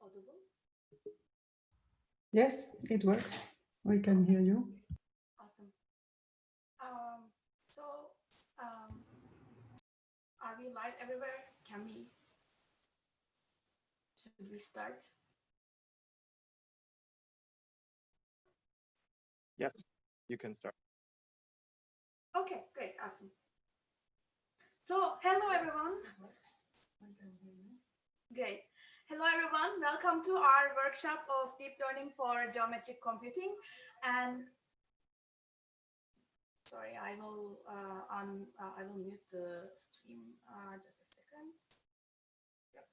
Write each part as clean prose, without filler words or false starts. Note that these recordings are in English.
audible? Yes, it works. We can hear you. Awesome. Are we live everywhere? Should we start? Yes, you can start. Okay, great, awesome. So, hello everyone. Great. Hello everyone, welcome to our workshop of deep learning for geometric computing. And sorry, I will mute the stream just a second. Yep.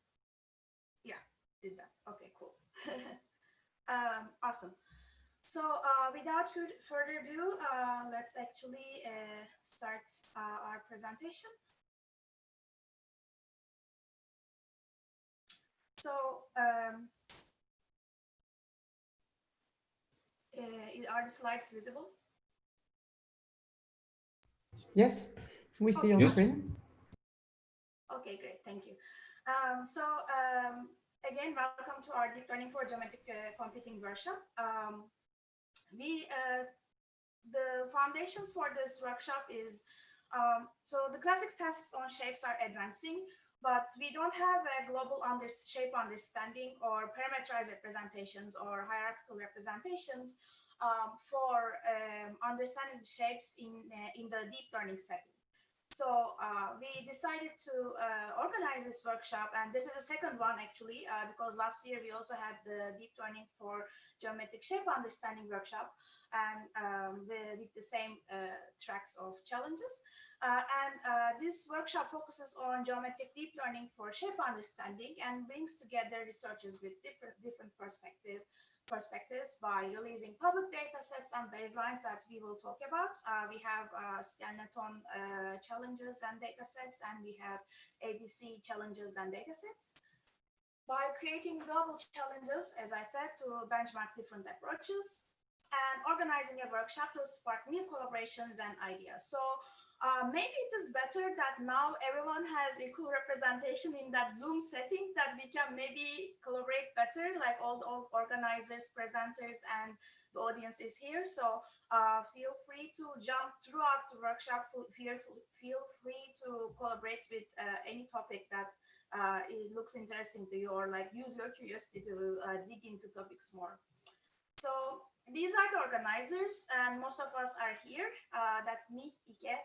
Yeah, did that. Okay, cool. Awesome. So without further ado, let's actually start our presentation. So are the slides visible? Yes, we see on screen. Okay, great, thank you. Again, welcome to our Deep Learning for Geometric Computing workshop. The foundations for this workshop is, so the classic tasks on shapes are advancing, but we don't have a global shape understanding or parameterized representations or hierarchical representations for understanding the shapes in the deep learning setting. So we decided to organize this workshop, and this is the second one actually, because last year we also had the deep learning for geometric shape understanding workshop, and with the same tracks of challenges. This workshop focuses on geometric deep learning for shape understanding and brings together researchers with different perspectives by releasing public data sets and baselines that we will talk about. We have Skeleton challenges and data sets, and we have ABC challenges and data sets. By creating global challenges, as I said, to benchmark different approaches, and organizing a workshop to spark new collaborations and ideas. So maybe it is better that now everyone has equal representation in that Zoom setting, that we can maybe collaborate better, like all the organizers, presenters, and the audience is here. So feel free to jump throughout the workshop. Feel free to collaborate with any topic that it looks interesting to you, or like use your curiosity to dig into topics more. So these are the organizers, and most of us are here. That's me, Ike.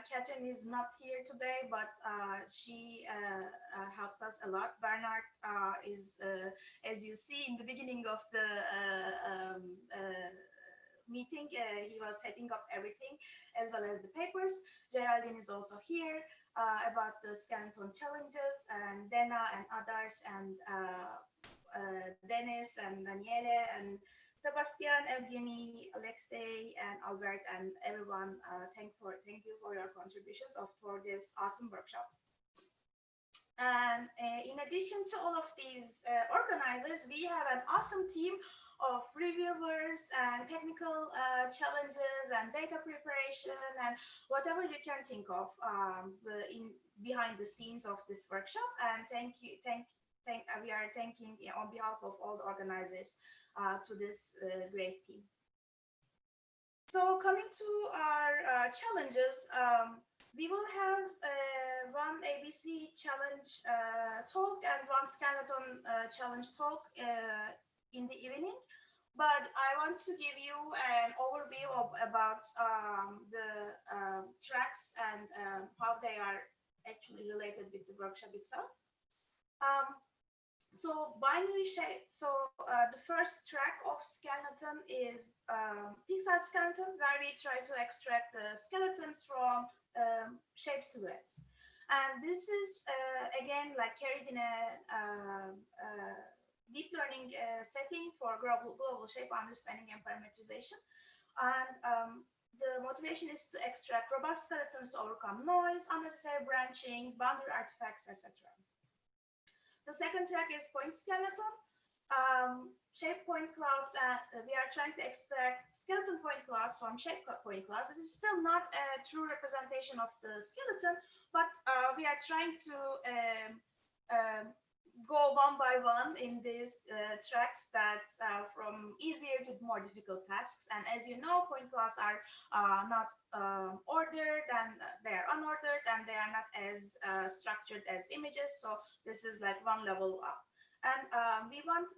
Catherine is not here today, but she helped us a lot. Bernard is, as you see in the beginning of the meeting, he was setting up everything, as well as the papers. Geraldine is also here about the skeleton challenges, and Dana and others, and Dennis and Daniele and Sebastian, Evgeny, Alexei, and Albert, and everyone. Thank you for your contributions for this awesome workshop. And in addition to all of these organizers, we have an awesome team of reviewers and technical challenges and data preparation and whatever you can think of behind the scenes of this workshop. And we are thanking on behalf of all the organizers to this great team. So coming to our challenges, we will have one ABC challenge talk and one skeleton challenge talk in the evening. But I want to give you an overview about the tracks and how they are actually related with the workshop itself. So binary shape. So the first track of skeleton is pixel skeleton, where we try to extract the skeletons from shape silhouettes. And this is again like carried in a deep learning setting for global shape understanding and parameterization. And the motivation is to extract robust skeletons to overcome noise, unnecessary branching, boundary artifacts, etc. The second track is point skeleton. Shape point clouds, we are trying to extract skeleton point clouds from shape point clouds. This is still not a true representation of the skeleton, but we are trying to go one by one in these tracks that from easier to more difficult tasks. And as you know, point clouds are not ordered, and they are unordered, and they are not as structured as images. So this is like one level up. And we want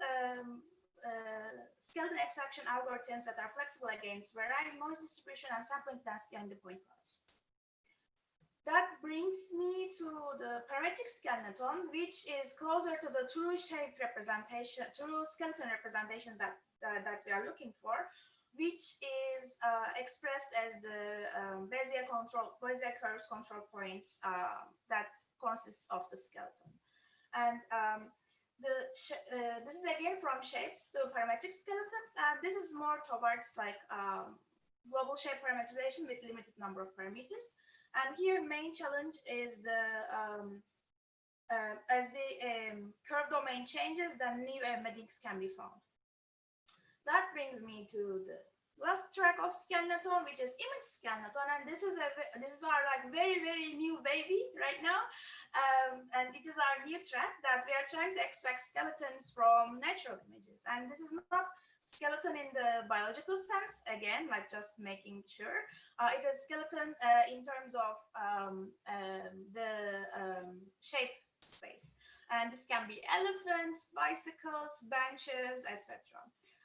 skeleton extraction algorithms that are flexible against varying noise distribution and sampling density on the point clouds. That brings me to the parametric skeleton, which is closer to the true shape representation, true skeleton representations that we are looking for, which is expressed as the Bezier curves control points that consists of the skeleton. And this is again from shapes to parametric skeletons, and this is more towards like global shape parameterization with limited number of parameters. And here, main challenge is as the curve domain changes, then new embeddings can be found. That brings me to the last track of skeleton, which is image skeleton, and this is our like very new baby right now, and it is our new track that we are trying to extract skeletons from natural images. And this is not skeleton in the biological sense, again, like just making sure. It is skeleton in terms of the shape space. And this can be elephants, bicycles, benches, etc.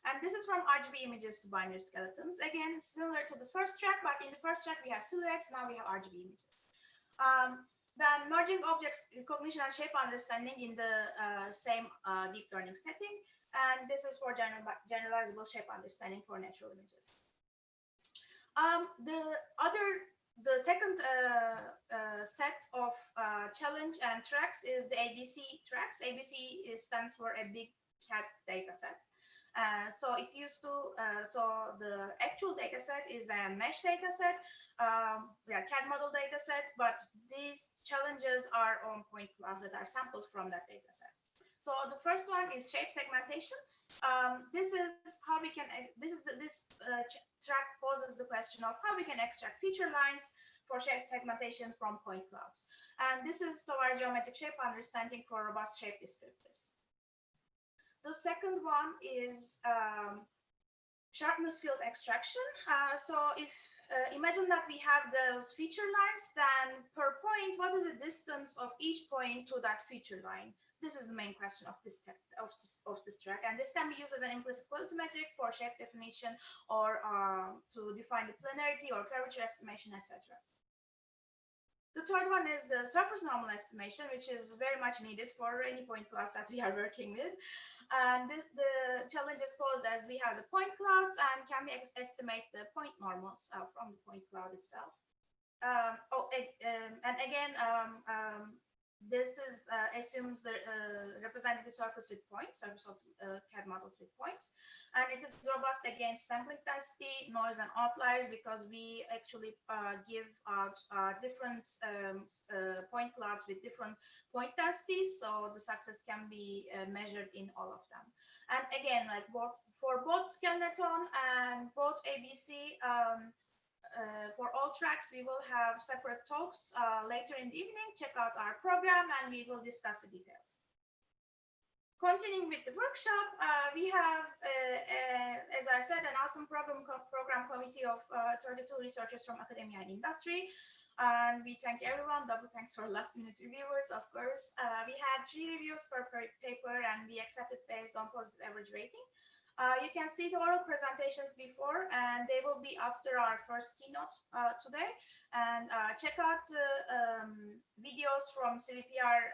And this is from RGB images to binary skeletons. Again, similar to the first track, but in the first track we have silhouettes, now we have RGB images. Then merging objects recognition and shape understanding in the same deep learning setting. And this is for generalizable shape understanding for natural images. The second set of challenge and tracks is the ABC tracks. ABC stands for a big cat data set. So it used to, so the actual data set is a mesh data set, CAD model data set, but these challenges are on point clouds that are sampled from that data set. So the first one is shape segmentation. This is how we can, this track poses the question of how we can extract feature lines for shape segmentation from point clouds. And this is towards geometric shape understanding for robust shape descriptors. The second one is sharpness field extraction. So if imagine that we have those feature lines, then per point, what is the distance of each point to that feature line? This is the main question of this track, and this can be used as an implicit quality metric for shape definition or to define the planarity or curvature estimation, etc. The third one is the surface normal estimation, which is very much needed for any point clouds that we are working with. And the challenge is posed as we have the point clouds and can we estimate the point normals from the point cloud itself. And again, this is assumes the representative surface with points, surface of CAD models with points, and it is robust against sampling density, noise, and outliers because we actually give out different point clouds with different point densities, so the success can be measured in all of them. And again, like for both skeleton and both ABC. For all tracks, we will have separate talks later in the evening. Check out our program and we will discuss the details. Continuing with the workshop, we have, as I said, an awesome program committee of 32 researchers from academia and industry. And we thank everyone. Double thanks for last-minute reviewers, of course. We had 3 reviews per paper and we accepted based on positive average rating. You can see the oral presentations before, and they will be after our first keynote today. And check out videos from CVPR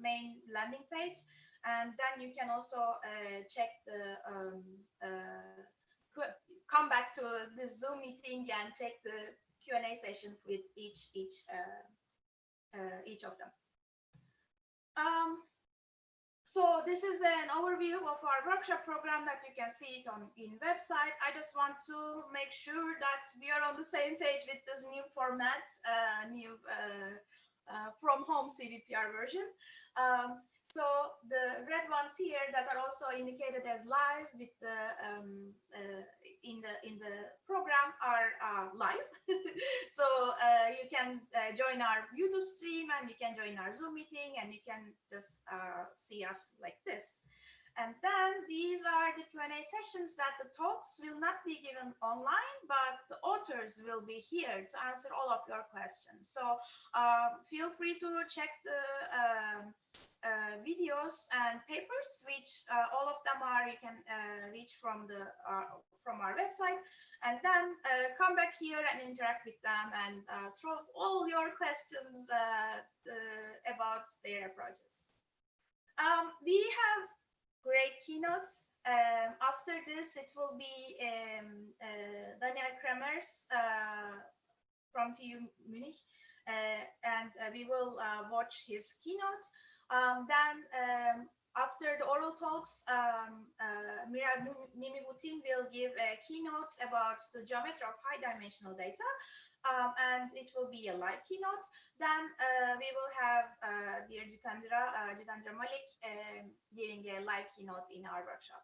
main landing page. And then you can also check the, come back to the Zoom meeting and check the Q&A session with each of them. So this is an overview of our workshop program that you can see it on in website. I just want to make sure that we are on the same page with this new format, new from home CVPR version. So the red ones here that are also indicated as live with the in the program are live. So you can join our YouTube stream, and you can join our Zoom meeting, and you can just see us like this. And then these are the Q&A sessions that the talks will not be given online, but the authors will be here to answer all of your questions. So feel free to check the videos and papers, which all of them are, you can reach from our website, and then come back here and interact with them and throw all your questions about their projects. We have great keynotes. After this, it will be Daniel Cremers from TU Munich, and we will watch his keynote. Then after the oral talks, Mirae Bouten will give a keynote about the geometry of high-dimensional data, and it will be a live keynote. Then we will have dear Jitendra Malik giving a live keynote in our workshop.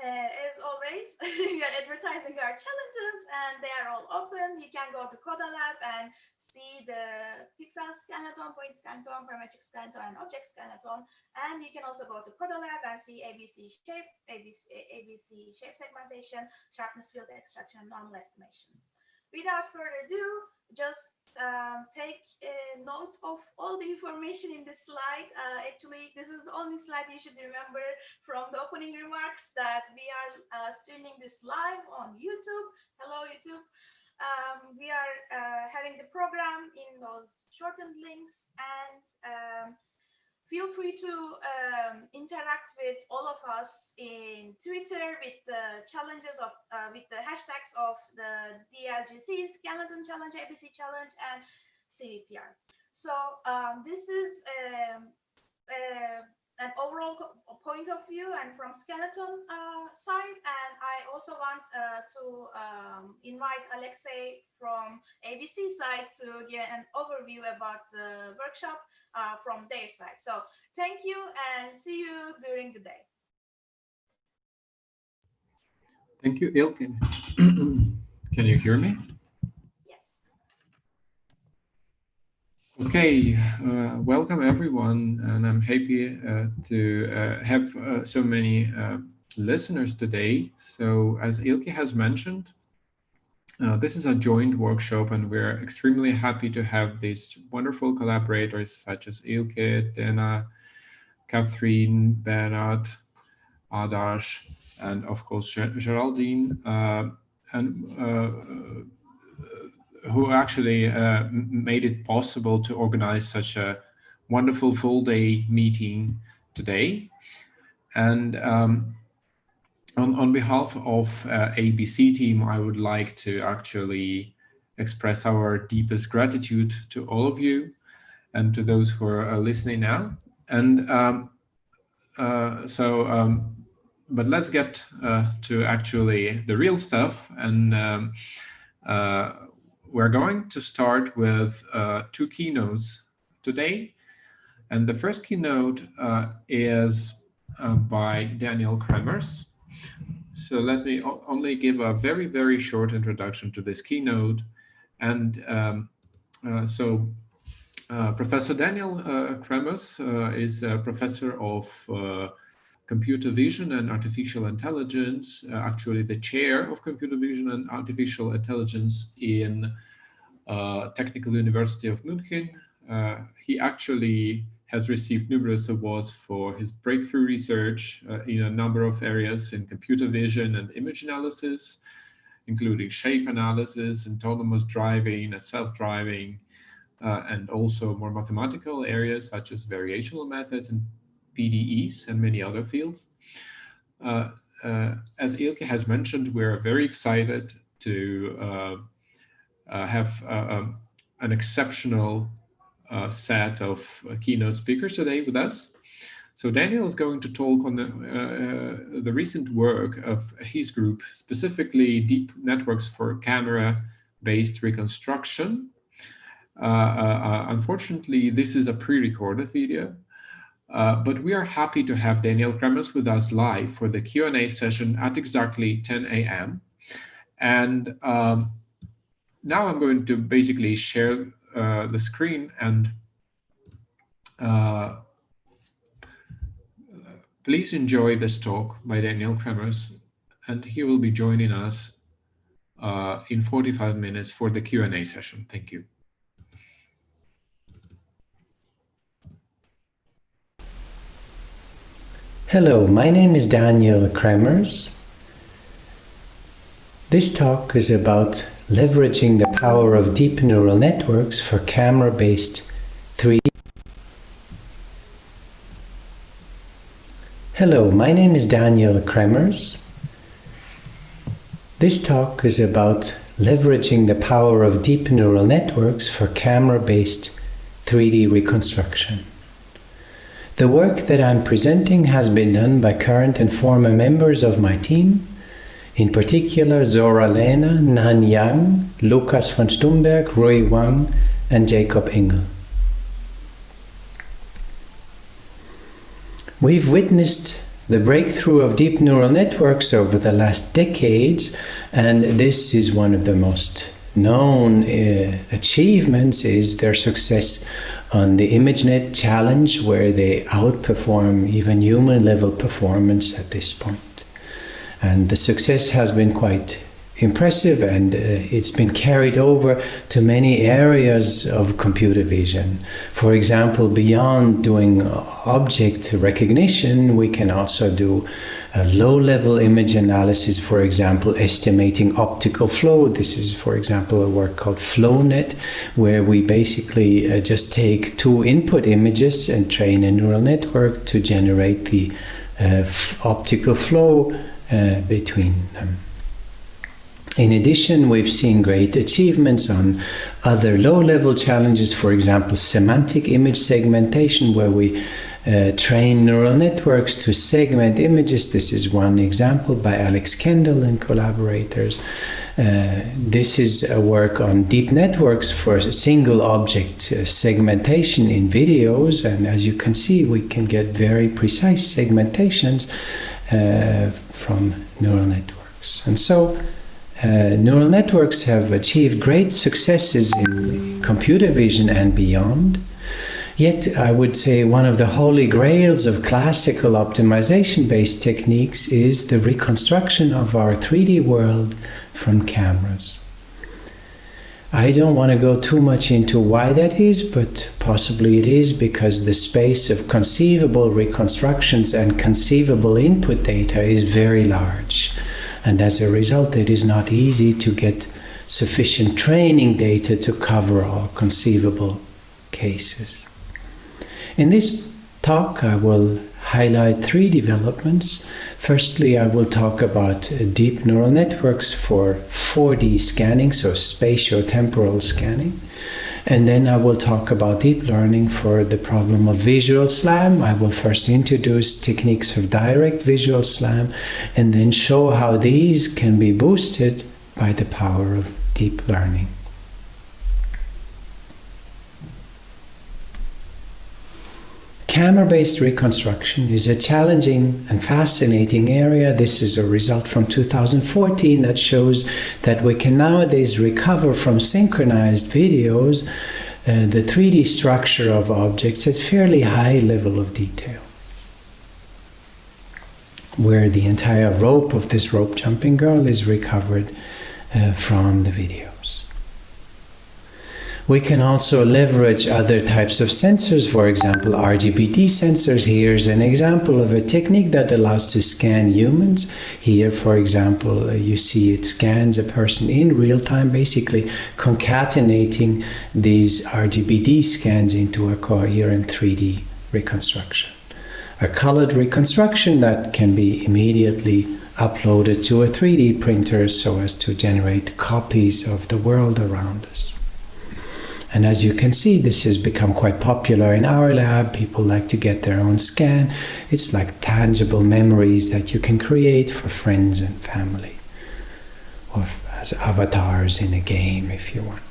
As always, we are advertising our challenges, and they are all open. You can go to CodaLab and see the pixel scanathon, point scanathon, parametric scanathon, and object scanathon. And you can also go to CodaLab and see ABC shape segmentation, sharpness field extraction, and normal estimation. Without further ado, just take note of all the information in this slide. Actually, this is the only slide you should remember from the opening remarks, that we are streaming this live on YouTube. Hello, YouTube. We are having the program in those shortened links, and feel free to interact with all of us in Twitter with the challenges of, with the hashtags of the DLGC, Skeleton Challenge, ABC Challenge, and CVPR. So this is an overall point of view and from skeleton side. And I also want to invite Alexei from ABC side to give an overview about the workshop from their side. So thank you, and see you during the day. Thank you, Ilke. Can you hear me? Yes. Okay, welcome everyone, and I'm happy to have so many listeners today. So as Ilke has mentioned, this is a joint workshop, and we're extremely happy to have these wonderful collaborators such as Ilke, Dana, Catherine, Bernard, Adash, and of course Geraldine, who actually made it possible to organize such a wonderful full day meeting today. And on behalf of ABC team, I would like to actually express our deepest gratitude to all of you and to those who are listening now. And but let's get to actually the real stuff. And we're going to start with two keynotes today. And the first keynote is by Daniel Cremers. So let me only give a very, very short introduction to this keynote. And Professor Daniel Cremers is a professor of computer vision and artificial intelligence, actually the chair of computer vision and artificial intelligence in Technical University of München. He actually has received numerous awards for his breakthrough research in a number of areas in computer vision and image analysis, including shape analysis, autonomous driving and self-driving, and also more mathematical areas such as variational methods and PDEs and many other fields. As Ilke has mentioned, we're very excited to have an exceptional set of keynote speakers today with us. So Daniel is going to talk on the recent work of his group, specifically deep networks for camera based reconstruction. Unfortunately, this is a pre-recorded video, but we are happy to have Daniel Cremers with us live for the Q&A session at exactly 10 a.m. And now I'm going to basically share the screen, and please enjoy this talk by Daniel Cremers, and he will be joining us in 45 minutes for the Q&A session. Thank you. Hello, my name is Daniel Cremers. This talk is about leveraging the power of deep neural networks for camera-based 3D. Hello, my name is Daniel Cremers. This talk is about leveraging the power of deep neural networks for camera-based 3D reconstruction. The work that I'm presenting has been done by current and former members of my team, in particular Zora Lena, Nan Yang, Lukas von Stumberg, Rui Wang, and Jacob Engel. We've witnessed the breakthrough of deep neural networks over the last decades, and this is one of the most known achievements is their success on the ImageNet challenge, where they outperform even human level performance at this point. And the success has been quite impressive, and it's been carried over to many areas of computer vision. For example, beyond doing object recognition, we can also do low-level image analysis, for example, estimating optical flow. This is, for example, a work called FlowNet, where we basically just take two input images and train a neural network to generate the optical flow between them. In addition, we've seen great achievements on other low-level challenges, for example, semantic image segmentation, where we train neural networks to segment images. This is one example by Alex Kendall and collaborators. This is a work on deep networks for single object segmentation in videos, and as you can see, we can get very precise segmentations from neural networks. And so neural networks have achieved great successes in computer vision and beyond. Yet I would say one of the holy grails of classical optimization-based techniques is the reconstruction of our 3D world from cameras. I don't want to go too much into why that is, but possibly it is because the space of conceivable reconstructions and conceivable input data is very large. And as a result, it is not easy to get sufficient training data to cover all conceivable cases. In this talk, I will highlight three developments. Firstly, I will talk about deep neural networks for 4D scanning, so spatio-temporal scanning. And then I will talk about deep learning for the problem of visual SLAM. I will first introduce techniques of direct visual SLAM and then show how these can be boosted by the power of deep learning. Camera-based reconstruction is a challenging and fascinating area. This is a result from 2014 that shows that we can nowadays recover from synchronized videos the 3D structure of objects at fairly high level of detail, where the entire rope of this rope jumping girl is recovered from the videos. We can also leverage other types of sensors, for example, RGBD sensors. Here's an example of a technique that allows to scan humans. Here, for example, you see it scans a person in real time, basically concatenating these RGBD scans into a coherent 3D reconstruction. A colored reconstruction that can be immediately uploaded to a 3D printer so as to generate copies of the world around us. And as you can see, this has become quite popular in our lab. People like to get their own scan. It's like tangible memories that you can create for friends and family, or as avatars in a game, if you want.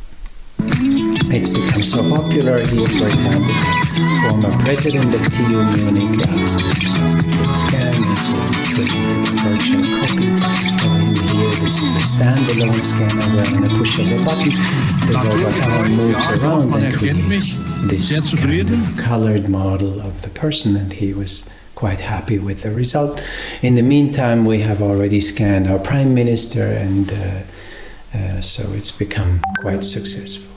It's become so popular here, for example, the former president of TU Munich asked himself to scan, and so he created a virtual copy of him here. This is a standalone scanner where on the push of a button, the robot arm moves around and creates this kind of colored model of the person, and he was quite happy with the result. In the meantime, we have already scanned our Prime Minister, and so it's become quite successful.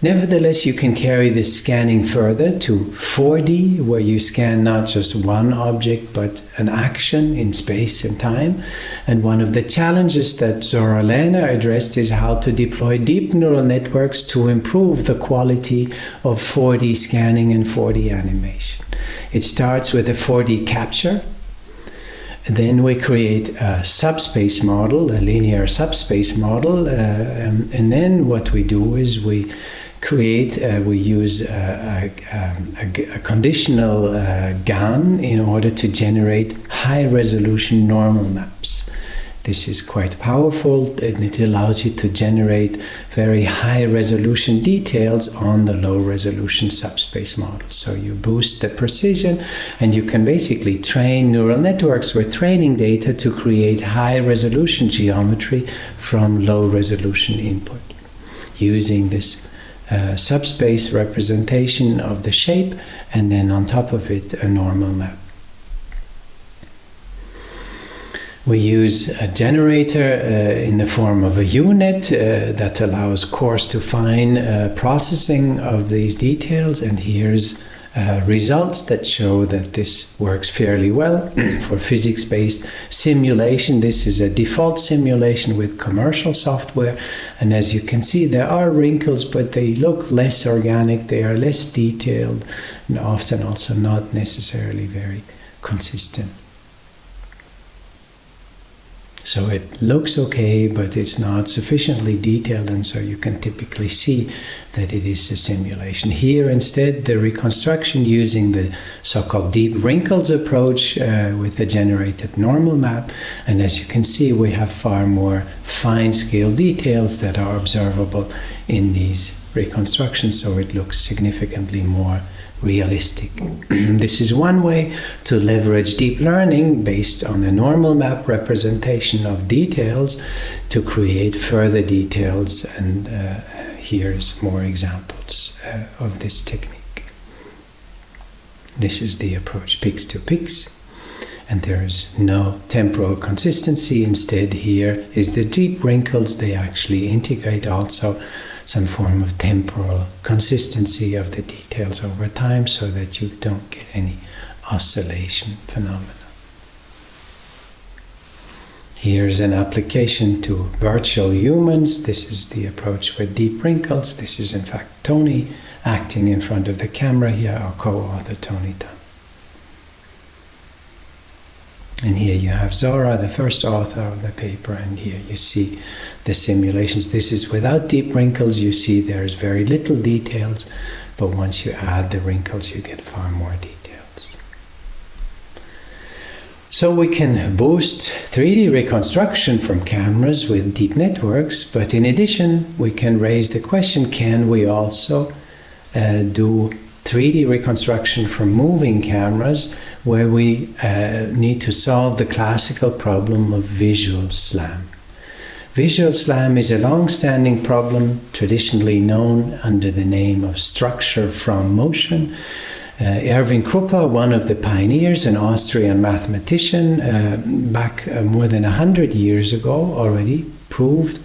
Nevertheless, you can carry this scanning further to 4D, where you scan not just one object, but an action in space and time. And one of the challenges that Zora Lehner addressed is how to deploy deep neural networks to improve the quality of 4D scanning and 4D animation. It starts with a 4D capture. Then we create a subspace model, a linear subspace model. And then what we do is we use a conditional GAN in order to generate high-resolution normal maps. This is quite powerful, and it allows you to generate very high-resolution details on the low-resolution subspace model. So you boost the precision, and you can basically train neural networks with training data to create high-resolution geometry from low-resolution input, using this subspace representation of the shape, and then on top of it a normal map. We use a generator in the form of a UNet that allows coarse to fine processing of these details, and here's results that show that this works fairly well for physics-based simulation. This is a default simulation with commercial software, and as you can see, there are wrinkles, but they look less organic, they are less detailed, and often also not necessarily very consistent. So it looks okay, but it's not sufficiently detailed, and so you can typically see that it is a simulation. Here instead, the reconstruction using the so-called deep wrinkles approach with a generated normal map, and as you can see, we have far more fine-scale details that are observable in these reconstructions, so it looks significantly more realistic. This is one way to leverage deep learning based on a normal map representation of details to create further details, and here's more examples of this technique. This is the approach pix to pix, and there is no temporal consistency. Instead, here is the deep wrinkles. They actually integrate also some form of temporal consistency of the details over time, so that you don't get any oscillation phenomena. Here's an application to virtual humans. This is the approach with deep wrinkles. This is in fact Tony acting in front of the camera here, our co-author Tony Dunn. And here you have Zora, the first author of the paper, and here you see the simulations. This is without deep wrinkles. You see there's very little details, but once you add the wrinkles, you get far more details. So we can boost 3D reconstruction from cameras with deep networks, but in addition, we can raise the question, can we also do 3D reconstruction from moving cameras, where we need to solve the classical problem of visual slam. Visual slam is a long-standing problem, traditionally known under the name of structure from motion. Erwin Kruppa, one of the pioneers, an Austrian mathematician, back more than 100 years ago already proved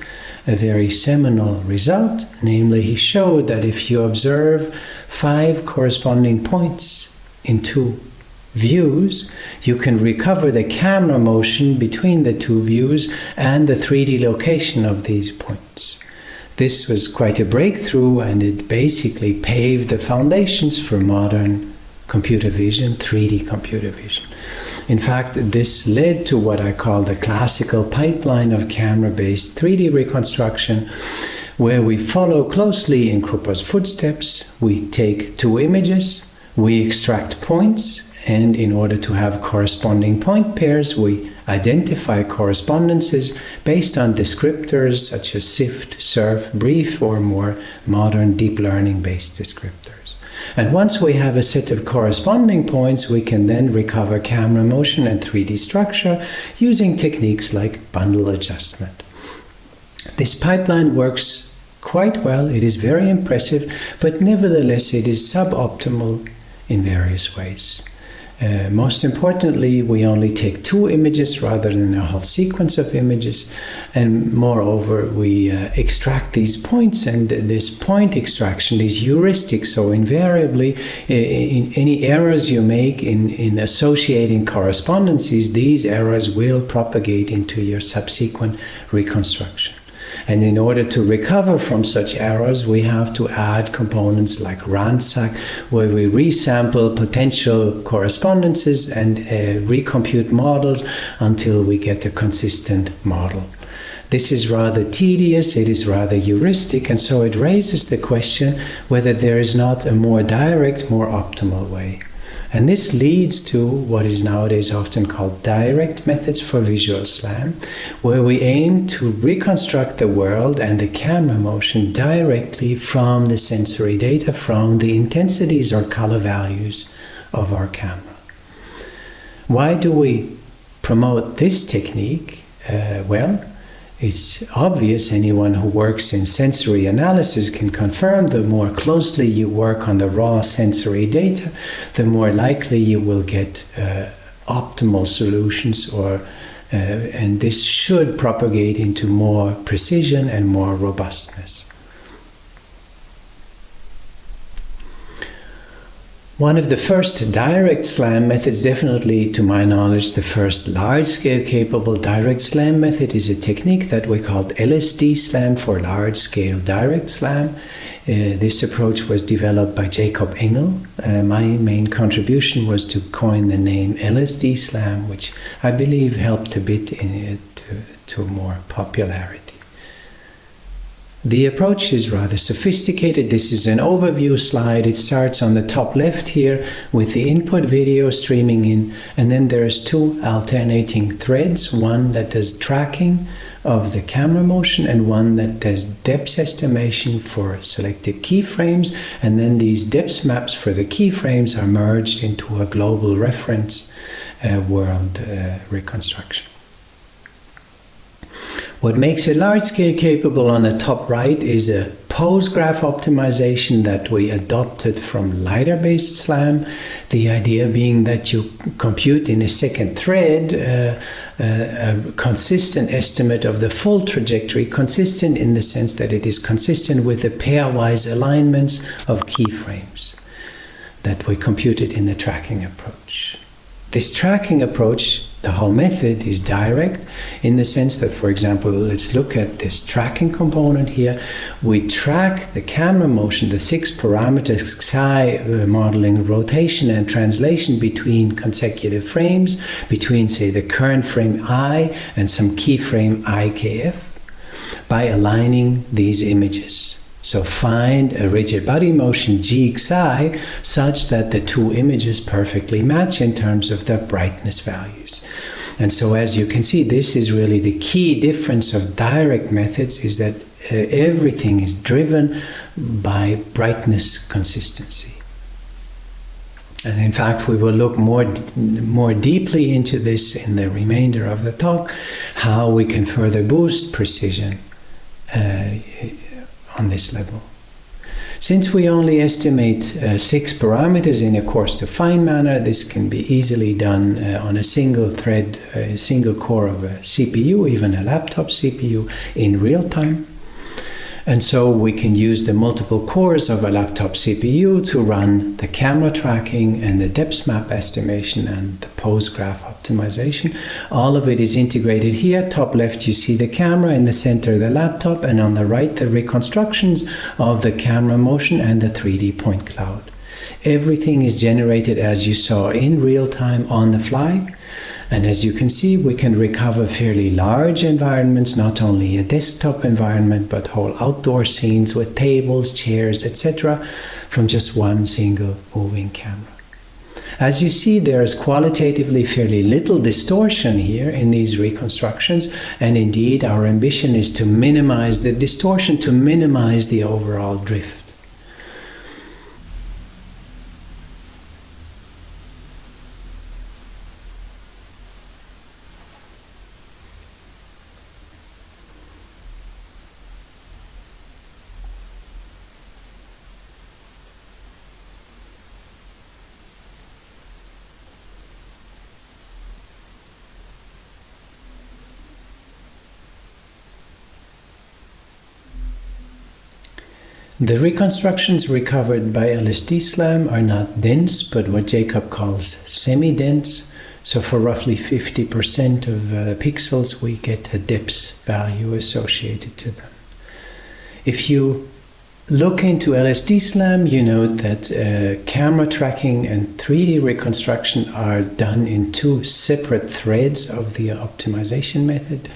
a very seminal result. Namely, he showed that if you observe 5 corresponding points in 2 views, you can recover the camera motion between the 2 views and the 3D location of these points. This was quite a breakthrough, and it basically paved the foundations for modern computer vision, 3D computer vision. In fact, this led to what I call the classical pipeline of camera-based 3D reconstruction, where we follow closely in Kruppa's footsteps. We take 2 images, we extract points, and in order to have corresponding point pairs, we identify correspondences based on descriptors such as SIFT, SURF, brief, or more modern deep learning based descriptors. And once we have a set of corresponding points, we can then recover camera motion and 3D structure using techniques like bundle adjustment. This pipeline works quite well, it is very impressive, but nevertheless it is suboptimal in various ways. Most importantly, we only take 2 images rather than a whole sequence of images, and moreover we extract these points, and this point extraction is heuristic, so invariably in any errors you make in associating correspondences, these errors will propagate into your subsequent reconstruction. And in order to recover from such errors, we have to add components like ransack, where we resample potential correspondences and recompute models until we get a consistent model. This is rather tedious, it is rather heuristic, and so it raises the question whether there is not a more direct, more optimal way. And this leads to what is nowadays often called direct methods for visual SLAM, where we aim to reconstruct the world and the camera motion directly from the sensory data, from the intensities or color values of our camera. Why do we promote this technique? Well, it's obvious. Anyone who works in sensory analysis can confirm the more closely you work on the raw sensory data, the more likely you will get optimal solutions, and this should propagate into more precision and more robustness. One of the first direct SLAM methods, definitely to my knowledge, the first large-scale capable direct SLAM method, is a technique that we called LSD SLAM for large-scale direct SLAM. This approach was developed by Jacob Engel. My main contribution was to coin the name LSD SLAM, which I believe helped a bit to more popularity. The approach is rather sophisticated. This is an overview slide. It starts on the top left here with the input video streaming in, and then there's 2 alternating threads, one that does tracking of the camera motion and one that does depth estimation for selected keyframes, and then these depth maps for the keyframes are merged into a global reference world reconstruction. What makes it large-scale capable on the top right is a pose graph optimization that we adopted from LiDAR-based SLAM, the idea being that you compute in a second thread a consistent estimate of the full trajectory, consistent in the sense that it is consistent with the pairwise alignments of keyframes that we computed in the tracking approach. This tracking approach, the whole method, is direct in the sense that, for example, let's look at this tracking component here. We track the camera motion, the 6 parameters, Xi modeling, rotation and translation between consecutive frames, between, say, the current frame I and some keyframe IKF, by aligning these images. So find a rigid body motion GXI such that the 2 images perfectly match in terms of their brightness values. And so, as you can see, this is really the key difference of direct methods, is that everything is driven by brightness consistency. And in fact, we will look more deeply into this in the remainder of the talk, how we can further boost precision on this level. Since we only estimate 6 parameters in a coarse-to-fine manner, this can be easily done on a single thread, a single core of a CPU, even a laptop CPU, in real time. And so we can use the multiple cores of a laptop CPU to run the camera tracking and the depth map estimation and the pose graph optimization. All of it is integrated here. Top left you see the camera, in the center the laptop, and on the right the reconstructions of the camera motion and the 3D point cloud. Everything is generated, as you saw, in real time on the fly. And as you can see, we can recover fairly large environments, not only a desktop environment, but whole outdoor scenes with tables, chairs, etc., from just one single moving camera. As you see, there is qualitatively fairly little distortion here in these reconstructions, and indeed our ambition is to minimize the distortion, to minimize the overall drift. The reconstructions recovered by LSD SLAM are not dense, but what Jacob calls semi-dense. So for roughly 50% of pixels, we get a DEPS value associated to them. If you look into LSD SLAM, you note that camera tracking and 3D reconstruction are done in two separate threads of the optimization method.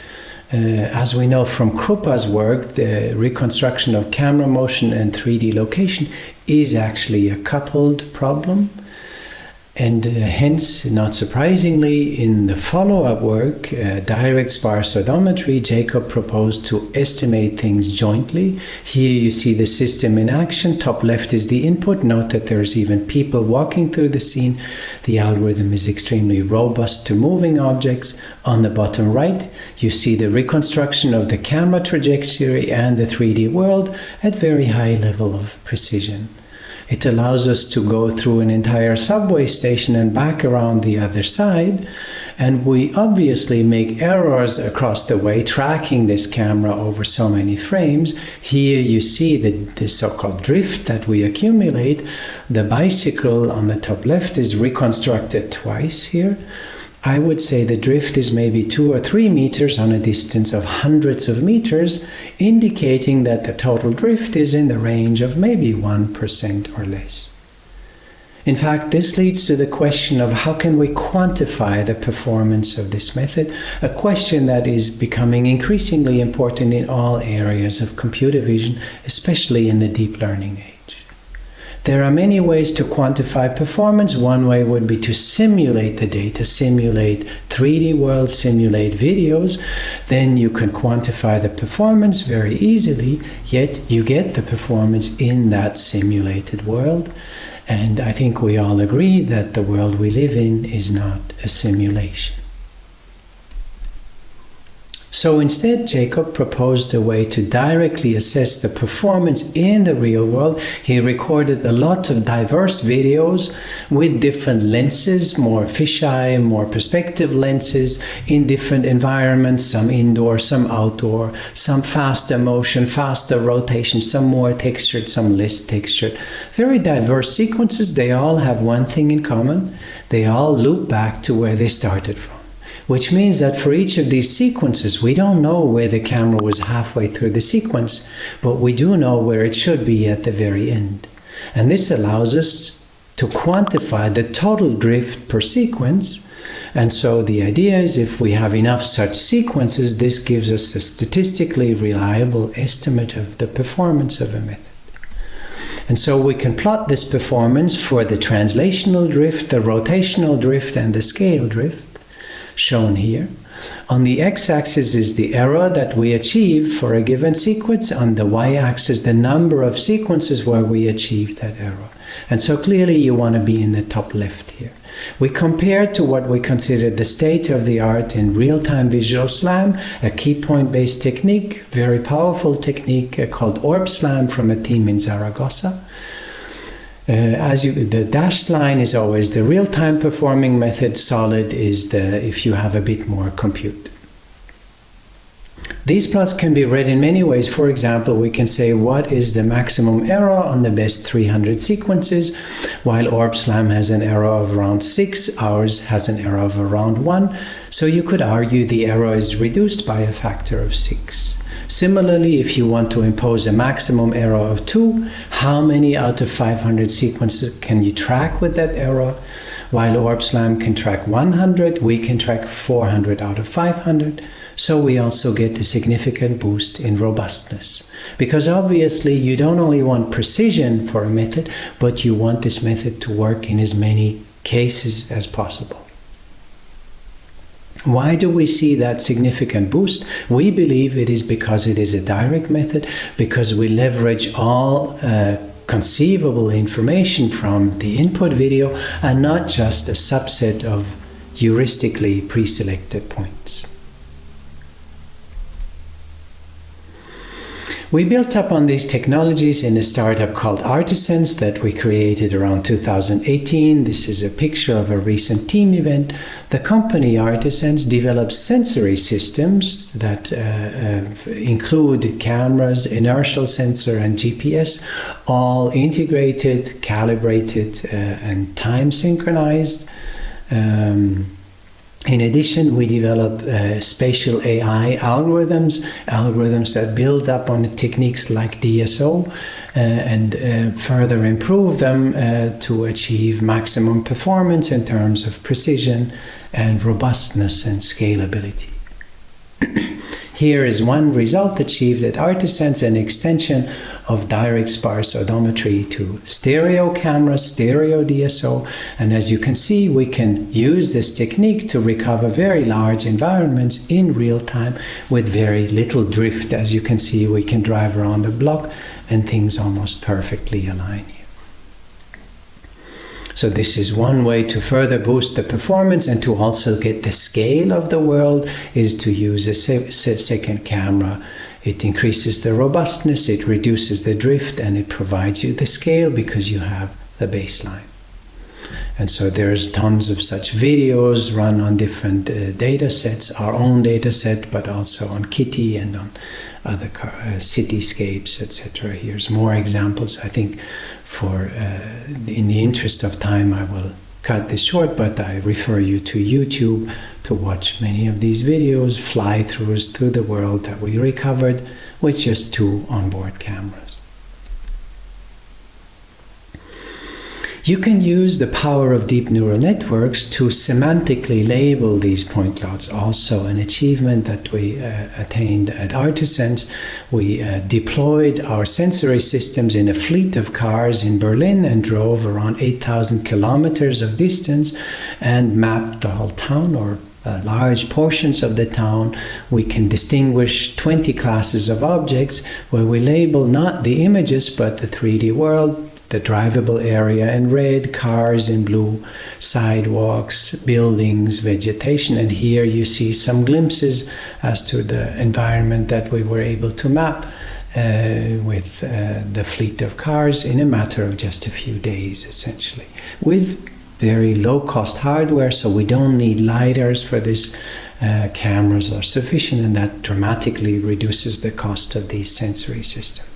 As we know from Krupa's work, the reconstruction of camera motion and 3D location is actually a coupled problem. And hence, not surprisingly, in the follow-up work, direct sparse odometry, Jacob proposed to estimate things jointly. Here you see the system in action. Top left is the input. Note that there's even people walking through the scene. The algorithm is extremely robust to moving objects. On the bottom right, you see the reconstruction of the camera trajectory and the 3D world at very high level of precision. It allows us to go through an entire subway station and back around the other side. And we obviously make errors across the way tracking this camera over so many frames. Here you see the so-called drift that we accumulate. The bicycle on the top left is reconstructed twice here. I would say the drift is maybe 2 or 3 meters on a distance of hundreds of meters, indicating that the total drift is in the range of maybe 1% or less. In fact, this leads to the question of how can we quantify the performance of this method, a question that is becoming increasingly important in all areas of computer vision, especially in the deep learning age. There are many ways to quantify performance. One way would be to simulate the data, simulate 3D worlds, simulate videos. Then you can quantify the performance very easily, yet you get the performance in that simulated world. And I think we all agree that the world we live in is not a simulation. So instead, Jacob proposed a way to directly assess the performance in the real world. He recorded a lot of diverse videos with different lenses, more fisheye, more perspective lenses, in different environments, some indoor, some outdoor, some faster motion, faster rotation, some more textured, some less textured. Very diverse sequences. They all have one thing in common. They all loop back to where they started from. Which means that for each of these sequences, we don't know where the camera was halfway through the sequence, but we do know where it should be at the very end. And this allows us to quantify the total drift per sequence. And so the idea is if we have enough such sequences, this gives us a statistically reliable estimate of the performance of a method. And so we can plot this performance for the translational drift, the rotational drift, and the scale drift, shown here. On the x-axis is the error that we achieve for a given sequence. On the y-axis, the number of sequences where we achieve that error. And so clearly you want to be in the top left here. We compare to what we consider the state of the art in real-time visual SLAM, a key point-based technique, very powerful technique called ORB SLAM from a team in Zaragoza. The dashed line is always the real-time performing method. Solid is if you have a bit more compute. These plots can be read in many ways. For example, we can say what is the maximum error on the best 300 sequences. While ORB SLAM has an error of around 6, ours has an error of around 1. So you could argue the error is reduced by a factor of 6. Similarly, if you want to impose a maximum error of 2, how many out of 500 sequences can you track with that error? While ORB SLAM can track 100, we can track 400 out of 500. So we also get a significant boost in robustness. Because obviously you don't only want precision for a method, but you want this method to work in as many cases as possible. Why do we see that significant boost? We believe it is because it is a direct method, because we leverage all conceivable information from the input video and not just a subset of heuristically pre-selected points. We built up on these technologies in a startup called Artisans that we created around 2018. This is a picture of a recent team event. The company Artisans develops sensory systems that include cameras, inertial sensor, and GPS, all integrated, calibrated, and time synchronized. In addition, we develop spatial AI algorithms that build up on techniques like DSO and further improve them to achieve maximum performance in terms of precision and robustness and scalability. Here is one result achieved at Artisans, an extension of direct sparse odometry to stereo cameras, stereo DSO, and as you can see, we can use this technique to recover very large environments in real time with very little drift. As you can see, we can drive around a block and things almost perfectly align here. So this is one way to further boost the performance and to also get the scale of the world, is to use a second camera. It increases the robustness, it reduces the drift, and it provides you the scale because you have the baseline. And so there's tons of such videos run on different data sets, our own data set, but also on Kitty and on other cityscapes, etc. Here's more examples. I think in the interest of time, I will cut this short, but I refer you to YouTube to watch many of these videos, fly-throughs through the world that we recovered with just 2 onboard cameras. You can use the power of deep neural networks to semantically label these point clouds. Also an achievement that we attained at Artisans. We deployed our sensory systems in a fleet of cars in Berlin and drove around 8,000 kilometers of distance and mapped the whole town, or large portions of the town. We can distinguish 20 classes of objects where we label not the images but the 3D world, the drivable area in red, cars in blue, sidewalks, buildings, vegetation. And here you see some glimpses as to the environment that we were able to map with the fleet of cars in a matter of just a few days, essentially, with very low-cost hardware, so we don't need lidars for this. Cameras are sufficient, and that dramatically reduces the cost of these sensory systems.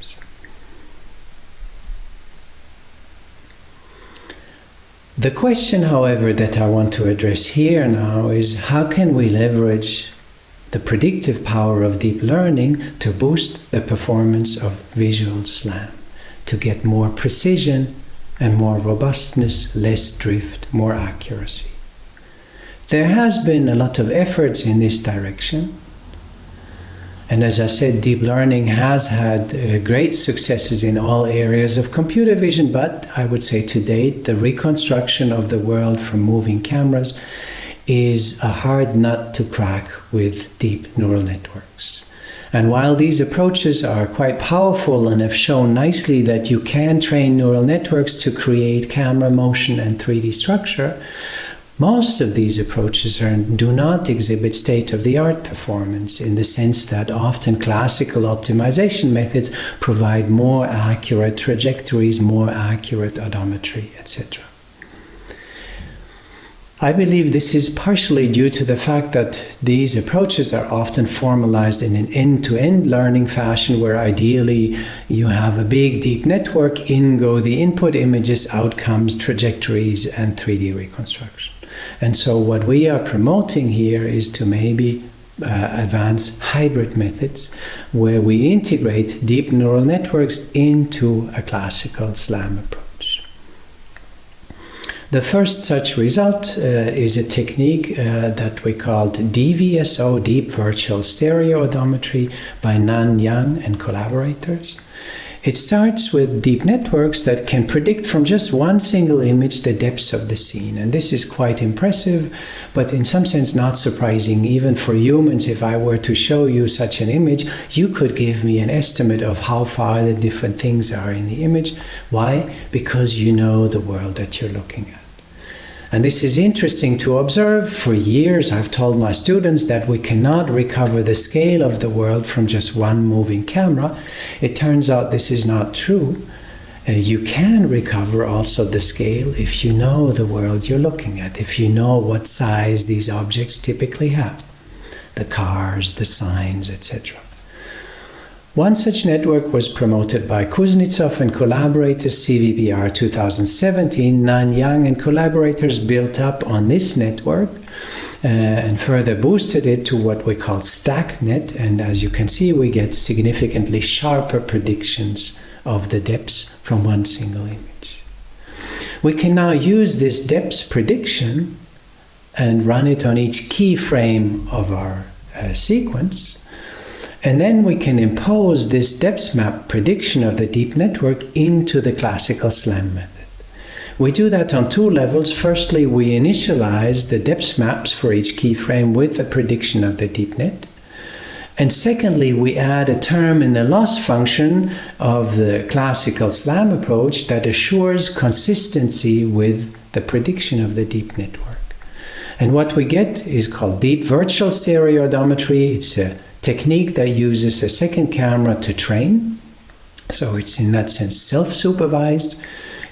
The question, however, that I want to address here now is how can we leverage the predictive power of deep learning to boost the performance of visual SLAM, to get more precision and more robustness, less drift, more accuracy. There has been a lot of efforts in this direction. And as I said, deep learning has had great successes in all areas of computer vision, but I would say to date, the reconstruction of the world from moving cameras is a hard nut to crack with deep neural networks. And while these approaches are quite powerful and have shown nicely that you can train neural networks to create camera motion and 3D structure, most of these approaches do not exhibit state-of-the-art performance, in the sense that often classical optimization methods provide more accurate trajectories, more accurate odometry, etc. I believe this is partially due to the fact that these approaches are often formalized in an end-to-end learning fashion, where ideally you have a big deep network, in go the input images, outcomes, trajectories, and 3D reconstruction. And so what we are promoting here is to maybe advance hybrid methods where we integrate deep neural networks into a classical SLAM approach. The first such result is a technique that we called DVSO, Deep Virtual Stereo Odometry, by Nan Yang and collaborators. It starts with deep networks that can predict from just one single image the depths of the scene. And this is quite impressive, but in some sense not surprising. Even for humans, if I were to show you such an image, you could give me an estimate of how far the different things are in the image. Why? Because you know the world that you're looking at. And this is interesting to observe. For years, I've told my students that we cannot recover the scale of the world from just one moving camera. It turns out this is not true. You can recover also the scale if you know the world you're looking at, if you know what size these objects typically have, the cars, the signs, etc. One such network was promoted by Kuznetsov and collaborators, CVPR 2017. Nanyang and collaborators built up on this network and further boosted it to what we call StackNet. And as you can see, we get significantly sharper predictions of the depths from one single image. We can now use this depths prediction and run it on each keyframe of our sequence. And then we can impose this depth map prediction of the deep network into the classical SLAM method. We do that on two levels. Firstly, we initialize the depth maps for each keyframe with a prediction of the deep net. And secondly, we add a term in the loss function of the classical SLAM approach that assures consistency with the prediction of the deep network. And what we get is called deep virtual stereodometry. It's a technique that uses a second camera to train. So it's in that sense self-supervised.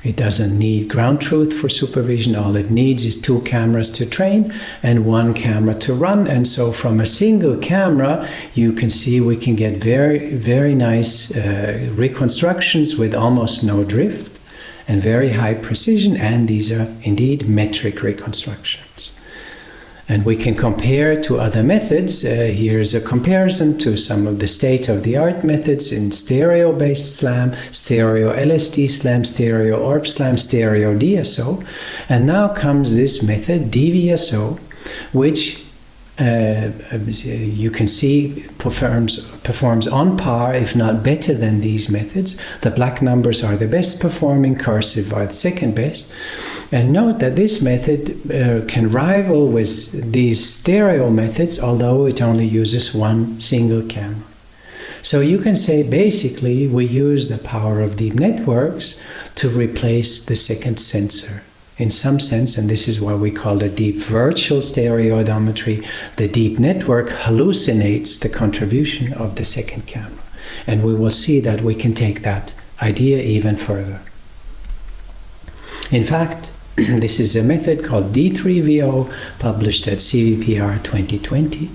It doesn't need ground truth for supervision. All it needs is two cameras to train and one camera to run. And so from a single camera, you can see we can get very, very nice reconstructions with almost no drift and very high precision. And these are indeed metric reconstructions. And we can compare to other methods. Here's a comparison to some of the state-of-the-art methods in stereo-based SLAM, stereo LSD SLAM, stereo ORB SLAM, stereo DSO. And now comes this method, DVSO, which you can see performs on par, if not better than these methods. The black numbers are the best performing, cursive are the second best. And note that this method can rival with these stereo methods, although it only uses one single camera. So you can say basically we use the power of deep networks to replace the second sensor. In some sense, and this is why we call it deep virtual stereodometry, the deep network hallucinates the contribution of the second camera. And we will see that we can take that idea even further. In fact, this is a method called D3VO, published at CVPR 2020.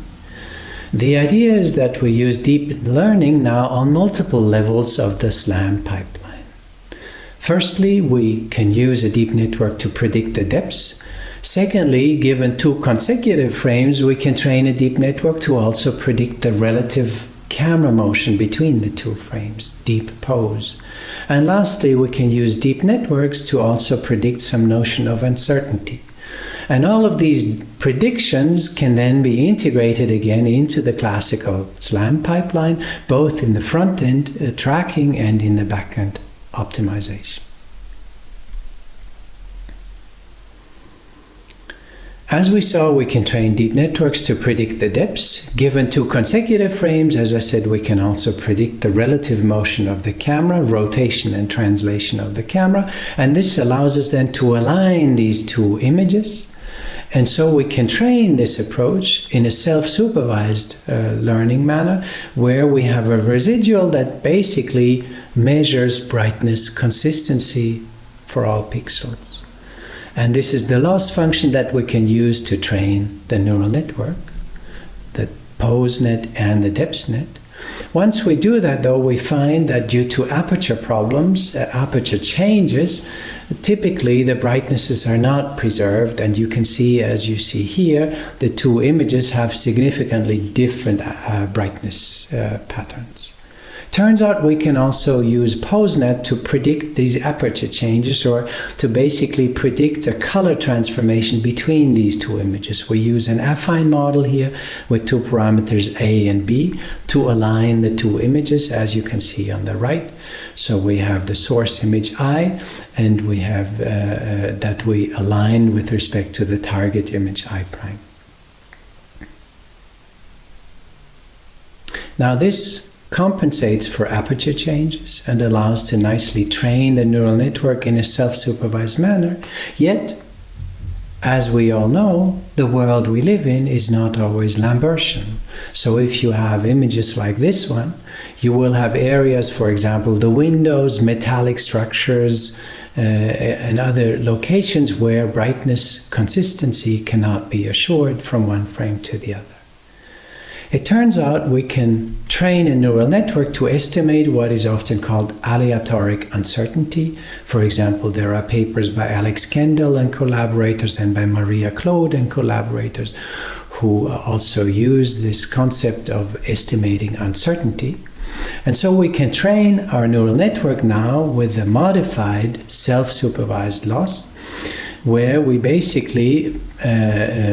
The idea is that we use deep learning now on multiple levels of the SLAM pipeline. Firstly, we can use a deep network to predict the depths. Secondly, given two consecutive frames, we can train a deep network to also predict the relative camera motion between the two frames, deep pose. And lastly, we can use deep networks to also predict some notion of uncertainty. And all of these predictions can then be integrated again into the classical SLAM pipeline, both in the front-end tracking and in the back-end optimization. As we saw, we can train deep networks to predict the depths. Given two consecutive frames, as I said, we can also predict the relative motion of the camera, rotation and translation of the camera, and this allows us then to align these two images. And so we can train this approach in a self-supervised learning manner, where we have a residual that basically measures brightness consistency for all pixels. And this is the loss function that we can use to train the neural network, the pose net and the depth net. Once we do that, though, we find that due to aperture problems, aperture changes, typically the brightnesses are not preserved, and you can see, as you see here, the two images have significantly different brightness patterns. Turns out we can also use PoseNet to predict these aperture changes, or to basically predict a color transformation between these two images. We use an affine model here with two parameters A and B to align the two images, as you can see on the right. So we have the source image I, and we have that we align with respect to the target image I prime. Now this compensates for aperture changes and allows to nicely train the neural network in a self-supervised manner. Yet, as we all know, the world we live in is not always Lambertian. So if you have images like this one, you will have areas, for example, the windows, metallic structures, and other locations where brightness consistency cannot be assured from one frame to the other. It turns out we can train a neural network to estimate what is often called aleatoric uncertainty. For example, there are papers by Alex Kendall and collaborators and by Maria Claude and collaborators who also use this concept of estimating uncertainty. And so we can train our neural network now with a modified self-supervised loss, where we basically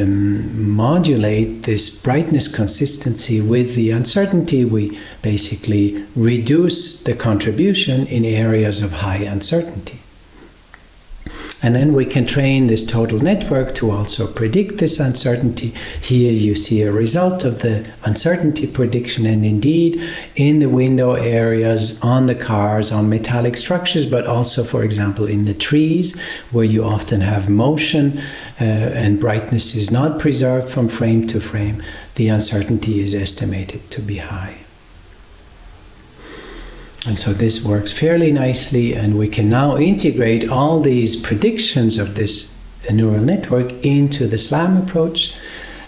modulate this brightness consistency with the uncertainty. We basically reduce the contribution in areas of high uncertainty. And then we can train this total network to also predict this uncertainty. Here you see a result of the uncertainty prediction, and indeed in the window areas, on the cars, on metallic structures, but also, for example, in the trees, where you often have motion and brightness is not preserved from frame to frame, the uncertainty is estimated to be high. And so this works fairly nicely, and we can now integrate all these predictions of this neural network into the SLAM approach.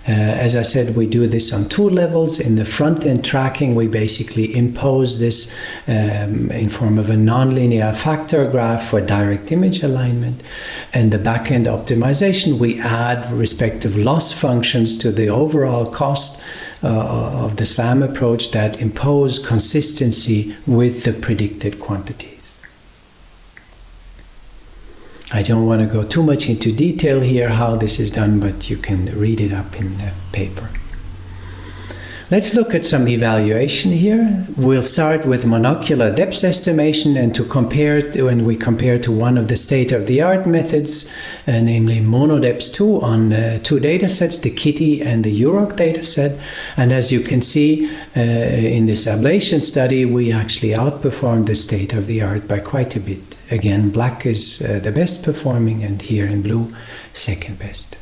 As I said, we do this on two levels. In the front-end tracking, we basically impose this in form of a nonlinear factor graph for direct image alignment. And the back-end optimization, we add respective loss functions to the overall cost of the SLAM approach that impose consistency with the predicted quantities. I don't want to go too much into detail here how this is done, but you can read it up in the paper. Let's look at some evaluation here. We'll start with monocular depth estimation, and when we compare to one of the state-of-the-art methods, namely MonoDeps2 on two datasets, the Kitty and the UROC dataset. And as you can see in this ablation study, we actually outperformed the state-of-the-art by quite a bit. Again, black is the best performing, and here in blue, second best.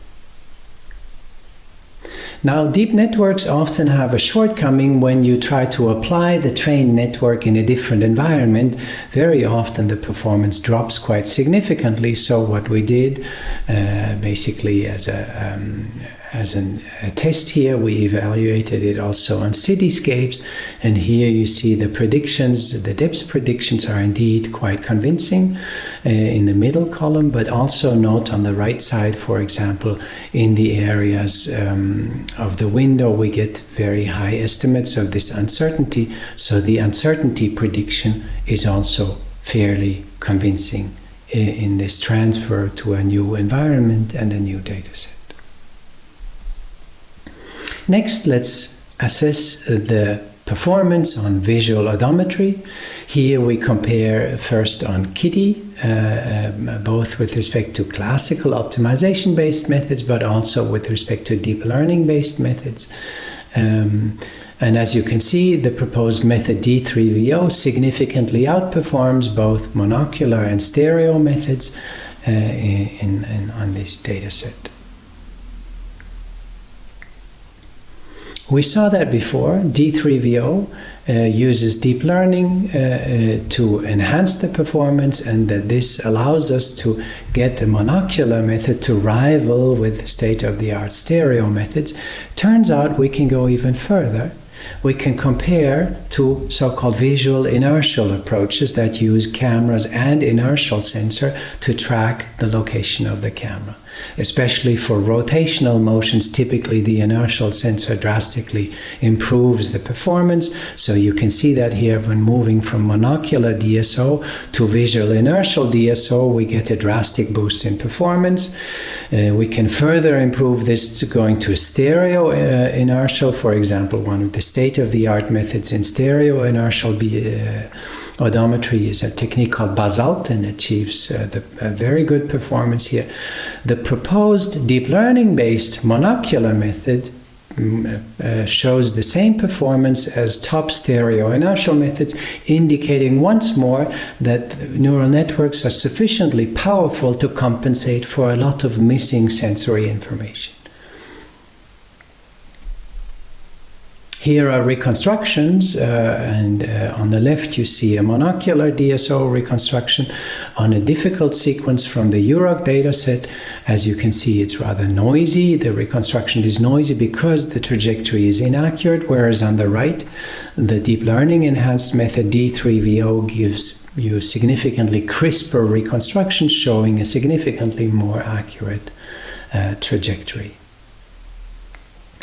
Now, deep networks often have a shortcoming when you try to apply the trained network in a different environment. Very often the performance drops quite significantly. So what we did, basically as a test here, we evaluated it also on cityscapes, and here you see the predictions. The depth predictions are indeed quite convincing in the middle column, but also note on the right side, for example, in the areas of the window, we get very high estimates of this uncertainty. So the uncertainty prediction is also fairly convincing in this transfer to a new environment and a new dataset. Next, let's assess the performance on visual odometry. Here we compare first on Kitty, both with respect to classical optimization-based methods, but also with respect to deep learning-based methods. And as you can see, the proposed method D3VO significantly outperforms both monocular and stereo methods on this dataset. We saw that before. D3VO uses deep learning to enhance the performance, and that this allows us to get a monocular method to rival with state-of-the-art stereo methods. Turns out we can go even further. we can compare to so-called visual inertial approaches that use cameras and inertial sensor to track the location of the camera. Especially for rotational motions, typically the inertial sensor drastically improves the performance. So you can see that here when moving from monocular DSO to visual inertial DSO, we get a drastic boost in performance. We can further improve this to going to stereo inertial. For example, one of the state-of-the-art methods in stereo inertial odometry is a technique called basalt, and achieves a very good performance here. The proposed deep learning-based monocular method shows the same performance as top stereo inertial methods, indicating once more that neural networks are sufficiently powerful to compensate for a lot of missing sensory information. Here are reconstructions, and on the left you see a monocular DSO reconstruction on a difficult sequence from the UROC dataset. As you can see, it's rather noisy. The reconstruction is noisy because the trajectory is inaccurate, whereas on the right, the deep learning enhanced method D3VO gives you significantly crisper reconstruction, showing a significantly more accurate trajectory.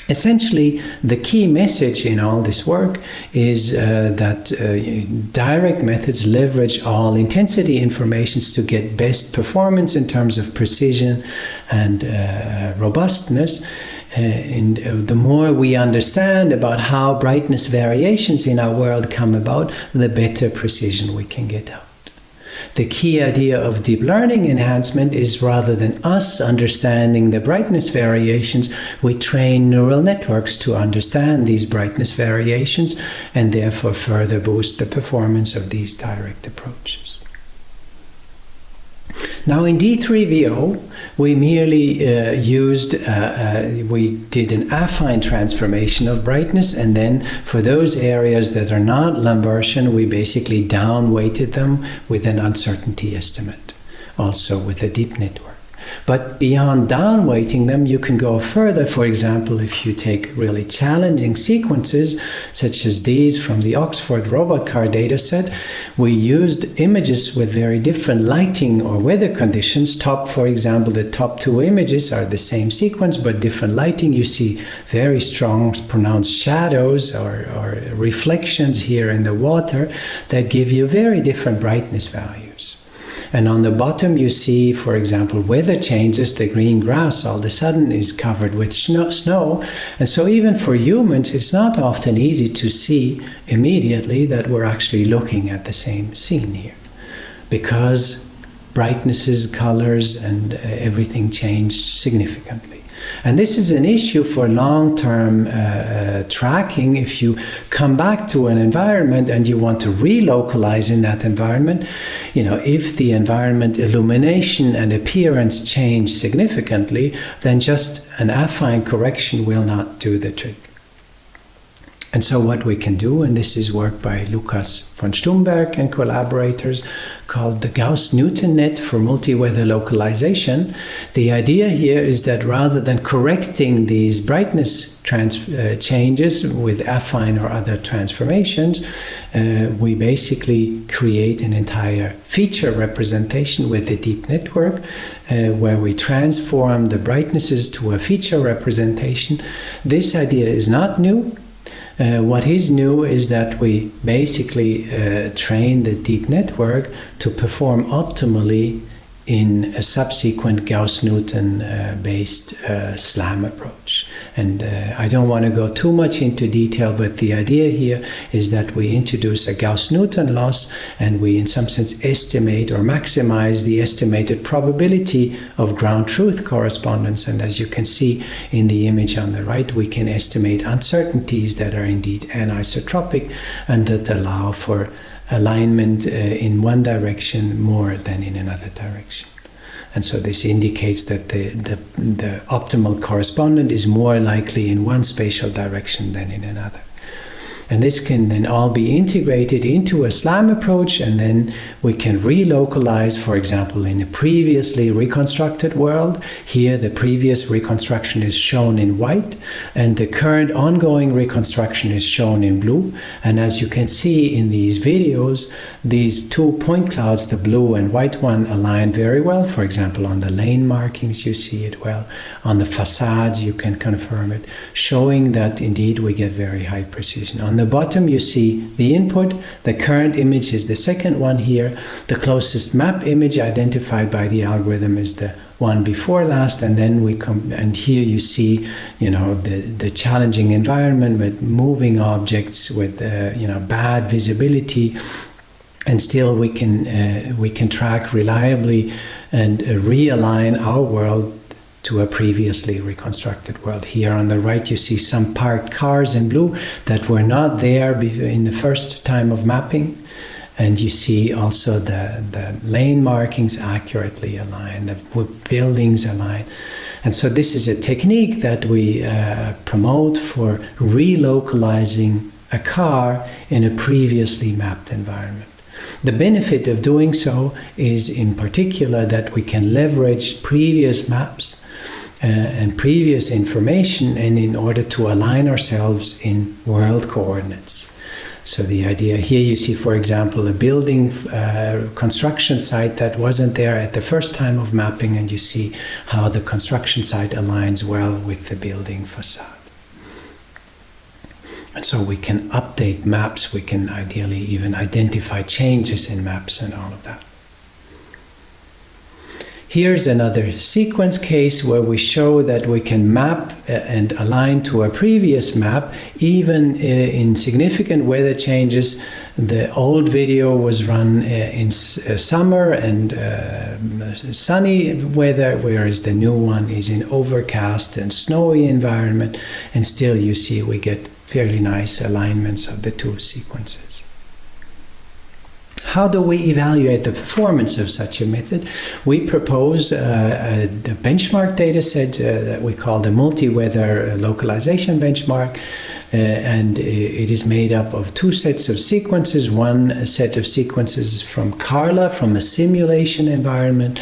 Essentially, the key message in all this work is that direct methods leverage all intensity informations to get best performance in terms of precision and robustness. And the more we understand about how brightness variations in our world come about, the better precision we can get out. The key idea of deep learning enhancement is, rather than us understanding the brightness variations, we train neural networks to understand these brightness variations and therefore further boost the performance of these direct approaches. Now in D3VO, we merely we did an affine transformation of brightness, and then for those areas that are not Lambertian, we basically down-weighted them with an uncertainty estimate, also with a deep network. But beyond down-weighting them, you can go further. For example, if you take really challenging sequences, such as these from the Oxford robot car dataset, we used images with very different lighting or weather conditions. For example, the top two images are the same sequence, but different lighting. You see very strong, pronounced shadows or reflections here in the water that give you very different brightness values. And on the bottom you see, for example, weather changes. The green grass all of a sudden is covered with snow. And so even for humans, it's not often easy to see immediately that we're actually looking at the same scene here, because brightnesses, colors, and everything changed significantly. And this is an issue for long-term tracking. If you come back to an environment and you want to relocalize in that environment, if the environment illumination and appearance change significantly, then just an affine correction will not do the trick. And so what we can do, and this is work by Lukas von Stumberg and collaborators, called the Gauss-Newton net for multi-weather localization. The idea here is that rather than correcting these brightness changes with affine or other transformations, we basically create an entire feature representation with a deep network where we transform the brightnesses to a feature representation. This idea is not new. What is new is that we basically train the deep network to perform optimally in a subsequent Gauss-Newton based SLAM approach. And I don't want to go too much into detail, but the idea here is that we introduce a Gauss-Newton loss, and we in some sense estimate or maximize the estimated probability of ground truth correspondence. And as you can see in the image on the right, we can estimate uncertainties that are indeed anisotropic and that allow for alignment in one direction more than in another direction. And so this indicates that the optimal correspondent is more likely in one spatial direction than in another. And this can then all be integrated into a SLAM approach, and then we can relocalize, for example, in a previously reconstructed world. Here the previous reconstruction is shown in white, and the current ongoing reconstruction is shown in blue. And as you can see in these videos, these two point clouds, the blue and white one, align very well. For example, on the lane markings you see it well. On the facades you can confirm it, showing that indeed we get very high precision. On the bottom you see the input. The current image is the second one here. The closest map image identified by the algorithm is the one before last, and then we come, and here you see, you know, the challenging environment with moving objects, with you know, bad visibility, and still we can track reliably and realign our world to a previously reconstructed world. Here on the right you see some parked cars in blue that were not there in the first time of mapping, and you see also the lane markings accurately aligned, the buildings aligned. And so this is a technique that we promote for relocalizing a car in a previously mapped environment. The benefit of doing so is in particular that we can leverage previous maps and previous information, and in order to align ourselves in world coordinates. So the idea here, you see, for example, a building construction site that wasn't there at the first time of mapping, and you see how the construction site aligns well with the building facade. And so we can update maps, we can ideally even identify changes in maps and all of that. Here's another sequence case where we show that we can map and align to a previous map, even in significant weather changes. The old video was run in summer and sunny weather, whereas the new one is in overcast and snowy environment, and still you see we get fairly nice alignments of the two sequences. How do we evaluate the performance of such a method? We propose the benchmark data set that we call the multi-weather localization benchmark, and it is made up of two sets of sequences. One set of sequences from Carla, from a simulation environment,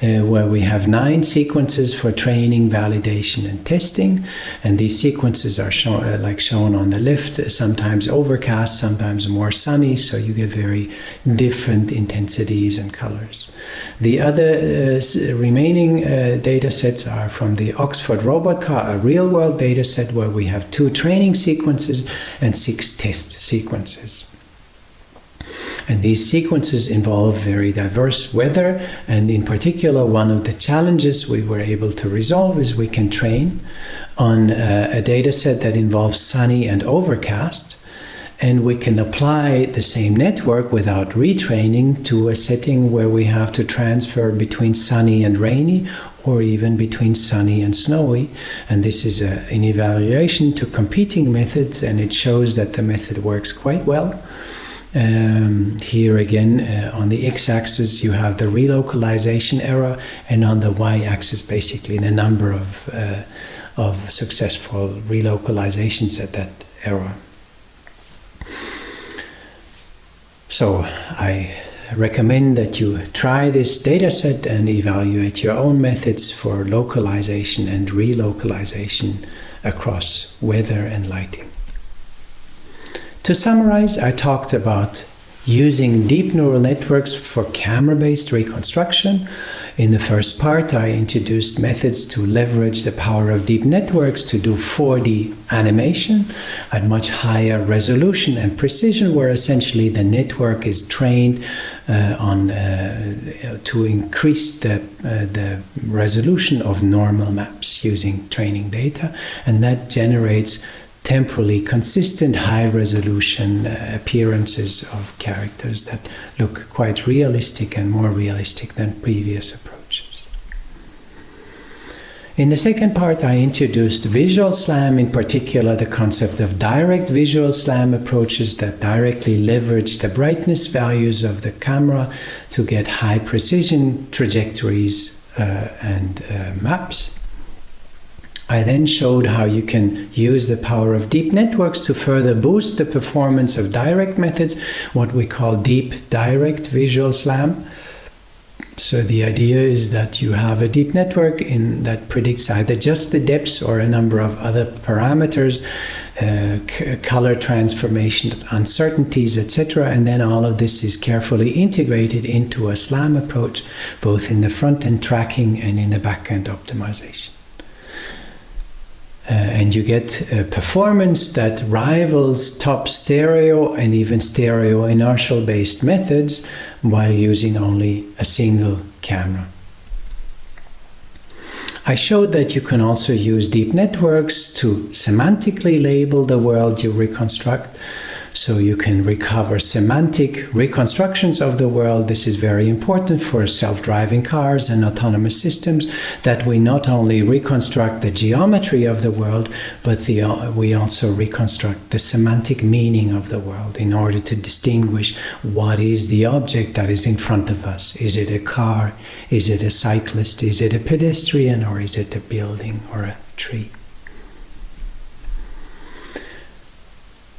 where we have 9 sequences for training, validation, and testing. And these sequences are shown, like shown on the left, sometimes overcast, sometimes more sunny, so you get very different intensities and colors. The other remaining data sets are from the Oxford Robot Car, a real-world data set where we have 2 training sequences and 6 test sequences. And these sequences involve very diverse weather, and in particular one of the challenges we were able to resolve is we can train on a data set that involves sunny and overcast, and we can apply the same network without retraining to a setting where we have to transfer between sunny and rainy, or even between sunny and snowy. And this is an evaluation to competing methods, and it shows that the method works quite well. Here again, on the x-axis you have the relocalization error, and on the y-axis basically the number of successful relocalizations at that error. So I recommend that you try this dataset and evaluate your own methods for localization and relocalization across weather and lighting. To summarize, I talked about using deep neural networks for camera-based reconstruction. In the first part, I introduced methods to leverage the power of deep networks to do 4D animation at much higher resolution and precision, where essentially the network is trained to increase the resolution of normal maps using training data, and that generates temporally consistent high-resolution appearances of characters that look quite realistic and more realistic than previous approaches. In the second part, I introduced visual SLAM, in particular the concept of direct visual SLAM approaches that directly leverage the brightness values of the camera to get high-precision trajectories and maps. I then showed how you can use the power of deep networks to further boost the performance of direct methods, what we call deep direct visual SLAM. So the idea is that you have a deep network that predicts either just the depths or a number of other parameters, color transformation, uncertainties, etc. And then all of this is carefully integrated into a SLAM approach, both in the front-end tracking and in the back-end optimization. And you get a performance that rivals top stereo and even stereo inertial based methods while using only a single camera. I showed that you can also use deep networks to semantically label the world you reconstruct. So you can recover semantic reconstructions of the world. This is very important for self-driving cars and autonomous systems, that we not only reconstruct the geometry of the world, but we also reconstruct the semantic meaning of the world in order to distinguish what is the object that is in front of us. Is it a car? Is it a cyclist? Is it a pedestrian? Or is it a building or a tree?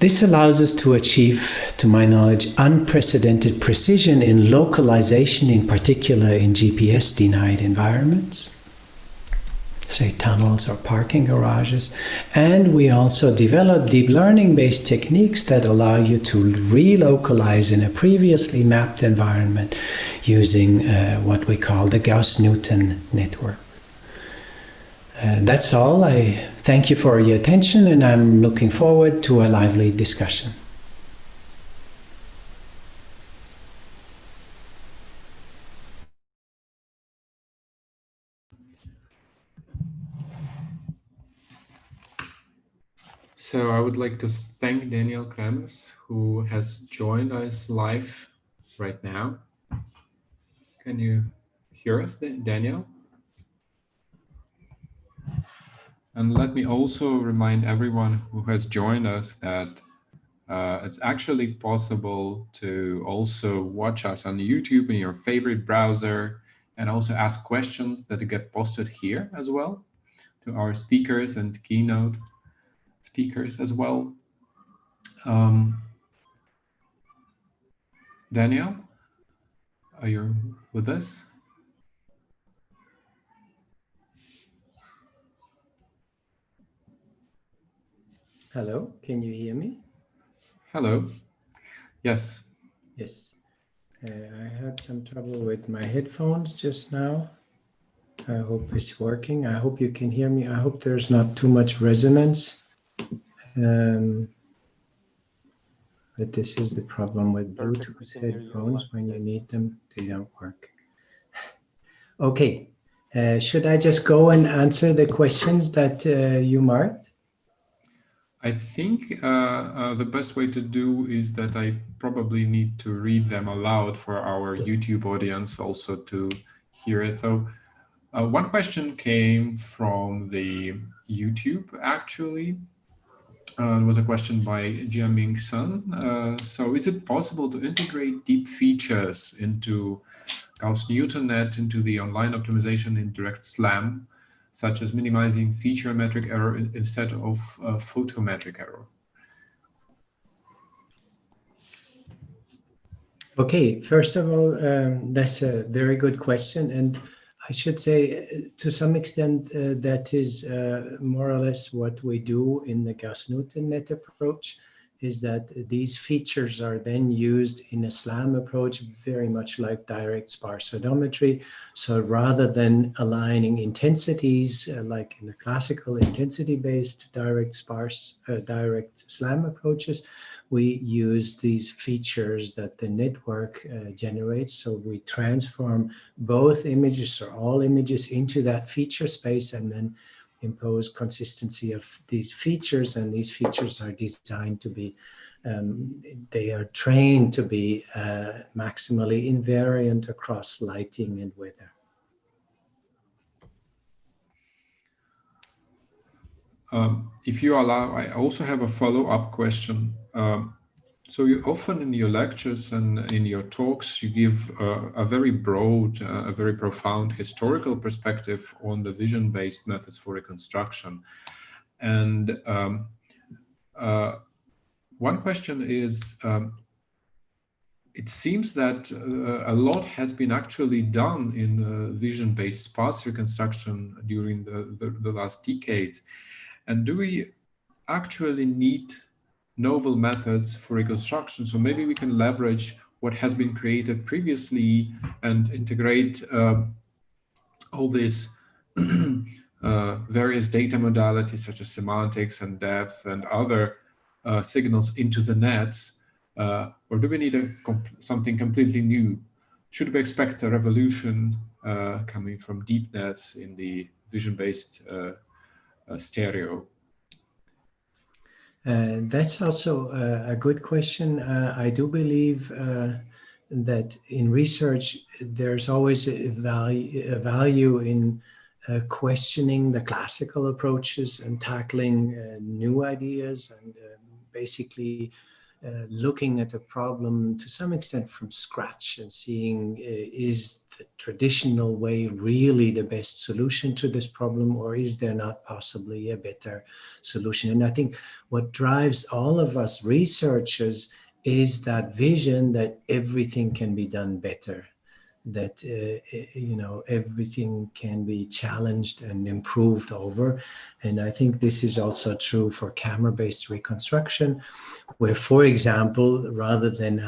This allows us to achieve, to my knowledge, unprecedented precision in localization, in particular in GPS-denied environments, say tunnels or parking garages. And we also develop deep learning-based techniques that allow you to relocalize in a previously mapped environment using what we call the Gauss-Newton network. That's all. I thank you for your attention, and I'm looking forward to a lively discussion. So I would like to thank Daniel Cremers, who has joined us live right now. Can you hear us, Daniel? And let me also remind everyone who has joined us that it's actually possible to also watch us on YouTube in your favorite browser, and also ask questions that get posted here as well to our speakers and keynote speakers as well. Daniel, are you with us? Hello, can you hear me? Hello. Yes. Yes. I had some trouble with my headphones just now. I hope it's working. I hope you can hear me. I hope there's not too much resonance. But this is the problem with Bluetooth headphones. When you need them, they don't work. Okay. Should I just go and answer the questions that you marked? I think the best way to do is that I probably need to read them aloud for our YouTube audience also to hear it. So one question came from the YouTube, actually. It was a question by Jiaming Sun. So is it possible to integrate deep features into Gauss-Newton net, into the online optimization in direct SLAM, such as minimizing feature metric error instead of photometric error? Okay, first of all, that's a very good question. And I should say, to some extent, that is more or less what we do in the Gauss-Newton net approach, is that these features are then used in a SLAM approach, very much like direct sparse odometry. So rather than aligning intensities, like in the classical intensity-based direct SLAM approaches, we use these features that the network generates. So we transform both images or all images into that feature space, and then impose consistency of these features. And these features are designed to be, they are trained to be maximally invariant across lighting and weather. If you allow, I also have a follow-up question. So you often in your lectures and in your talks, you give a very broad, a very profound historical perspective on the vision-based methods for reconstruction. And one question is, it seems that a lot has been actually done in vision-based sparse reconstruction during the last decades. And do we actually need novel methods for reconstruction? So maybe we can leverage what has been created previously and integrate all these various data modalities such as semantics and depth and other signals into the nets, or do we need something completely new? Should we expect a revolution coming from deep nets in the vision-based stereo? That's also a good question. I do believe that in research, there's always a value in questioning the classical approaches and tackling new ideas and basically looking at a problem to some extent from scratch and seeing is the traditional way really the best solution to this problem, or is there not possibly a better solution? And I think what drives all of us researchers is that vision that everything can be done better, that everything can be challenged and improved over. And I think this is also true for camera-based reconstruction, where, for example, rather than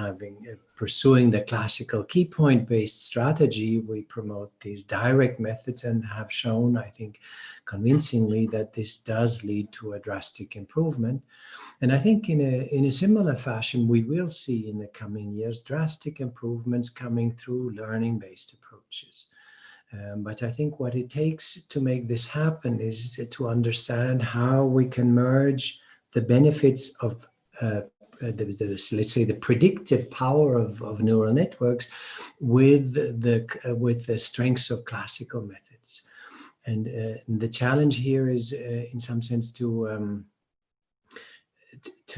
pursuing the classical key point-based strategy, we promote these direct methods and have shown, I think, convincingly that this does lead to a drastic improvement. And I think in a similar fashion, we will see in the coming years drastic improvements coming through learning-based approaches. But I think what it takes to make this happen is to understand how we can merge the benefits of let's say the predictive power of neural networks with the strengths of classical methods. And the challenge here is in some sense to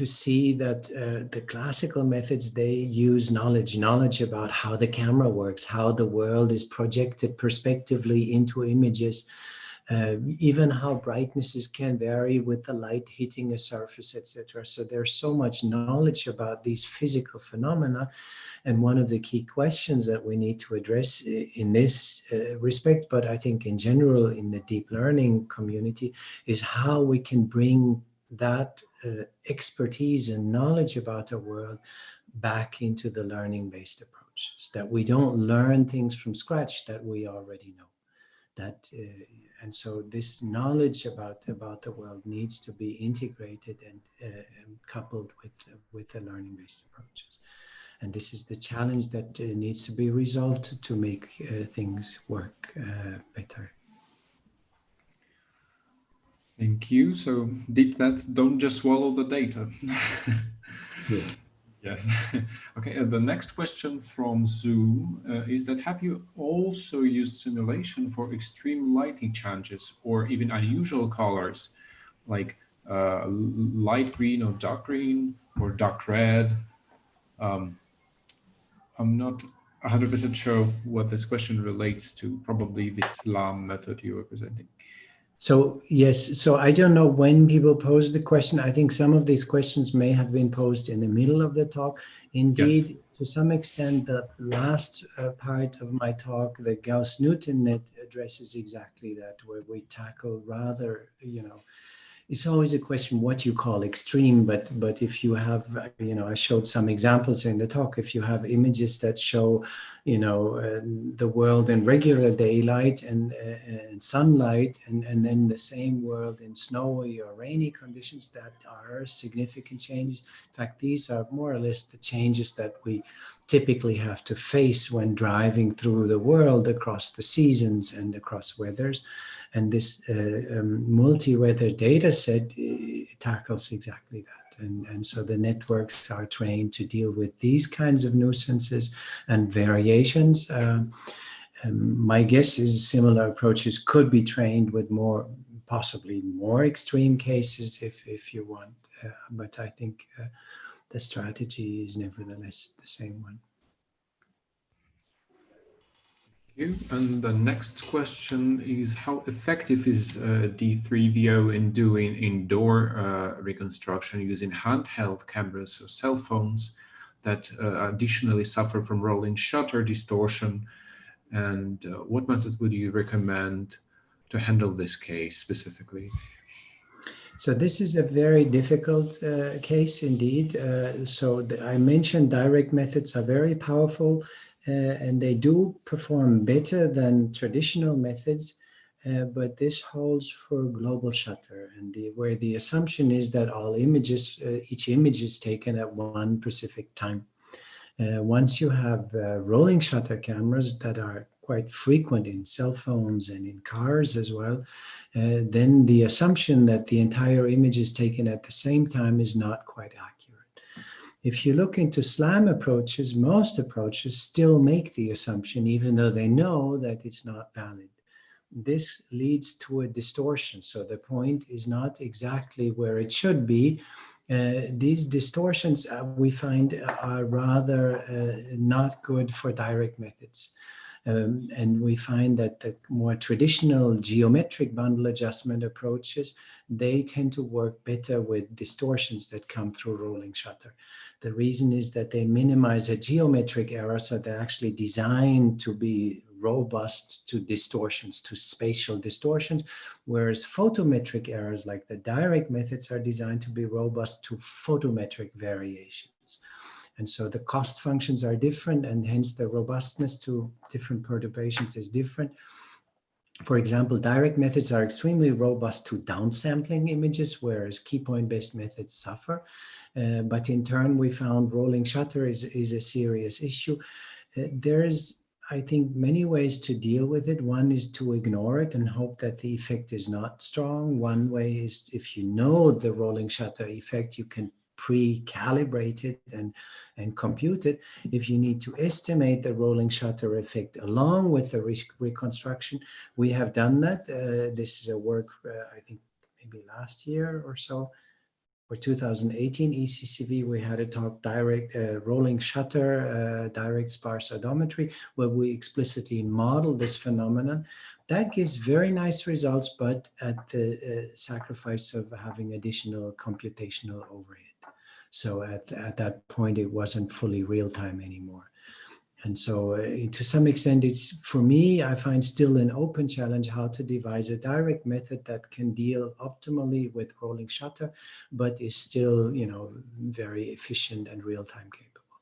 see that the classical methods, they use knowledge about how the camera works, how the world is projected prospectively into images, even how brightnesses can vary with the light hitting a surface, etc. So there's so much knowledge about these physical phenomena. And one of the key questions that we need to address in this respect, but I think in general in the deep learning community, is how we can bring that expertise and knowledge about the world back into the learning-based approaches, that we don't learn things from scratch that we already know. And so this knowledge about the world needs to be integrated and coupled with the learning-based approaches. And this is the challenge that needs to be resolved to make things work better. Thank you. So deep nets don't just swallow the data. Yeah. Yeah. Okay. The next question from Zoom is that have you also used simulation for extreme lighting changes or even unusual colors like light green or dark red? I'm not 100% sure what this question relates to. Probably the SLAM method you were presenting. So yes, so I don't know when people pose the question. I think some of these questions may have been posed in the middle of the talk. Indeed, yes. To some extent, the last part of my talk, the Gauss-Newton net, addresses exactly that, where we tackle rather, it's always a question what you call extreme, but if you have, I showed some examples in the talk. If you have images that show, the world in regular daylight and sunlight, and then the same world in snowy or rainy conditions, that are significant changes. In fact, these are more or less the changes that we typically have to face when driving through the world across the seasons and across weathers. And this multi-weather data set tackles exactly that. And so the networks are trained to deal with these kinds of nuisances and variations. My guess is similar approaches could be trained with possibly more extreme cases if you want. But I think the strategy is nevertheless the same one. You. And the next question is, how effective is D3VO in doing indoor reconstruction using handheld cameras or cell phones that additionally suffer from rolling shutter distortion? And what method would you recommend to handle this case specifically? So this is a very difficult case indeed. I mentioned direct methods are very powerful and they do perform better than traditional methods, but this holds for global shutter, and where the assumption is that all images, each image is taken at one specific time. Once you have rolling shutter cameras that are quite frequent in cell phones and in cars as well, then the assumption that the entire image is taken at the same time is not quite accurate. If you look into SLAM approaches, most approaches still make the assumption, even though they know that it's not valid. This leads to a distortion. So the point is not exactly where it should be. These distortions we find are rather not good for direct methods. And we find that the more traditional geometric bundle adjustment approaches, they tend to work better with distortions that come through rolling shutter. The reason is that they minimize a geometric error, so they're actually designed to be robust to distortions, to spatial distortions, whereas photometric errors like the direct methods are designed to be robust to photometric variations. And so the cost functions are different, and hence the robustness to different perturbations is different. For example, direct methods are extremely robust to downsampling images, whereas key point-based methods suffer. But in turn, we found rolling shutter is a serious issue. There's, I think, many ways to deal with it. One is to ignore it and hope that the effect is not strong. One way is, if you know the rolling shutter effect, you can pre-calibrate it and compute it. If you need to estimate the rolling shutter effect along with the reconstruction, we have done that. This is a work, I think maybe last year or so, for 2018 ECCV, we had a talk direct rolling shutter, direct sparse odometry, where we explicitly model this phenomenon. That gives very nice results, but at the sacrifice of having additional computational overhead. So at that point, it wasn't fully real time anymore. And so to some extent, it's, for me, I find still an open challenge how to devise a direct method that can deal optimally with rolling shutter, but is still, you know, very efficient and real-time capable.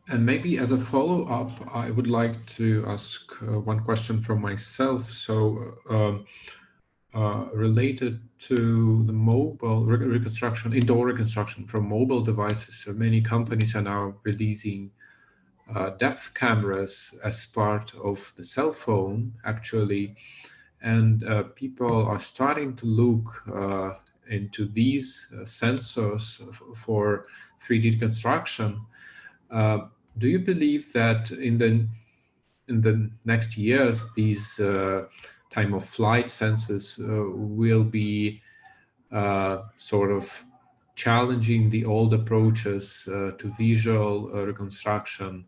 And maybe as a follow-up, I would like to ask one question from myself. So related to the mobile reconstruction, indoor reconstruction from mobile devices. So many companies are now releasing depth cameras as part of the cell phone, actually. And people are starting to look into these sensors for 3D reconstruction. Do you believe that in the next years, these time of flight sensors will be sort of challenging the old approaches to visual reconstruction,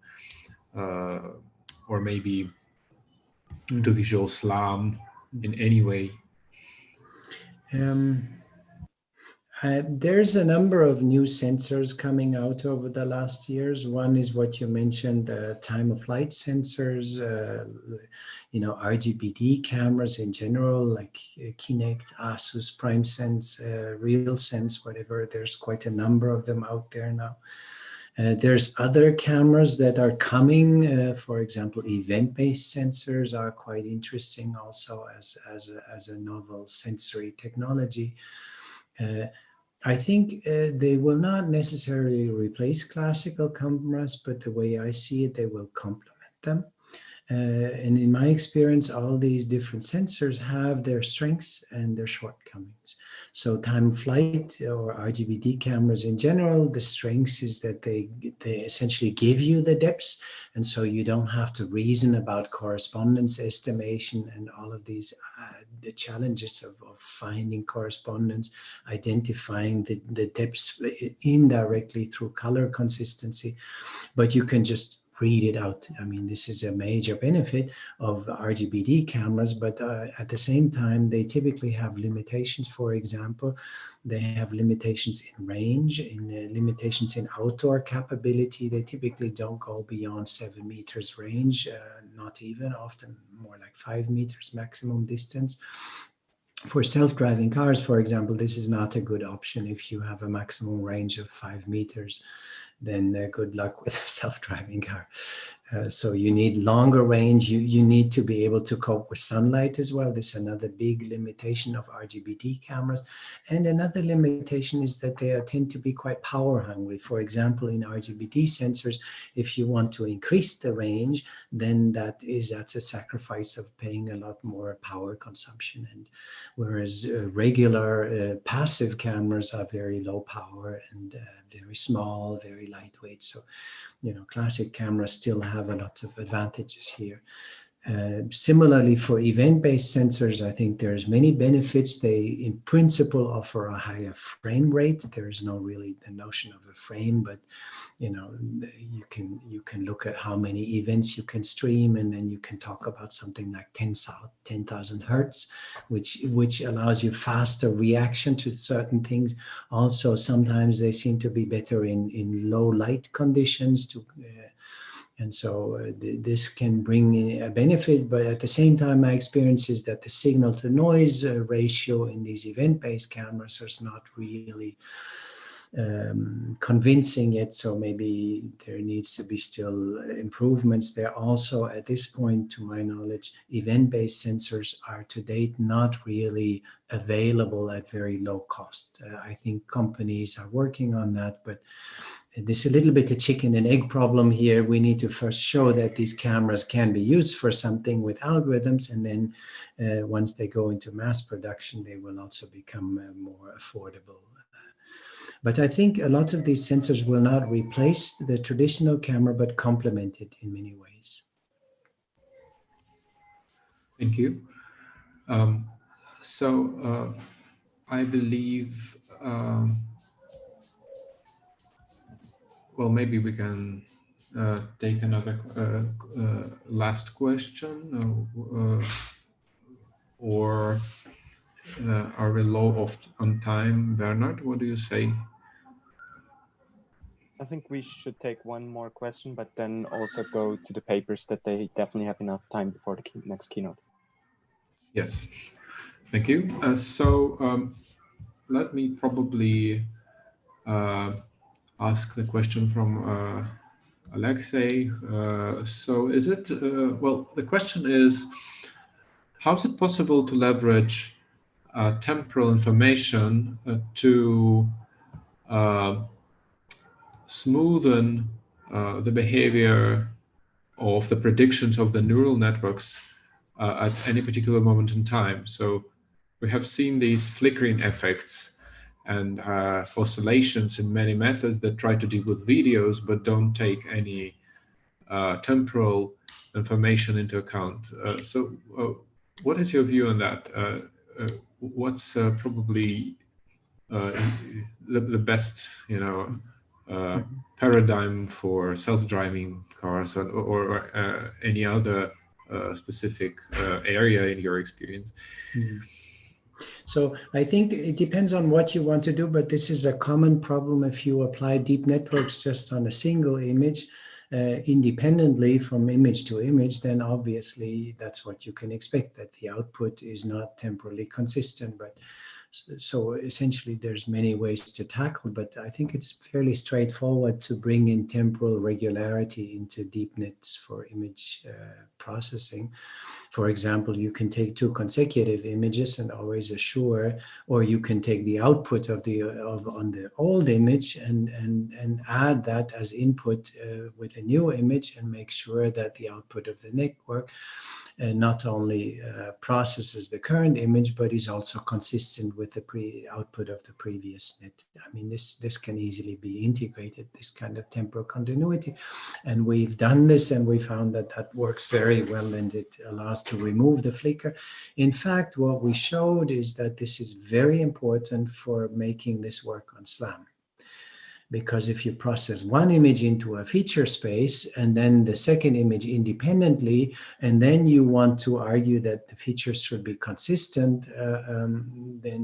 or maybe to visual SLAM in any way? There's a number of new sensors coming out over the last years. One is what you mentioned, time of flight sensors, you know, RGBD cameras in general, like Kinect, Asus, PrimeSense, RealSense, whatever. There's quite a number of them out there now. There's other cameras that are coming. For example, event-based sensors are quite interesting also as a novel sensory technology. I think they will not necessarily replace classical cameras, but the way I see it, they will complement them. And in my experience, all these different sensors have their strengths and their shortcomings. So time of flight or RGBD cameras in general, the strengths is that they essentially give you the depths. And so you don't have to reason about correspondence estimation and all of these the challenges of finding correspondence, identifying the depths indirectly through color consistency, but you can just read it out. I mean, this is a major benefit of RGBD cameras, but at the same time, they typically have limitations. For example, they have limitations in range, limitations in outdoor capability. They typically don't go beyond 7 meters range, not even, often more like 5 meters maximum distance. For self-driving cars, for example, this is not a good option. If you have a maximum range of 5 meters, then good luck with a self-driving car. So you need longer range. You need to be able to cope with sunlight as well. This is another big limitation of RGBD cameras. And another limitation is that they tend to be quite power hungry. For example, in RGBD sensors, if you want to increase the range, then that's a sacrifice of paying a lot more power consumption. And whereas regular passive cameras are very low power and very small, very lightweight. So, classic cameras still have a lot of advantages here. Similarly, for event-based sensors, I think there's many benefits. They, in principle, offer a higher frame rate. There is no really the notion of a frame, but you can look at how many events you can stream, and then you can talk about something like 10,000 hertz, which allows you faster reaction to certain things. Also, sometimes they seem to be better in low light conditions and so this can bring in a benefit, but at the same time, my experience is that the signal to noise ratio in these event-based cameras is not really convincing yet. So maybe there needs to be still improvements there. Also, at this point, to my knowledge, event-based sensors are to date not really available at very low cost. I think companies are working on that, but there's a little bit of chicken and egg problem here. We need to first show that these cameras can be used for something with algorithms, and then once they go into mass production, they will also become more affordable. But I think a lot of these sensors will not replace the traditional camera, but complement it in many ways. Thank you. So I believe, well, maybe we can take another last question, or are we low on time? Bernard, what do you say? I think we should take one more question, but then also go to the papers that they definitely have enough time before the next keynote. Yes, thank you. So let me probably ask the question from Alexei. So is it, well, the question is, how is it possible to leverage temporal information to smoothen the behavior of the predictions of the neural networks at any particular moment in time? So we have seen these flickering effects and oscillations in many methods that try to deal with videos, but don't take any temporal information into account. So what is your view on that? What's probably the best, paradigm for self-driving cars, or any other specific area in your experience? So I think it depends on what you want to do, but this is a common problem if you apply deep networks just on a single image, independently from image to image, then obviously that's what you can expect, that the output is not temporally consistent. But so essentially there's many ways to tackle, but I think it's fairly straightforward to bring in temporal regularity into deep nets for image processing. For example, you can take 2 consecutive images and always assure, or you can take the output on the old image and add that as input with a new image, and make sure that the output of the network not only processes the current image, but is also consistent with the output of the previous net. I mean, this can easily be integrated, this kind of temporal continuity. And we've done this and we found that that works very well and it allows to remove the flicker. In fact, what we showed is that this is very important for making this work on SLAM. Because if you process one image into a feature space and then the second image independently, and then you want to argue that the features should be consistent, then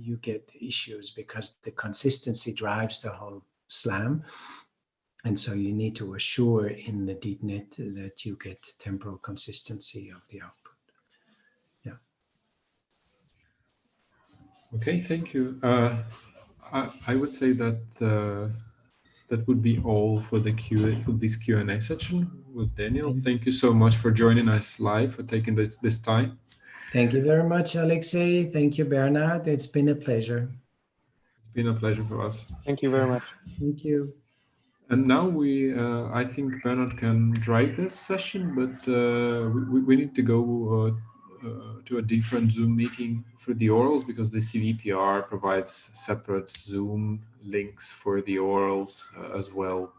you get issues because the consistency drives the whole SLAM. And so you need to assure in the deep net that you get temporal consistency of the output. Yeah. Okay, thank you. I would say that that would be all for this Q&A session with Daniel. Thank you so much for joining us live, for taking this time. Thank you very much, Alexei. Thank you, Bernard. It's been a pleasure. It's been a pleasure for us. Thank you very much. Thank you. And now I think Bernard can drive this session, but we need to go to a different Zoom meeting for the orals because the CVPR provides separate Zoom links for the orals as well.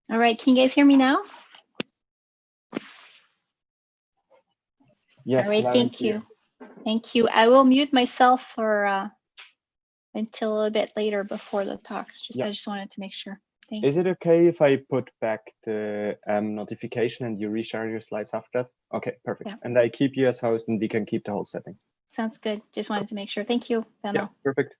All right, can you guys hear me now? Yes, All right, loud and thank clear. you. Thank you. I will mute myself for until a little bit later before the talk. Yeah. I just wanted to make sure. Thank Is it okay if I put back the notification and you reshare your slides after that? Okay, perfect. Yeah. And I keep you as host and we can keep the whole setting. Sounds good. Just wanted to make sure. Thank you, Daniel. Yeah, perfect.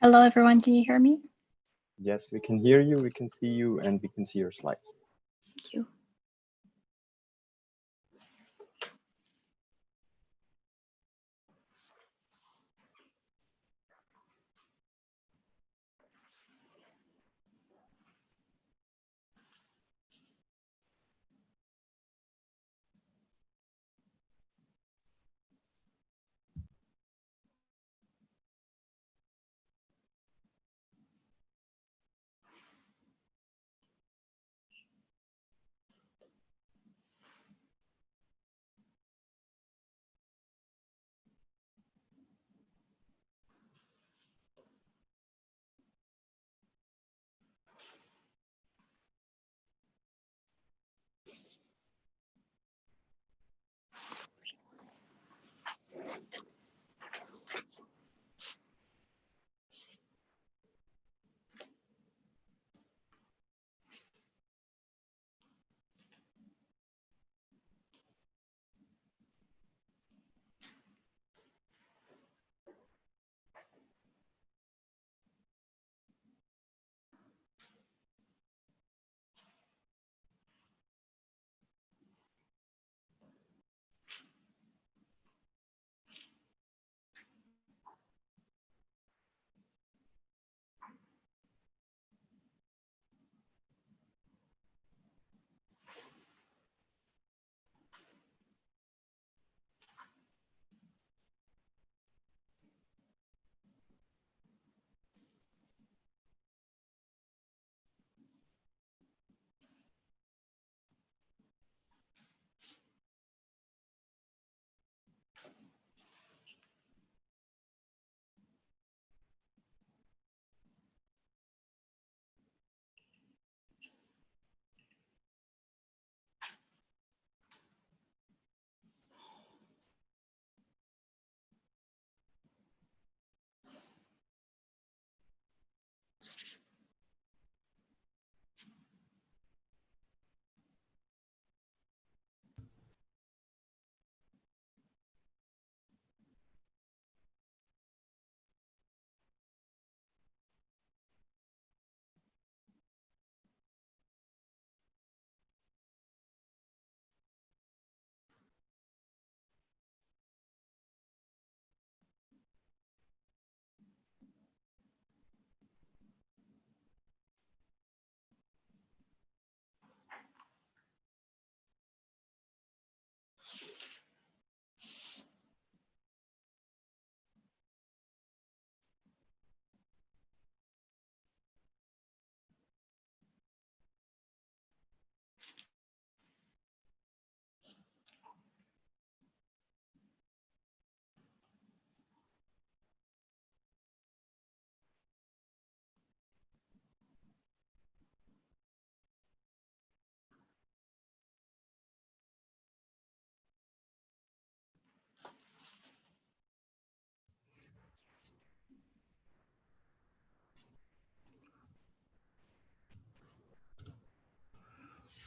Hello, everyone. Can you hear me? Yes, we can hear you, we can see you, and we can see your slides. Thank you.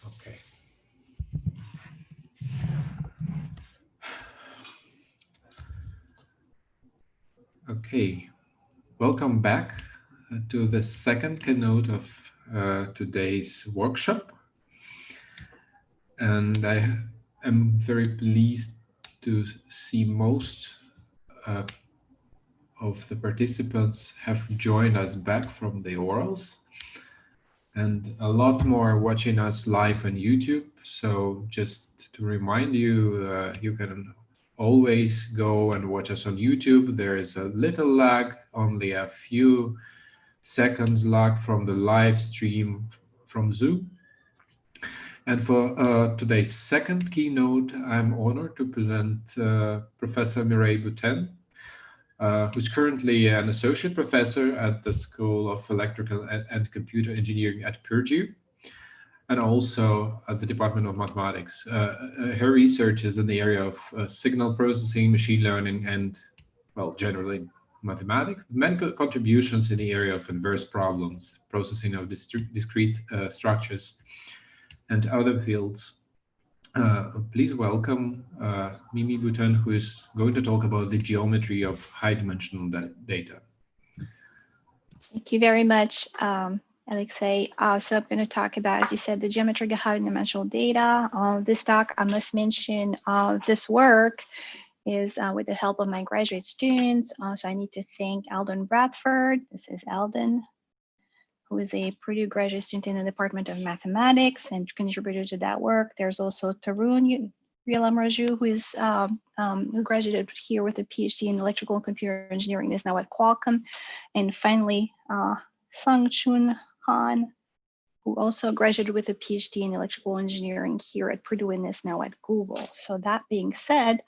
Okay. Okay. Welcome back to the second keynote of today's workshop. And I am very pleased to see most of the participants have joined us back from the orals, and a lot more watching us live on YouTube. So just to remind you, you can always go and watch us on YouTube. There is a little lag, only a few seconds lag from the live stream from Zoom. And for today's second keynote, I'm honored to present Professor Mirae Bouten, who's currently an associate professor at the School of Electrical and Computer Engineering at Purdue, and also at the Department of Mathematics. Her research is in the area of signal processing, machine learning, and, well, generally mathematics, with many contributions in the area of inverse problems, processing of discrete structures, and other fields. Please welcome Mirae Bouten, who is going to talk about the geometry of high-dimensional data. Thank you very much, Alexei. So I'm going to talk about, as you said, the geometric high dimensional data. This talk, I must mention, this work is with the help of my graduate students. So I need to thank Alden Bradford. This is Alden, who is a Purdue graduate student in the Department of Mathematics and contributed to that work. There's also Tarun Raju, who is who graduated here with a PhD in electrical and computer engineering, is now at Qualcomm. And finally, Sung Chun Han, who also graduated with a PhD in electrical engineering here at Purdue and is now at Google. So that being said,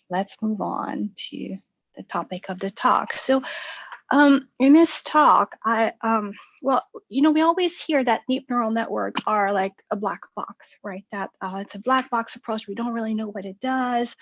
let's move on to the topic of the talk. So in this talk, well, you know, we always hear that deep neural networks are like a black box, right? That it's a black box approach. We don't really know what it does.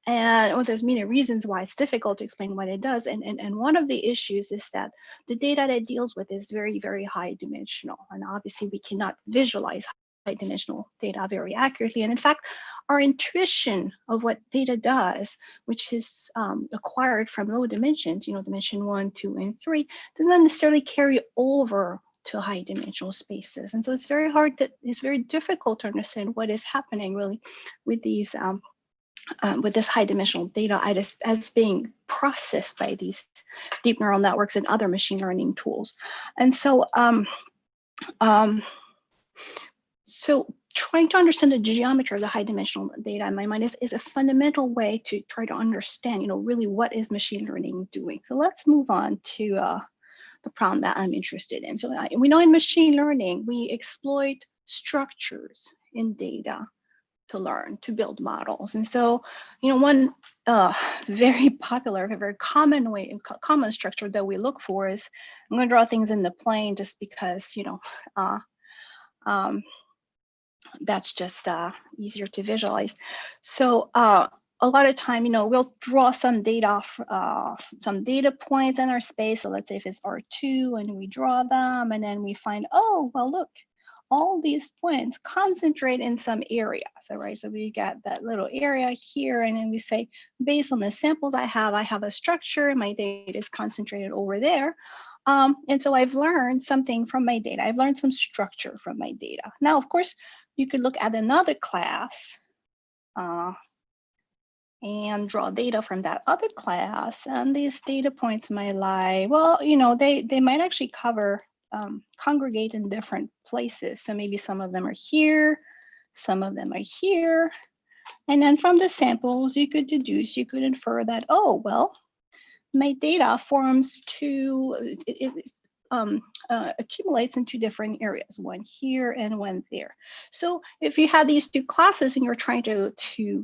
And well, there's many reasons why it's difficult to explain what it does. And one of the issues is that the data that it deals with is very, very high dimensional. And obviously we cannot visualize high dimensional data very accurately. And in fact, our intuition of what data does, which is acquired from low dimensions, you know, dimension 1, 2, and 3, does not necessarily carry over to high dimensional spaces. And so it's very hard to, it's very difficult to understand what is happening really with these with this high dimensional data as being processed by these deep neural networks and other machine learning tools. And so, so trying to understand the geometry of the high dimensional data in my mind is a fundamental way to try to understand, you know, really what is machine learning doing. So let's move on to the problem that I'm interested in. So we know in machine learning, we exploit structures in data to learn, to build models. And so, you know, one very popular, very common way, common structure that we look for is, I'm going to draw things in the plane just because, you know, that's just easier to visualize. So a lot of time, you know, we'll draw some data, some data points in our space. So let's say if it's R2 and we draw them and then we find, oh, well, look, all these points concentrate in some area. So, right, so we got that little area here, and then we say, based on the samples I have a structure, my data is concentrated over there. And so I've learned something from my data. I've learned some structure from my data. Now, of course, you could look at another class and draw data from that other class. And these data points might lie, well, you know, they might actually congregate in different places. So maybe some of them are here, some of them are here. And then from the samples, you could deduce, you could infer that, oh, well, my data forms two, accumulates in two different areas, one here and one there. So if you had these two classes and you're trying to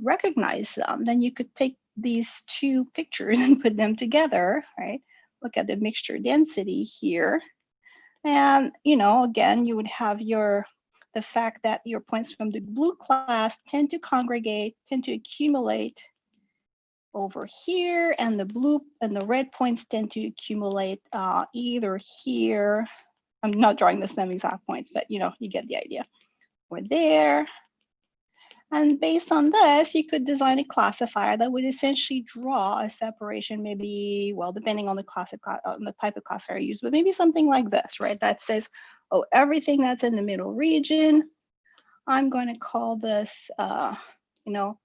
recognize them, then you could take these two pictures and put them together, right? Look at the mixture density here. And, you know, again, you would have the fact that your points from the blue class tend to congregate, tend to accumulate over here, and the blue and the red points tend to accumulate either here. I'm not drawing the same exact points, but, you know, you get the idea. Or there. And based on this, you could design a classifier that would essentially draw a separation, maybe, well, depending on the type of classifier you use, but maybe something like this, right? That says, oh, everything that's in the middle region, I'm going to call this, you know,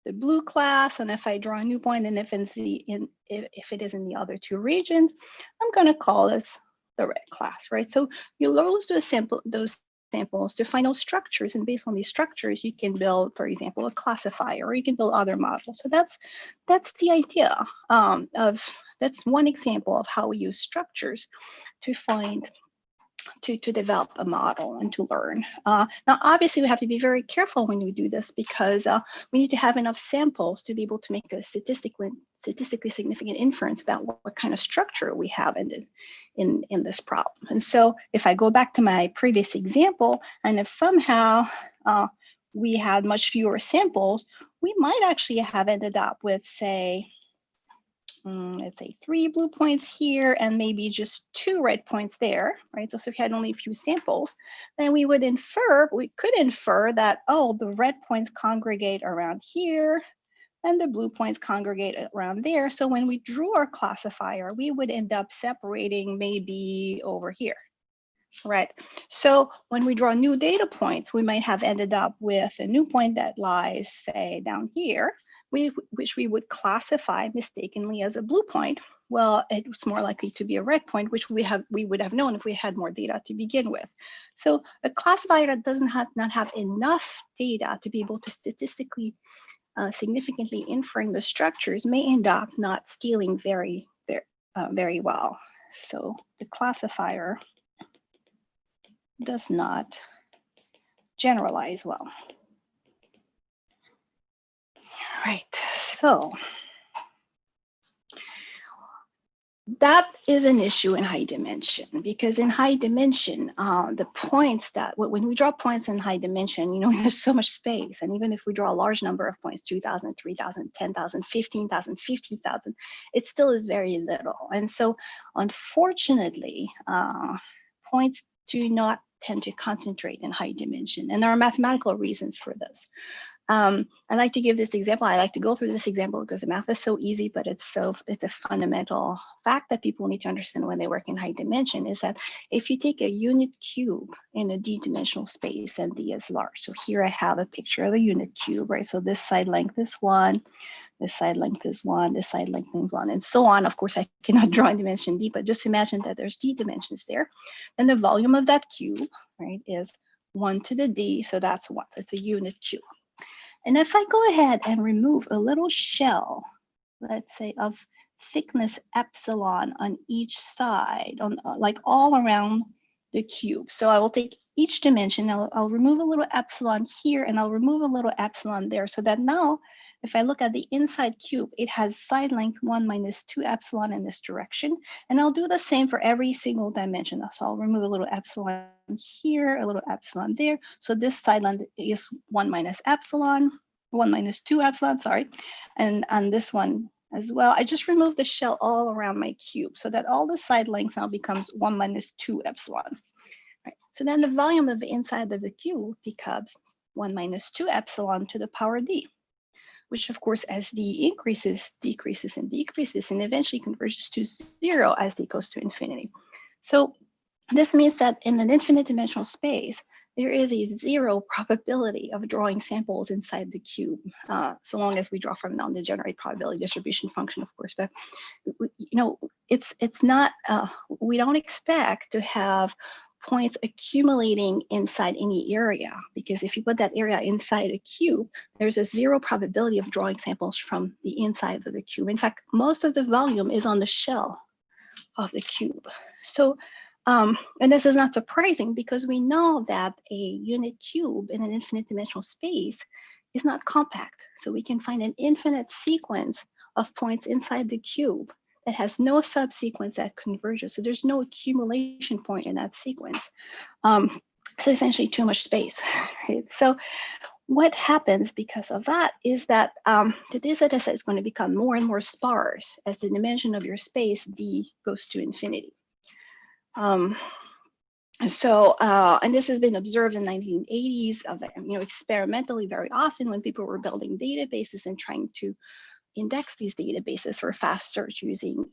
the blue class. And if I draw a new point, and if it is in the other two regions, I'm going to call this the red class, right? So you use those samples to find those structures, and based on these structures you can build, for example, a classifier, or you can build other models. So that's the idea that's one example of how we use structures to develop a model and to learn. Now, obviously, we have to be very careful when we do this, because we need to have enough samples to be able to make a statistically significant inference about what kind of structure we have in this problem. And so if I go back to my previous example, and if somehow we had much fewer samples, we might actually have ended up with, say, let's say 3 blue points here and maybe just 2 red points there, right? So if we had only a few samples, then we could infer that, oh, the red points congregate around here, and the blue points congregate around there. So when we drew our classifier, we would end up separating maybe over here, right? So when we draw new data points, we might have ended up with a new point that lies, say, down here, which we would classify mistakenly as a blue point. Well, it was more likely to be a red point, which we would have known if we had more data to begin with. So a classifier that doesn't not have enough data to be able to statistically significantly inferring the structures may end up not scaling very well. So the classifier does not generalize well. All right, so that is an issue in high dimension, because in high dimension, the points that when we draw points in high dimension, there's so much space. And even if we draw a large number of points, 2,000, 3,000, 10,000, 15,000, 50,000, it still is very little. And so unfortunately, points do not tend to concentrate in high dimension. And there are mathematical reasons for this. I like to give this example. I like to go through this example because the math is so easy, but it's a fundamental fact that people need to understand when they work in high dimension, is that if you take a unit cube in a d-dimensional space and d is large. So here I have a picture of a unit cube, right? So this side length is 1, this side length is 1, this side length is 1, and so on. Of course, I cannot draw in dimension d, but just imagine that there's d dimensions there. Then the volume of that cube, right, is 1 to the d, so that's 1. So it's a unit cube. And if I go ahead and remove a little shell, let's say of thickness epsilon on each side, like all around the cube. So I will take each dimension, I'll remove a little epsilon here, and I'll remove a little epsilon there, so that now, if I look at the inside cube, it has side length 1 minus 2 epsilon in this direction. And I'll do the same for every single dimension. So I'll remove a little epsilon here, a little epsilon there. So this side length is 1 minus 2 epsilon, sorry. And on this one as well, I just removed the shell all around my cube so that all the side length now becomes 1 minus 2 epsilon. Right. So then the volume of the inside of the cube becomes 1 minus 2 epsilon to the power d, which of course, as d increases, decreases and decreases, and eventually converges to 0 as d goes to infinity. So this means that in an infinite dimensional space, there is a 0 probability of drawing samples inside the cube, so long as we draw from a non-degenerate probability distribution function, of course. But it's not. We don't expect to have points accumulating inside any area, because if you put that area inside a cube, there's a 0 probability of drawing samples from the inside of the cube. In fact, most of the volume is on the shell of the cube. So, and this is not surprising, because we know that a unit cube in an infinite dimensional space is not compact. So we can find an infinite sequence of points inside the cube that has no subsequence that converges. So there's no accumulation point in that sequence. So essentially too much space, right? So what happens because of that is that the data set is going to become more and more sparse as the dimension of your space d goes to infinity. And this has been observed in the 1980s, experimentally very often when people were building databases and trying to index these databases for fast search using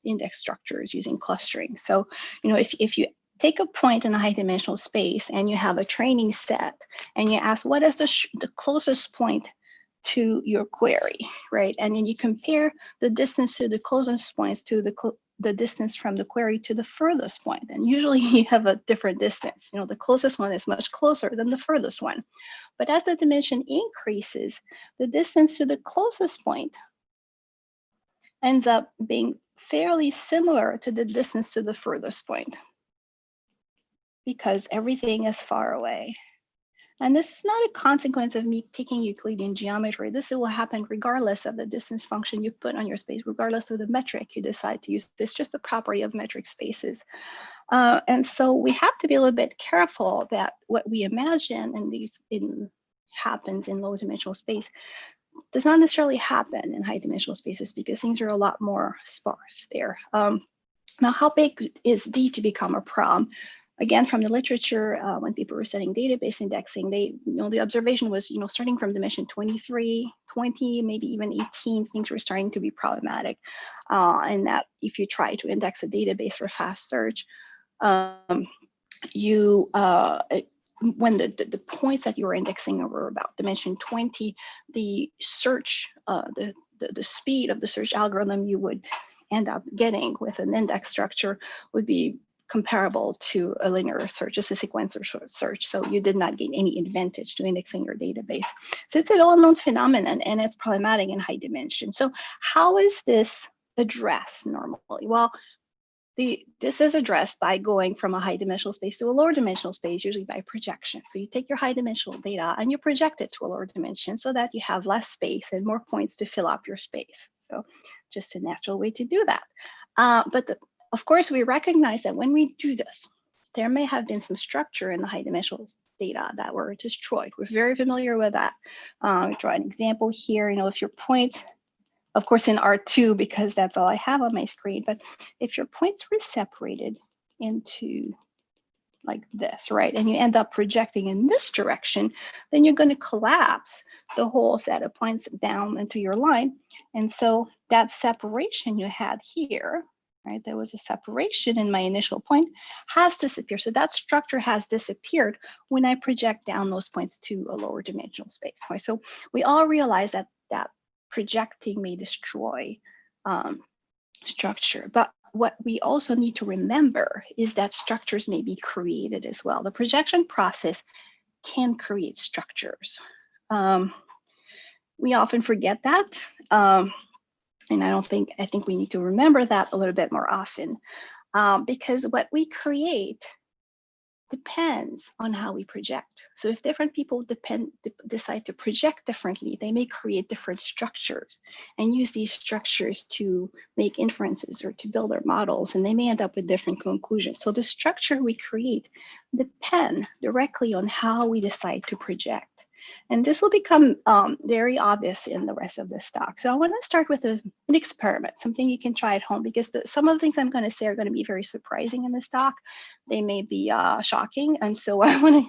index structures, using clustering. So, if you take a point in a high dimensional space and you have a training set and you ask what is the closest point to your query, right? And then you compare the distance to the closest points to the distance from the query to the furthest point. And usually you have a different distance. The closest one is much closer than the furthest one. But as the dimension increases, the distance to the closest point ends up being fairly similar to the distance to the furthest point, because everything is far away. And this is not a consequence of me picking Euclidean geometry. This will happen regardless of the distance function you put on your space, regardless of the metric you decide to use. It's just a property of metric spaces. And so we have to be a little bit careful that what we imagine happens in low dimensional space does not necessarily happen in high dimensional spaces, because things are a lot more sparse there. Now, how big is D to become a problem? again, from the literature, when people were studying database indexing, the observation was, starting from dimension 23, 20, maybe even 18, things were starting to be problematic. And that if you try to index a database for fast search, when the points that you were indexing were about dimension 20, the search, the speed of the search algorithm you would end up getting with an index structure would be comparable to a linear search, just a sequencer search. So you did not gain any advantage to indexing your database. So it's a well-known phenomenon, and it's problematic in high dimension. So how is this addressed normally? Well, this is addressed by going from a high dimensional space to a lower dimensional space, usually by projection. So you take your high dimensional data and you project it to a lower dimension so that you have less space and more points to fill up your space. So just a natural way to do that. Of course, we recognize that when we do this, there may have been some structure in the high dimensional data that were destroyed. We're very familiar with that. Draw an example here. If your points, of course in R2, because that's all I have on my screen, but if your points were separated into like this, right, and you end up projecting in this direction, then you're going to collapse the whole set of points down into your line. And so that separation you had here, right, there was a separation in my initial point, has disappeared. So that structure has disappeared when I project down those points to a lower dimensional space, right? So we all realize that projecting may destroy structure, but what we also need to remember is that structures may be created as well. The projection process can create structures. We often forget that, and I think we need to remember that a little bit more often, because what we create depends on how we project. So if different people decide to project differently, they may create different structures and use these structures to make inferences or to build their models, and they may end up with different conclusions. So the structure we create depends directly on how we decide to project. And this will become very obvious in the rest of this talk. So I want to start with an experiment, something you can try at home, because some of the things I'm going to say are going to be very surprising in this talk. They may be shocking. And so I want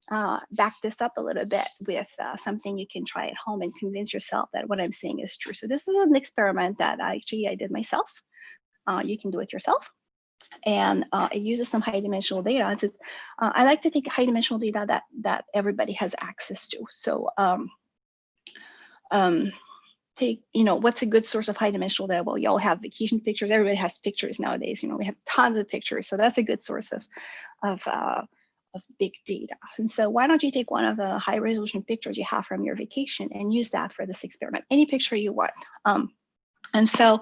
to back this up a little bit with something you can try at home and convince yourself that what I'm saying is true. So this is an experiment that I did myself. You can do it yourself. And it uses some high dimensional data. I like to take high dimensional data that everybody has access to. So take, what's a good source of high dimensional data? Well, you all have vacation pictures. Everybody has pictures nowadays. We have tons of pictures. So that's a good source of big data. And so why don't you take one of the high resolution pictures you have from your vacation and use that for this experiment, any picture you want. And so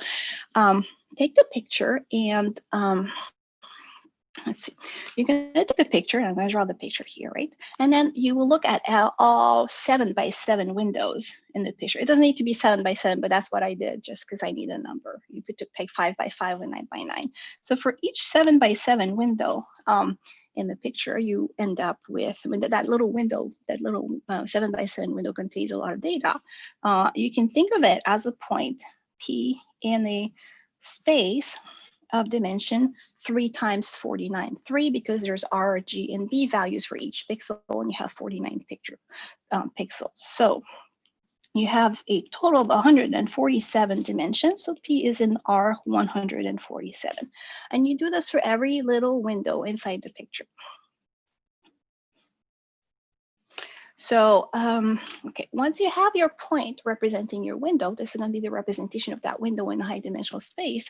take the picture and let's see, you're going to take the picture, and I'm going to draw the picture here, right? And then you will look at all 7x7 windows in the picture. It doesn't need to be 7x7, but that's what I did just because I need a number. You could take 5x5 and 9x9. So for each 7x7 window in the picture, you end up with that little window, that little 7x7 window contains a lot of data. You can think of it as a point P in a space of dimension 3 times 49. 3 because there's R, G, and B values for each pixel, and you have 49 pixels. So you have a total of 147 dimensions. So P is in R 147. And you do this for every little window inside the picture. So, okay, once you have your point representing your window, this is going to be the representation of that window in a high dimensional space.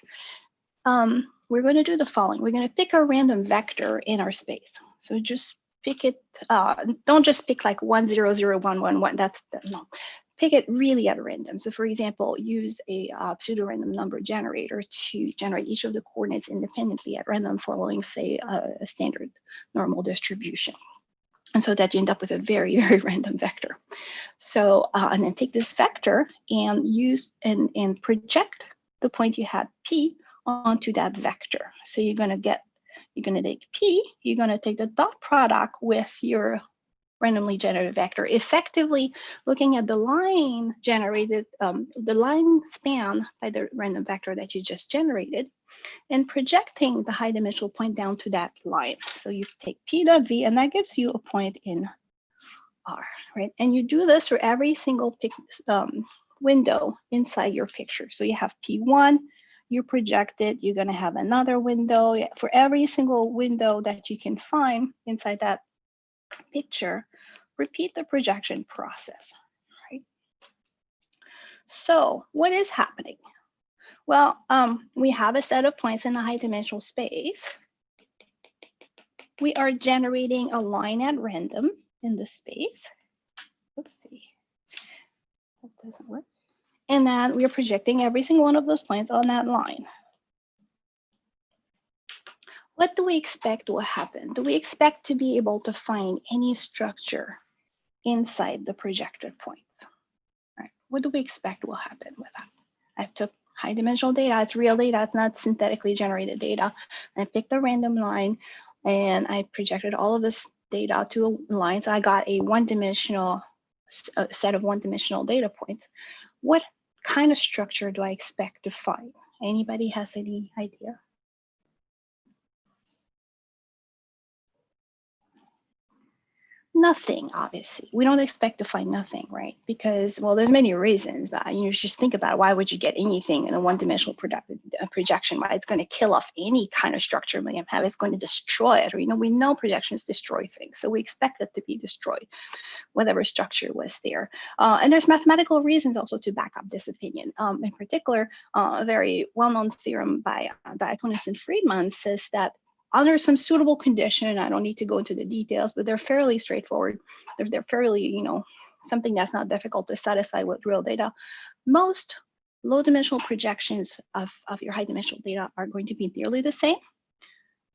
We're going to do the following. We're going to pick a random vector in our space. So just pick it, don't just pick like 1, 0, 0, 1, 1, 1. No. Pick it really at random. So for example, use a pseudo-random number generator to generate each of the coordinates independently at random following, say, a standard normal distribution. And so that you end up with a very, very random vector. So, and then take this vector and use and project the point you had P onto that vector. So you're going to take P, you're going to take the dot product with your randomly generated vector, effectively looking at the line generated, the line span by the random vector that you just generated, and projecting the high dimensional point down to that line. So you take P dot V, and that gives you a point in R, right? And you do this for every single window inside your picture. So you have P1, you project it, you're going to have another window. For every single window that you can find inside that picture, repeat the projection process, right? So what is happening? Well, we have a set of points in the high dimensional space. We are generating a line at random in the space. Oopsie, that doesn't work. And then we are projecting every single one of those points on that line. What do we expect will happen? Do we expect to be able to find any structure inside the projected points? Right. What do we expect will happen with that? I took high dimensional data, it's real data, it's not synthetically generated data. I picked a random line and I projected all of this data to a line. So I got a one-dimensional set of one-dimensional data points. What kind of structure do I expect to find? Anybody has any idea? Nothing, obviously. We don't expect to find nothing, right? Because, well, there's many reasons, but you just think about it. Why would you get anything in a one-dimensional projection? Why it's going to kill off any kind of structure we have. It's going to destroy it. Or, we know projections destroy things, so we expect it to be destroyed, whatever structure was there. And there's mathematical reasons also to back up this opinion. In particular, a very well-known theorem by Diaconis and Friedman says that under some suitable condition, I don't need to go into the details, but they're fairly straightforward. They're fairly, something that's not difficult to satisfy with real data. Most low dimensional projections of your high dimensional data are going to be nearly the same,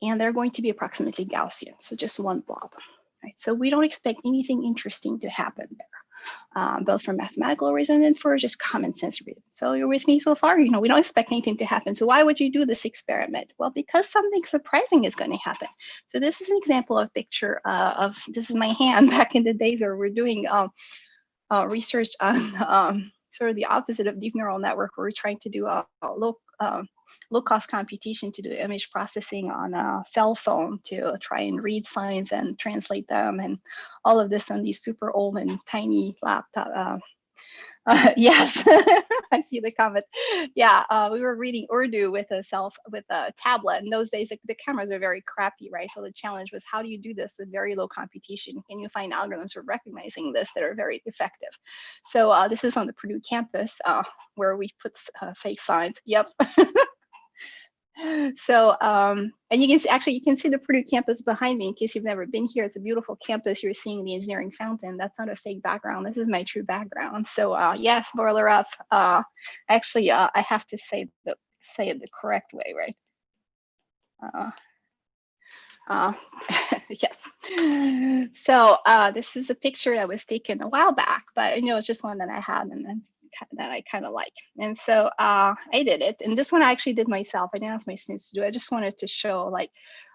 and they're going to be approximately Gaussian, so just one blob. Right? So we don't expect anything interesting to happen there, both for mathematical reasons and for just common sense reasons. So you're with me so far? We don't expect anything to happen. So why would you do this experiment? Well, because something surprising is going to happen. So this is an example of a picture this is my hand back in the days where we're doing research on sort of the opposite of deep neural network, where we're trying to do a low-cost computation to do image processing on a cell phone to try and read signs and translate them, and all of this on these super old and tiny laptop. Yes, I see the comment. Yeah, we were reading Urdu with a tablet. In those days, the cameras are very crappy, right? So the challenge was, how do you do this with very low computation? Can you find algorithms for recognizing this that are very effective? So this is on the Purdue campus where we put fake signs. Yep. So, and you can see the Purdue campus behind me in case you've never been here. It's a beautiful campus. You're seeing the engineering fountain. That's not a fake background. This is my true background. So yes, boiler up. Actually, I have to say it the correct way, right? Yes. So this is a picture that was taken a while back, but it's just one that I had and that I kind of like. And so I did it. And this one I actually did myself. I didn't ask my students to do it. I just wanted to show like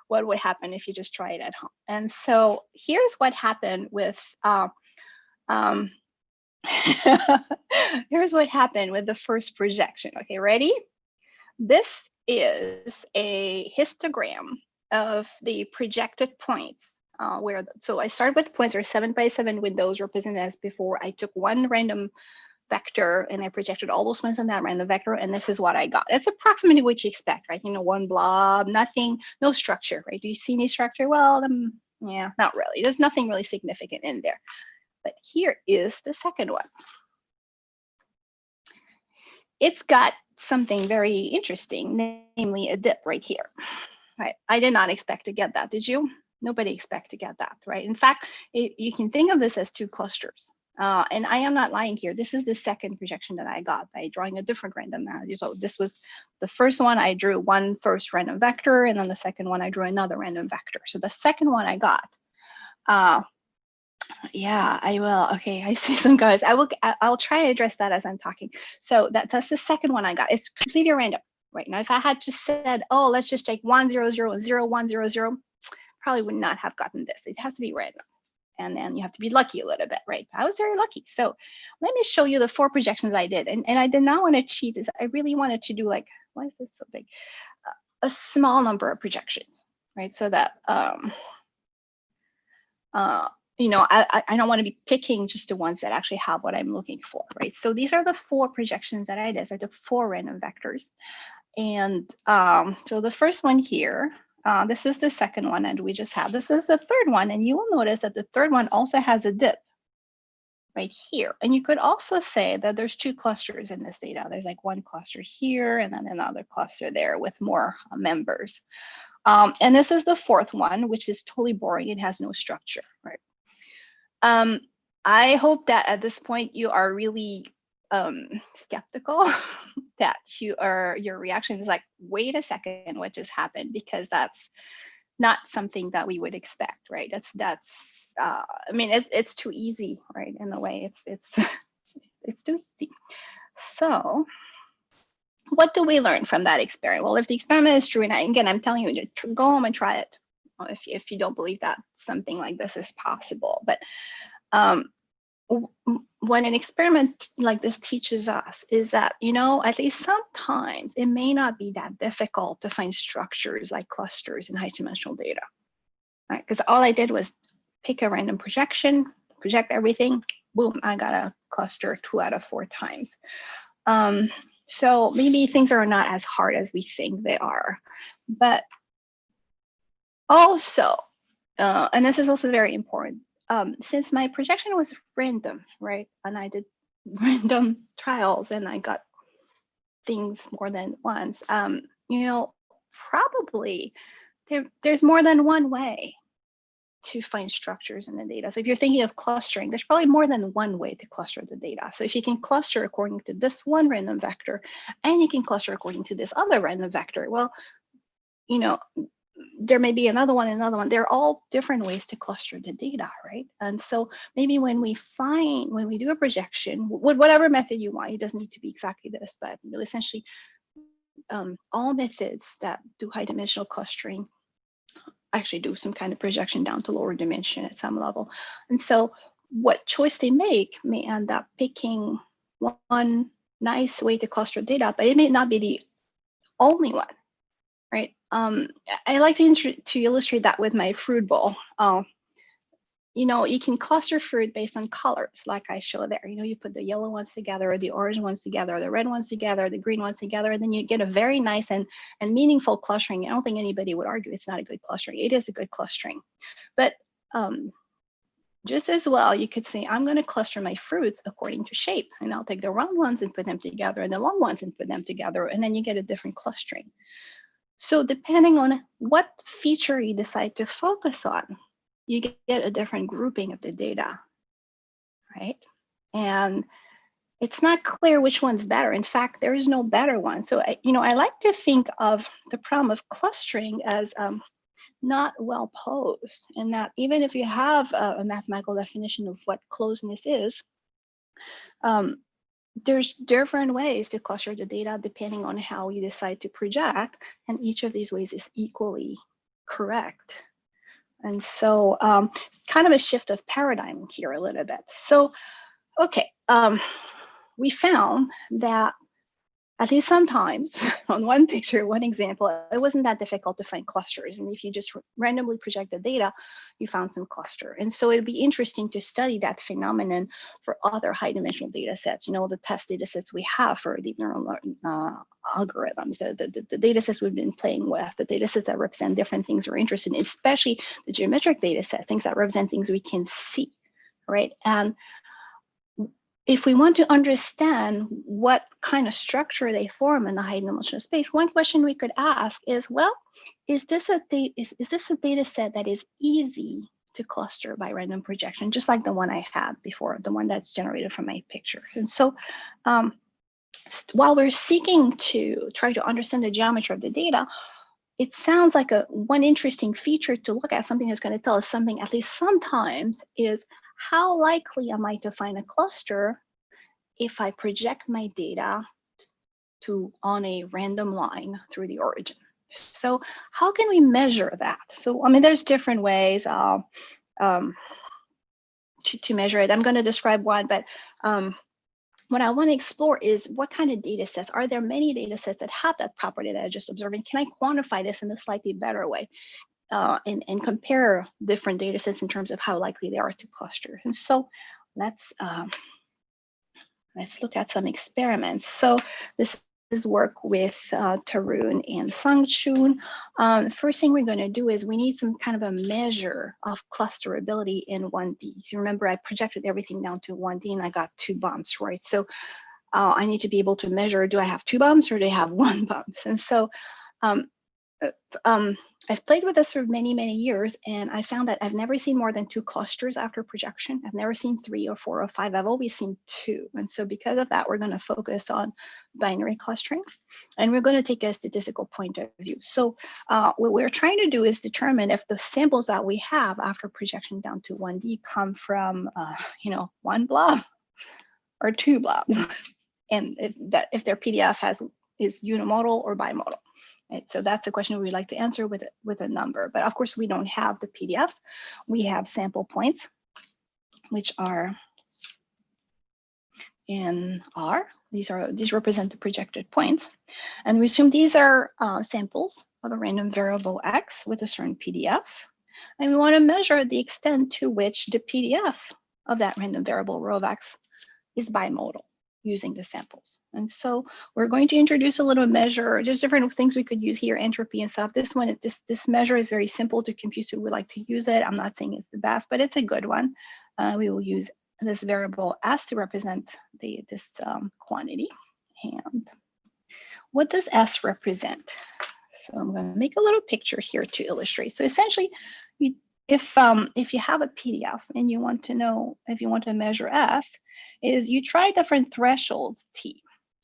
what would happen if you just try it at home. And so here's what happened with here's what happened with the first projection. Okay, ready? This is a histogram of the projected points. So I started with points. There are 7x7 windows represented as before. I took one random vector and I projected all those points on that random vector, and this is what I got. It's approximately what you expect, right? One blob, nothing, no structure, right? Do you see any structure? Well, yeah, not really. There's nothing really significant in there. But here is the second one. It's got something very interesting, namely a dip right here, right? I did not expect to get that. Did you? Nobody expect to get that, right? In fact, you can think of this as two clusters. And I am not lying here. This is the second projection that I got by drawing a different random value. So this was the first one. I drew one first random vector, and then the second one I drew another random vector. So the second one I got, yeah, I will. Okay, I see some guys. I'll try to address that as I'm talking. So that's the second one I got. It's completely random. Right now, if I had just said, oh, let's just take 1 0 0 0 1 0 0, probably would not have gotten this. It has to be random. And then you have to be lucky a little bit, right? I was very lucky. So let me show you the 4 projections I did. And I did not want to cheat this. I really wanted to do like, why is this so big? A small number of projections, right? So that, you know, I don't want to be picking just the ones that actually have what I'm looking for, right? So these are the 4 projections that I did. So I took 4 random vectors. And so the first one here, this is the second one, and we just have, this is the third one, and you will notice that the third one also has a dip right here. And you could also say that there's 2 clusters in this data. There's like one cluster here and then another cluster there with more members. And this is the fourth one, which is totally boring. It has no structure, right? I hope that at this point you are really skeptical that your reaction is like, wait a second, what just happened? Because that's not something that we would expect, right? I mean, it's too easy, right? In a way, it's too easy. So what do we learn from that experiment? Well, if the experiment is true, and again, I'm telling you to go home and try it if you don't believe that something like this is possible. But when an experiment like this teaches us is that, you know, at least sometimes it may not be that difficult to find structures like clusters in high-dimensional data, right? Because all I did was pick a random projection, project everything, boom, I got a cluster 2 out of 4 times. So maybe things are not as hard as we think they are. But also, and this is also very important, since my projection was random, right? And I did random trials and I got things more than once, you know, probably there's more than one way to find structures in the data. So if you're thinking of clustering, there's probably more than one way to cluster the data. So if you can cluster according to this one random vector, and you can cluster according to this other random vector, well, you know, there may be another one. They're all different ways to cluster the data, right? And so maybe when we do a projection, with whatever method you want, it doesn't need to be exactly this, but you know, essentially all methods that do high dimensional clustering actually do some kind of projection down to lower dimension at some level. And so what choice they make may end up picking one nice way to cluster data, but it may not be the only one, right? I like to illustrate that with my fruit bowl. You know, you can cluster fruit based on colors, like I show there. You know, you put the yellow ones together, the orange ones together, the red ones together, the green ones together, and then you get a very nice and meaningful clustering. I don't think anybody would argue it's not a good clustering. It is a good clustering. But just as well, you could say, I'm going to cluster my fruits according to shape. And I'll take the round ones and put them together and the long ones and put them together. And then you get a different clustering. So depending on what feature you decide to focus on, you get a different grouping of the data, right? And it's not clear which one's better. In fact, there is no better one. So, you know, I like to think of the problem of clustering as not well posed, and that even if you have a mathematical definition of what closeness is, there's different ways to cluster the data depending on how you decide to project, and each of these ways is equally correct. And so it's kind of a shift of paradigm here a little bit. So, okay, we found that at least sometimes on one picture, one example, it wasn't that difficult to find clusters. And if you just randomly project the data, you found some cluster. And so it'd be interesting to study that phenomenon for other high dimensional data sets, you know, the test data sets we have for deep neural algorithms, the data sets we've been playing with, the data sets that represent different things we're interested in, especially the geometric data sets, things that represent things we can see, right? And if we want to understand what kind of structure they form in the high dimensional space, one question we could ask is, well, is this a data set that is easy to cluster by random projection, just like the one I had before, the one that's generated from my picture? And so while we're seeking to try to understand the geometry of the data, it sounds like one interesting feature to look at, something that's going to tell us something at least sometimes, is how likely am I to find a cluster if I project my data on a random line through the origin? So how can we measure that? So, I mean, there's different ways. to measure it. I'm going to describe one, but what I want to explore is what kind of data sets. Are there many data sets that have that property that I just observed? And can I quantify this in a slightly better way and compare different data sets in terms of how likely they are to cluster? And so let's look at some experiments. So this is work with Tarun and Sangchun. The first thing we're going to do is we need some kind of a measure of clusterability in 1D. You remember I projected everything down to 1D and I got 2 bumps, right? So I need to be able to measure, do I have 2 bumps or do I have 1 bump? And so I've played with this for many, many years, and I found that I've never seen more than 2 clusters after projection. I've never seen 3 or 4 or 5. I've always seen 2. And so because of that, we're going to focus on binary clustering, and we're going to take a statistical point of view. So what we're trying to do is determine if the samples that we have after projection down to 1D come from, 1 blob or 2 blobs, and if their PDF is unimodal or bimodal. Right, so that's the question we'd like to answer with a number. But of course, we don't have the PDFs. We have sample points, which are in R. These represent the projected points. And we assume these are samples of a random variable X with a certain PDF. And we want to measure the extent to which the PDF of that random variable rho of X is bimodal using the samples. And so we're going to introduce a little measure, just different things we could use here, entropy and stuff. This one, this measure is very simple to compute, so we like to use it. I'm not saying it's the best, but it's a good one. We will use this variable S to represent this quantity. And what does S represent? So I'm going to make a little picture here to illustrate. So essentially, if you have a PDF and you want to know, if you want to measure S, is you try different thresholds T,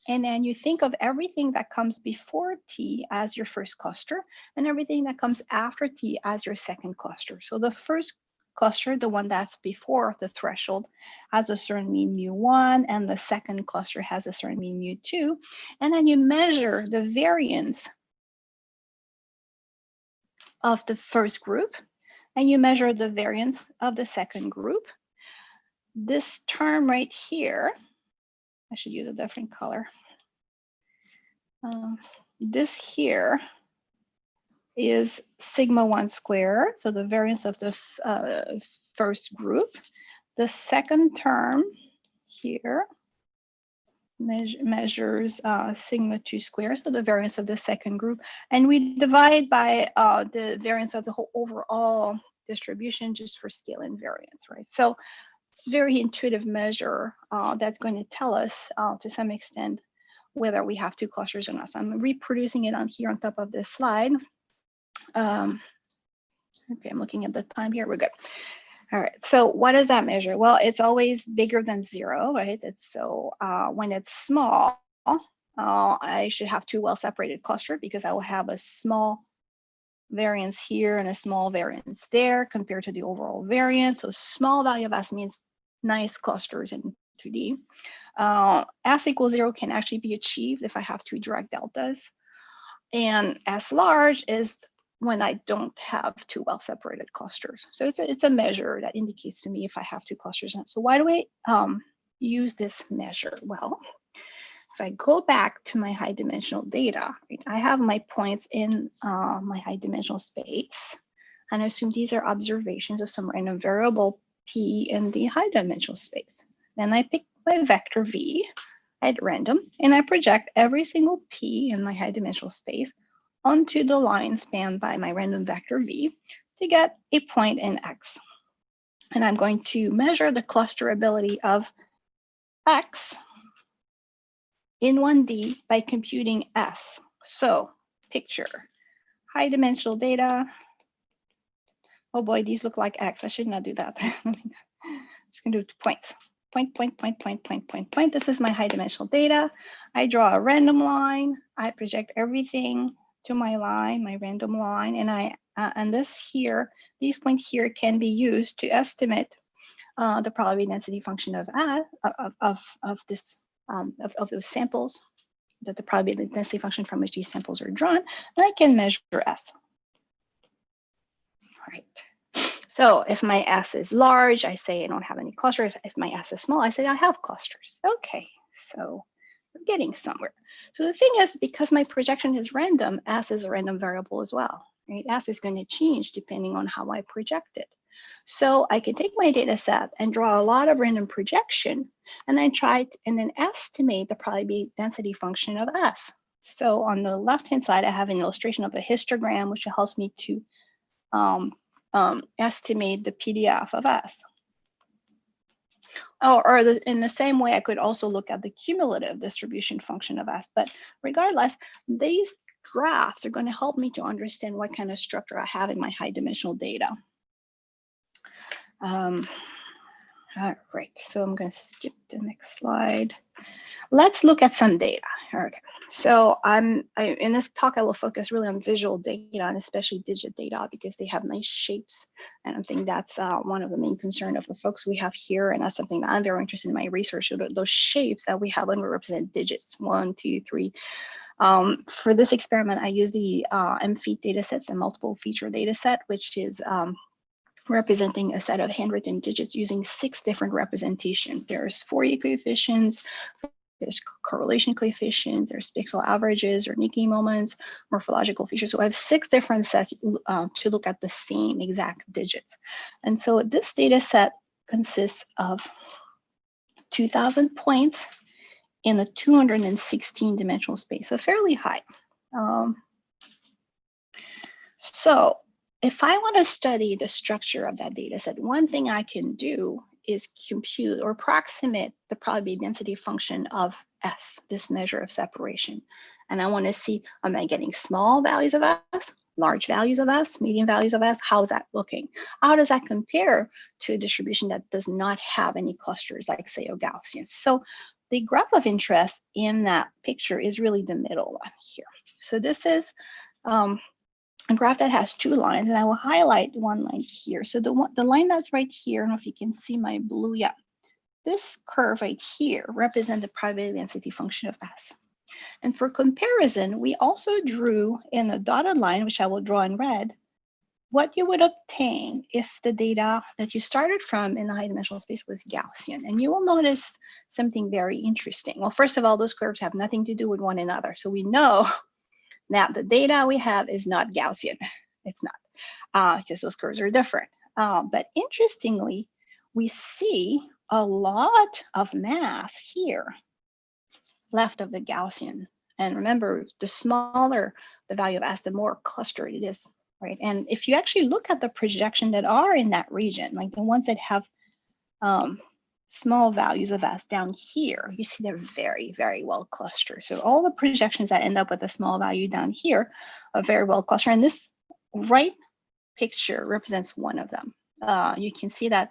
and then you think of everything that comes before T as your first cluster and everything that comes after T as your second cluster. So the first cluster, the one that's before the threshold, has a certain mean mu1, and the second cluster has a certain mean mu2, and then you measure the variance of the first group, and you measure the variance of the second group. This term right here, I should use a different color. This here is sigma 1 squared, so the variance of the first group. The second term here measures sigma 2 squared, so the variance of the second group, and we divide by the variance of the whole overall distribution just for scale invariance, right? So it's a very intuitive measure that's going to tell us to some extent whether we have 2 clusters or not. So I'm reproducing it on here on top of this slide. Okay, I'm looking at the time here. We're good. All right, so what does that measure? Well, it's always bigger than 0, right? So when it's small, I should have 2 well-separated clusters because I will have a small variance here and a small variance there compared to the overall variance. So small value of S means nice clusters in 2D. S equals 0 can actually be achieved if I have 2 direct deltas. And S large is when I don't have 2 well-separated clusters. So it's a measure that indicates to me if I have 2 clusters. So why do I use this measure? Well, if I go back to my high dimensional data, right, I have my points in my high dimensional space, and I assume these are observations of some random variable P in the high dimensional space. Then I pick my vector V at random, and I project every single P in my high dimensional space onto the line spanned by my random vector V to get a point in X. And I'm going to measure the clusterability of X in 1D by computing S. So picture, high dimensional data. Oh boy, these look like X. I should not do that. I'm just gonna do points. Point, point, point, point, point, point, point. This is my high dimensional data. I draw a random line. I project everything to my line, my random line, and this here, these points here can be used to estimate the probability density function of those samples, that the probability density function from which these samples are drawn, and I can measure S. All right. So if my S is large, I say I don't have any clusters. If my S is small, I say I have clusters. Okay, so we're getting somewhere. So the thing is, because my projection is random, S is a random variable as well, right? S is going to change depending on how I project it. So I can take my data set and draw a lot of random projection and then estimate the probability density function of S. So on the left-hand side, I have an illustration of a histogram, which helps me to estimate the PDF of S. In the same way, I could also look at the cumulative distribution function of S. But regardless, these graphs are going to help me to understand what kind of structure I have in my high dimensional data. All right, so I'm going to skip the next slide. Let's look at some data. Okay, so in this talk, I will focus really on visual data and especially digit data because they have nice shapes. And I think that's one of the main concerns of the folks we have here. And that's something that I'm very interested in my research, those shapes that we have when we represent digits, 1, 2, 3. For this experiment, I use the MFEAT data set, the multiple feature data set, which is representing a set of handwritten digits using 6 different representations. There's Fourier coefficients, there's correlation coefficients, there's pixel averages or Nikkei moments, morphological features. So I have 6 different sets to look at the same exact digits. And so this data set consists of 2,000 points in a 216 dimensional space, so fairly high. So if I want to study the structure of that data set, one thing I can do is compute or approximate the probability density function of S, this measure of separation. And I want to see, am I getting small values of S, large values of S, medium values of S? How's that looking? How does that compare to a distribution that does not have any clusters, like say a Gaussian? So the graph of interest in that picture is really the middle one here. So this is a graph that has 2 lines, and I will highlight one line here. So the line that's right here, I don't know if you can see my blue, yeah. This curve right here represents the probability density function of S. And for comparison, we also drew in a dotted line, which I will draw in red, what you would obtain if the data that you started from in the high dimensional space was Gaussian. And you will notice something very interesting. Well, first of all, those curves have nothing to do with one another. So we know now the data we have is not Gaussian. It's not, because those curves are different. But interestingly, we see a lot of mass here left of the Gaussian. And remember, the smaller the value of S, the more clustered it is, right? And if you actually look at the projection that are in that region, like the ones that have small values of S down here, you see they're very, very well clustered. So all the projections that end up with a small value down here are very well clustered. And this right picture represents one of them. You can see that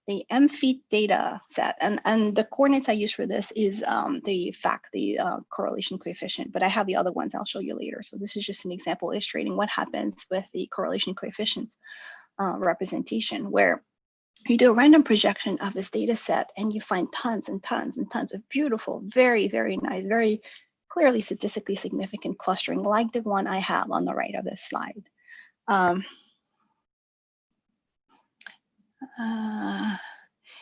the MFEAT data set, and the coordinates I use for this is the correlation coefficient, but I have the other ones I'll show you later. So this is just an example illustrating what happens with the correlation coefficients representation, where you do a random projection of this data set and you find tons and tons and tons of beautiful, very, very nice, very clearly statistically significant clustering, like the one I have on the right of this slide.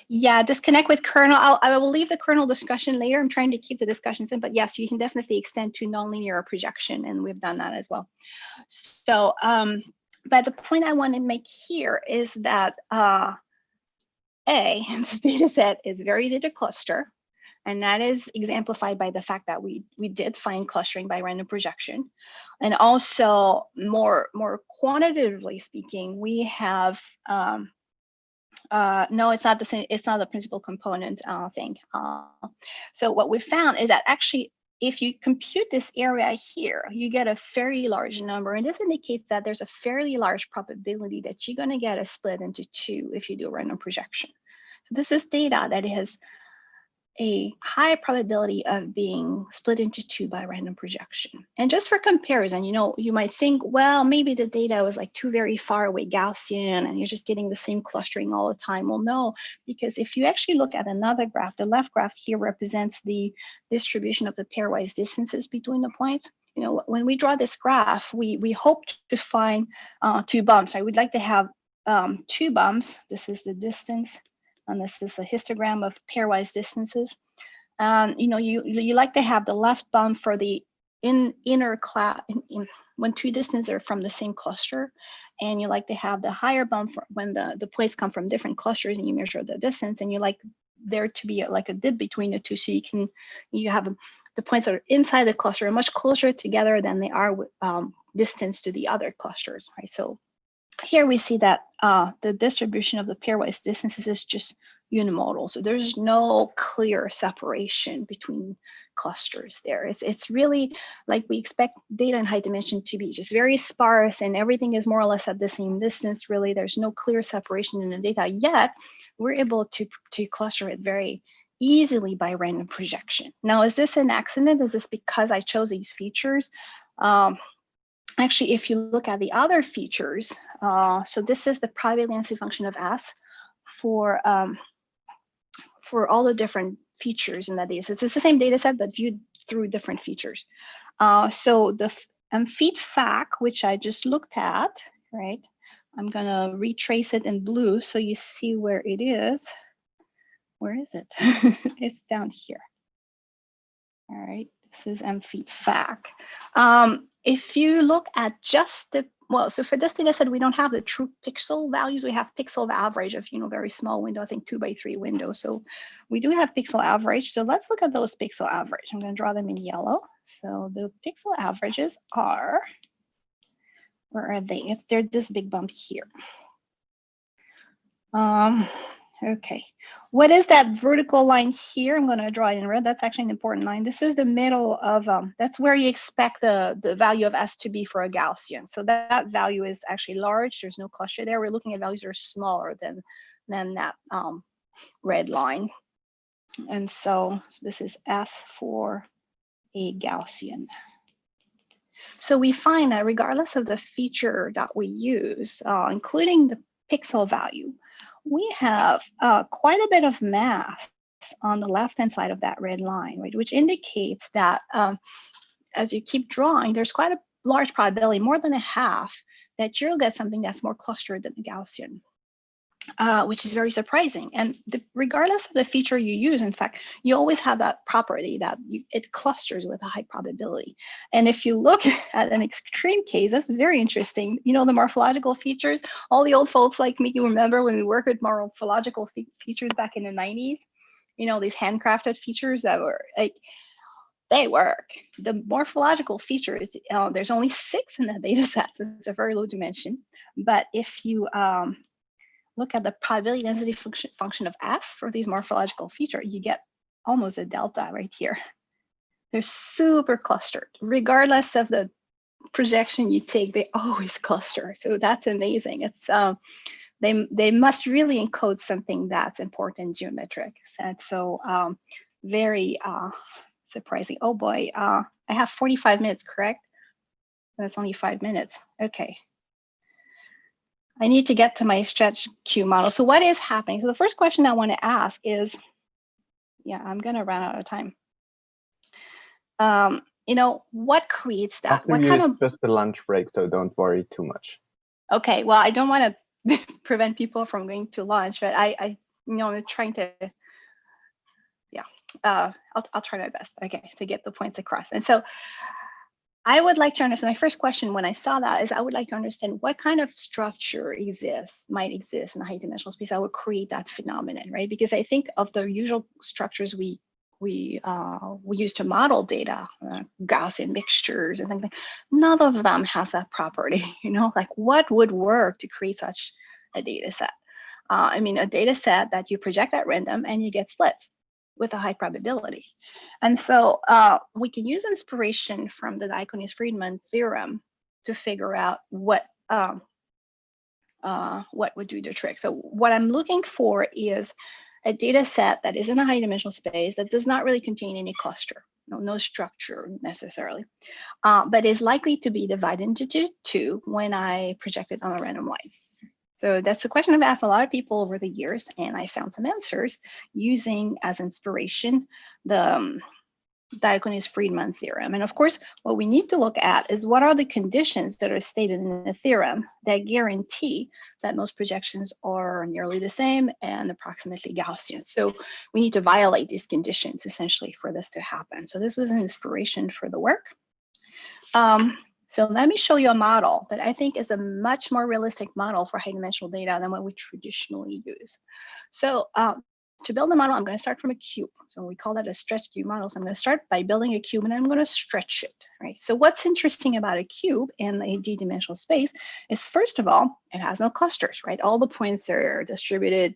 Yeah, disconnect with kernel. I will leave the kernel discussion later. I'm trying to keep the discussions in, but yes, you can definitely extend to nonlinear projection, and we've done that as well. So, but the point I want to make here is that this data set is very easy to cluster, and that is exemplified by the fact that we did find clustering by random projection. And also more quantitatively speaking, we have, no, it's not the same, it's not the principal component thing. So what we found is that actually, if you compute this area here, you get a fairly large number, and this indicates that there's a fairly large probability that you're going to get a split into 2 if you do a random projection. So this is data that has a high probability of being split into 2 by random projection. And just for comparison, you know, you might think, well, maybe the data was like 2 very far away Gaussian and you're just getting the same clustering all the time. Well, no, because if you actually look at another graph, the left graph here represents the distribution of the pairwise distances between the points. You know, when we draw this graph, we hope to find 2 bumps. I would like to have two bumps. This is the distance, and this is a histogram of pairwise distances. And you like to have the left bump for the inner class when two distances are from the same cluster, and you like to have the higher bump for when the points come from different clusters and you measure the distance, and you like there to be like a dip between the two, so you have the points that are inside the cluster are much closer together than they are distance to the other clusters, right? So here we see that the distribution of the pairwise distances is just unimodal. So there's no clear separation between clusters there. It's really like we expect data in high dimension to be just very sparse and everything is more or less at the same distance. Really, there's no clear separation in the data, yet we're able to cluster it very easily by random projection. Now, is this an accident? Is this because I chose these features? Actually, if you look at the other features, so this is the probability density function of S for all the different features in that data set. So it's the same data set, but viewed through different features. So the feed fac, which I just looked at, right? I'm gonna retrace it in blue so you see where it is. Where is it? It's down here. All right, this is feed fac. If you look at just the, well, so for this data set, we don't have the true pixel values. We have pixel average of, very small window, I think 2x3 window. So we do have pixel average. So let's look at those pixel average. I'm going to draw them in yellow. So the pixel averages are, where are they? They're this big bump here. Okay, what is that vertical line here? I'm going to draw it in red. That's actually an important line. This is the middle of, that's where you expect the value of S to be for a Gaussian. So that value is actually large. There's no cluster there. We're looking at values that are smaller than that red line. And so this is S for a Gaussian. So we find that regardless of the feature that we use, including the pixel value, we have quite a bit of mass on the left-hand side of that red line, right? Which indicates that as you keep drawing, there's quite a large probability, more than a half, that you'll get something that's more clustered than the Gaussian, which is very surprising. And regardless of the feature you use, in fact, you always have that property that it clusters with a high probability. And if you look at an extreme case, this is very interesting. The morphological features, all the old folks like me, you remember when we worked with morphological features back in the 90s, these handcrafted features that were like, they work. The morphological features, there's only 6 in the data set, so it's a very low dimension. But if you look at the probability density function of S for these morphological features, you get almost a delta right here. They're super clustered. Regardless of the projection you take, they always cluster. So that's amazing. It's they must really encode something that's important geometric. And so very surprising. Oh boy, I have 45 minutes, correct? That's only 5 minutes. Okay. I need to get to my stretch Q model. So what is happening? So the first question I want to ask is, yeah, I'm going to run out of time. What creates that? After What you kind of just the lunch break, so don't worry too much. Okay, well, I don't want to prevent people from going to lunch, but I'm trying to, yeah, I'll try my best, okay, to get the points across. And so I would like to understand, my first question when I saw that is I would like to understand what kind of structure might exist in the high dimensional space that would create that phenomenon, right? Because I think of the usual structures we use to model data, Gaussian mixtures and things like, none of them has that property, like what would work to create such a data set? A data set that you project at random and you get splits with a high probability. And so we can use inspiration from the Dichonis-Friedman theorem to figure out what would do the trick. So what I'm looking for is a data set that is in a high dimensional space that does not really contain any cluster, no structure necessarily, but is likely to be divided into 2 when I project it on a random line. So that's a question I've asked a lot of people over the years, and I found some answers using as inspiration the Diaconis-Friedman theorem. And of course, what we need to look at is what are the conditions that are stated in the theorem that guarantee that most projections are nearly the same and approximately Gaussian. So we need to violate these conditions essentially for this to happen. So this was an inspiration for the work. So let me show you a model that I think is a much more realistic model for high dimensional data than what we traditionally use. So to build a model, I'm going to start from a cube. So we call that a stretch cube model. So I'm going to start by building a cube and I'm going to stretch it, right? So what's interesting about a cube in a d-dimensional space is, first of all, it has no clusters, right? All the points are distributed,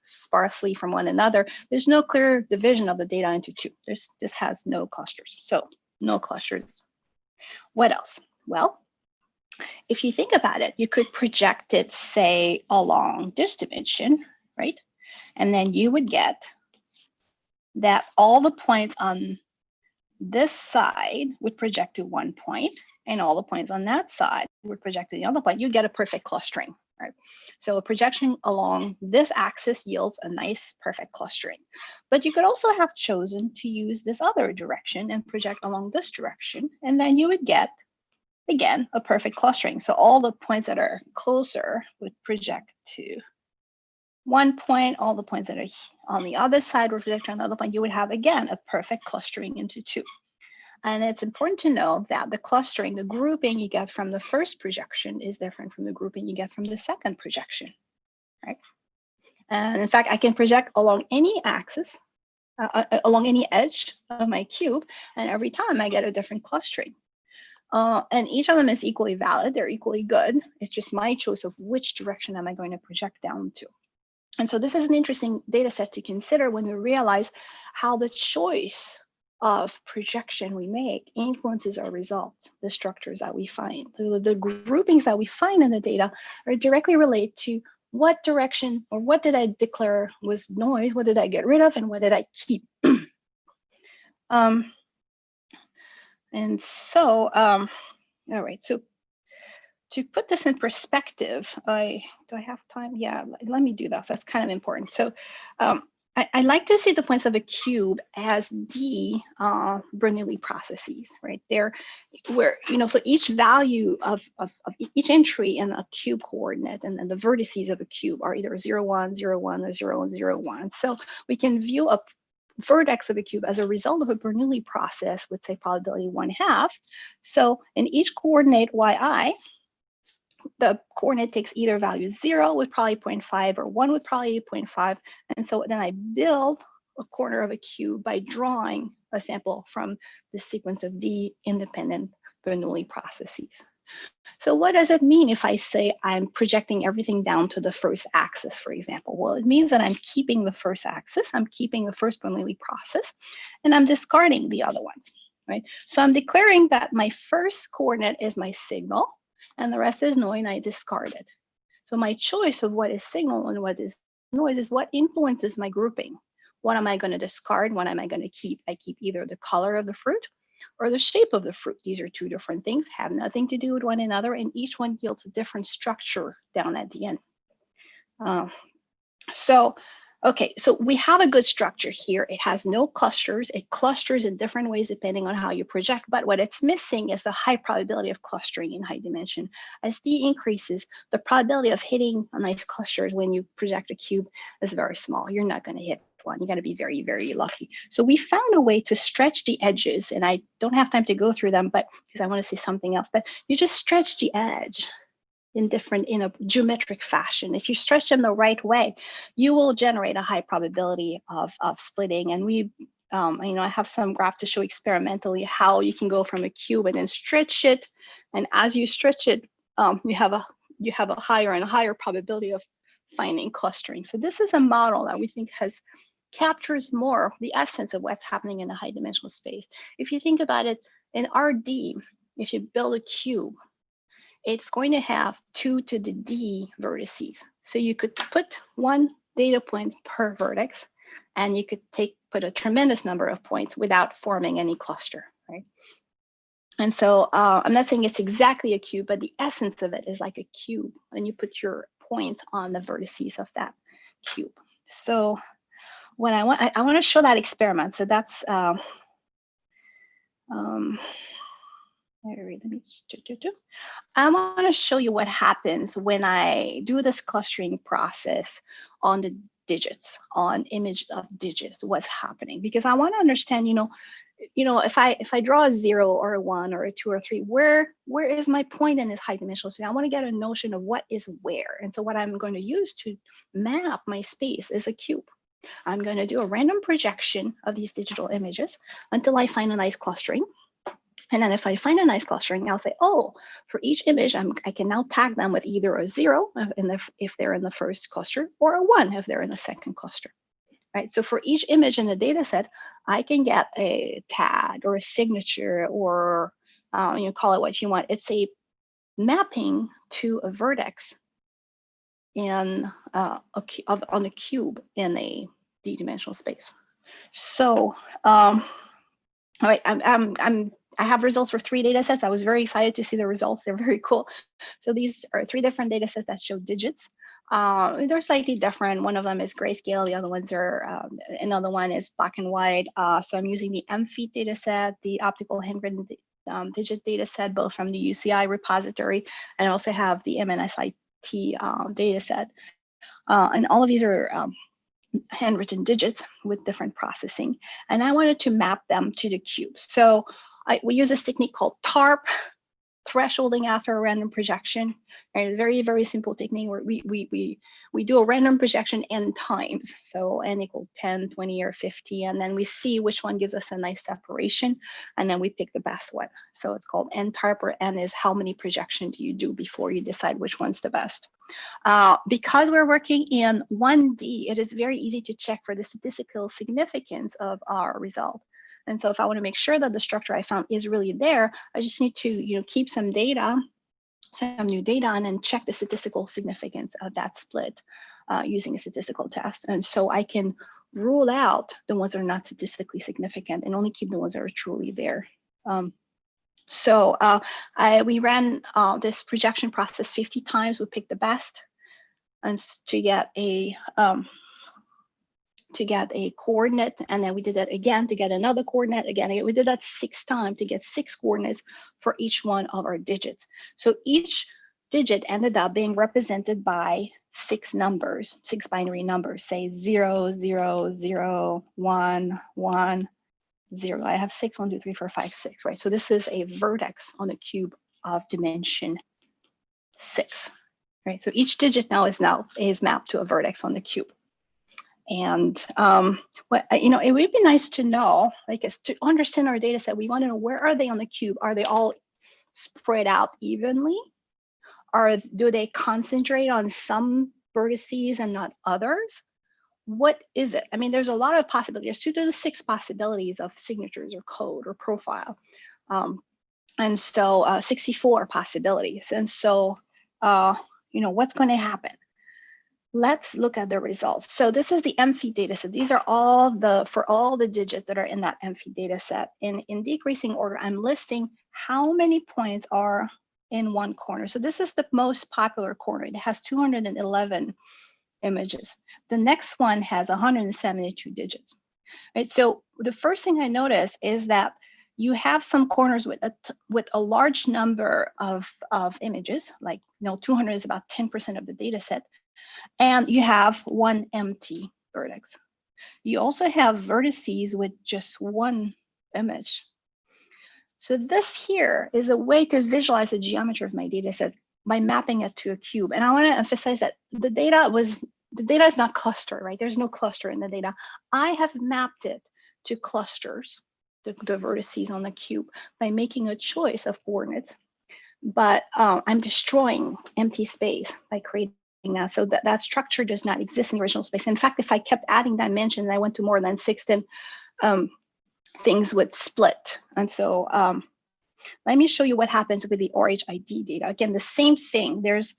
sparsely from one another. There's no clear division of the data into two. This has no clusters. So no clusters. What else? Well, if you think about it, you could project it, say, along this dimension, right? And then you would get that all the points on this side would project to one point, and all the points on that side would project to the other point. You get a perfect clustering, right? So a projection along this axis yields a nice perfect clustering. But you could also have chosen to use this other direction and project along this direction, and then you would get, again, a perfect clustering. So all the points that are closer would project to one point, all the points that are on the other side would project to another point. You would have, again, a perfect clustering into two. And it's important to know that the clustering, the grouping you get from the first projection is different from the grouping you get from the second projection, right? And in fact, I can project along any axis, along any edge of my cube, and every time I get a different clustering. And each of them is equally valid. They're equally good. It's just my choice of which direction am I going to project down to. And so this is an interesting data set to consider when we realize how the choice of projection we make influences our results, the structures that we find. The groupings that we find in the data are directly related to what direction or what did I declare was noise, what did I get rid of, and what did I keep. And so, all right, so to put this in perspective, do I have time? Yeah, let me do that. So that's kind of important. So I like to see the points of a cube as D Bernoulli processes, right? They're where, so each value of each entry in a cube coordinate and then the vertices of a cube are either 0, 1, 0, 1, or 0, 0, 1. So we can view a vertex of a cube as a result of a Bernoulli process with, say, probability 1/2. So in each coordinate yi, the coordinate takes either value 0 with probably 0.5 or 1 with probably 0.5. And so then I build a corner of a cube by drawing a sample from the sequence of D independent Bernoulli processes. So what does it mean if I say I'm projecting everything down to the first axis, for example? Well, it means that I'm keeping the first axis, I'm keeping the first Bernoulli process, and I'm discarding the other ones, right? So I'm declaring that my first coordinate is my signal, and the rest is noise, and I discard it. So my choice of what is signal and what is noise is what influences my grouping. What am I going to discard? What am I going to keep? I keep either the color of the fruit or the shape of the fruit. These are two different things, have nothing to do with one another, and each one yields a different structure down at the end. Okay, so we have a good structure here. It has no clusters. It clusters in different ways depending on how you project, but what it's missing is the high probability of clustering in high dimension. As D increases, the probability of hitting a nice clusters when you project a cube is very small. You're not going to hit one. You got to be very, very lucky. So we found a way to stretch the edges, and I don't have time to go through them, but because I want to say something else, but you just stretch the edge in a geometric fashion. If you stretch them the right way, you will generate a high probability of splitting. And we, I have some graph to show experimentally how you can go from a cube and then stretch it. And as you stretch it, you have a higher and higher probability of finding clustering. So this is a model that we think captures more the essence of what's happening in a high dimensional space. If you think about it, in RD, if you build a cube, it's going to have 2 to the D vertices. So you could put one data point per vertex, and you could put a tremendous number of points without forming any cluster, right? And so I'm not saying it's exactly a cube, but the essence of it is like a cube, and you put your points on the vertices of that cube. So when I want to show that experiment. So that's I want to show you what happens when I do this clustering process on the digits, on image of digits, what's happening, because I want to understand, if I draw a 0 or a 1 or a 2 or 3, where is my point in this high dimensional space? I want to get a notion of what is where. And so what I'm going to use to map my space is a cube. I'm going to do a random projection of these digital images until I find a nice clustering. And then if I find a nice clustering, I'll say, oh, for each image, I can now tag them with either a 0 if they're in the first cluster, or a 1 if they're in the second cluster. Right? So for each image in the data set, I can get a tag or a signature, or call it what you want. It's a mapping to a vertex in on a cube in a d-dimensional space. So, all right, I have results for 3 data sets. I was very excited to see the results. They're very cool. So these are 3 different data sets that show digits. They're slightly different. One of them is grayscale. The other ones are, another one is black and white. So I'm using the MFET data set, the optical handwritten digit data set, both from the UCI repository, and I also have the MNSIT data set. And all of these are handwritten digits with different processing. And I wanted to map them to the cube. So we use this technique called TARP, thresholding after a random projection. And it's a very, very simple technique where we do a random projection n times. So n equal 10, 20, or 50. And then we see which one gives us a nice separation. And then we pick the best one. So it's called n-TARP, or n is how many projections do you do before you decide which one's the best. Because we're working in 1D, it is very easy to check for the statistical significance of our result. And so if I want to make sure that the structure I found is really there, I just need to keep some data, some new data, and then check the statistical significance of that split using a statistical test. And so I can rule out the ones that are not statistically significant and only keep the ones that are truly there. We ran this projection process 50 times. We picked the best, and to get a coordinate, and then we did that again to get another coordinate. Again, we did that 6 times to get 6 coordinates for each one of our digits. So each digit ended up being represented by 6 numbers, 6 binary numbers, say 0, 0, 0, 1, 1, 0. I have 6, 1, 2, 3, 4, 5, 6, right? So this is a vertex on a cube of dimension 6, right? So each digit now is mapped to a vertex on the cube. And it would be nice to know, to understand our data set, we want to know, where are they on the cube? Are they all spread out evenly? Or do they concentrate on some vertices and not others? What is it? I mean, there's a lot of possibilities. There's 2 to the 6 possibilities of signatures or code or profile. And so 64 possibilities. And so, what's going to happen? Let's look at the results. So this is the MFET data set. These are for all the digits that are in that MFET data set. In decreasing order, I'm listing how many points are in one corner. So this is the most popular corner. It has 211 images. The next one has 172 digits. Right? So the first thing I notice is that you have some corners with a large number of images, like 200 is about 10% of the data set. And you have one empty vertex. You also have vertices with just one image. So this here is a way to visualize the geometry of my data set by mapping it to a cube. And I want to emphasize that the data is not clustered, right? There's no cluster in the data. I have mapped it to clusters, the vertices on the cube, by making a choice of coordinates. But I'm destroying empty space by creating that. So that structure does not exist in the original space. In fact, if I kept adding dimensions, I went to more than 6, then things would split. And so let me show you what happens with the RHID data. Again, the same thing. There's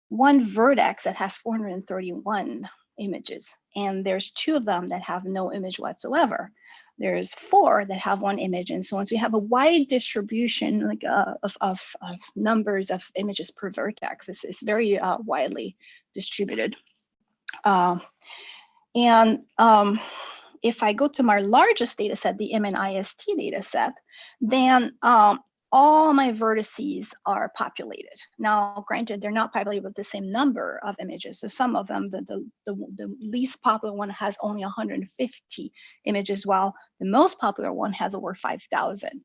one vertex that has 431 images, and there's 2 of them that have no image whatsoever. There's 4 that have 1 image, and so on. So you have a wide distribution of numbers of images per vertex. It's very widely distributed. If I go to my largest data set, the MNIST data set, then all my vertices are populated. Now, granted, they're not populated with the same number of images. So some of them, the least popular one has only 150 images, while the most popular one has over 5,000.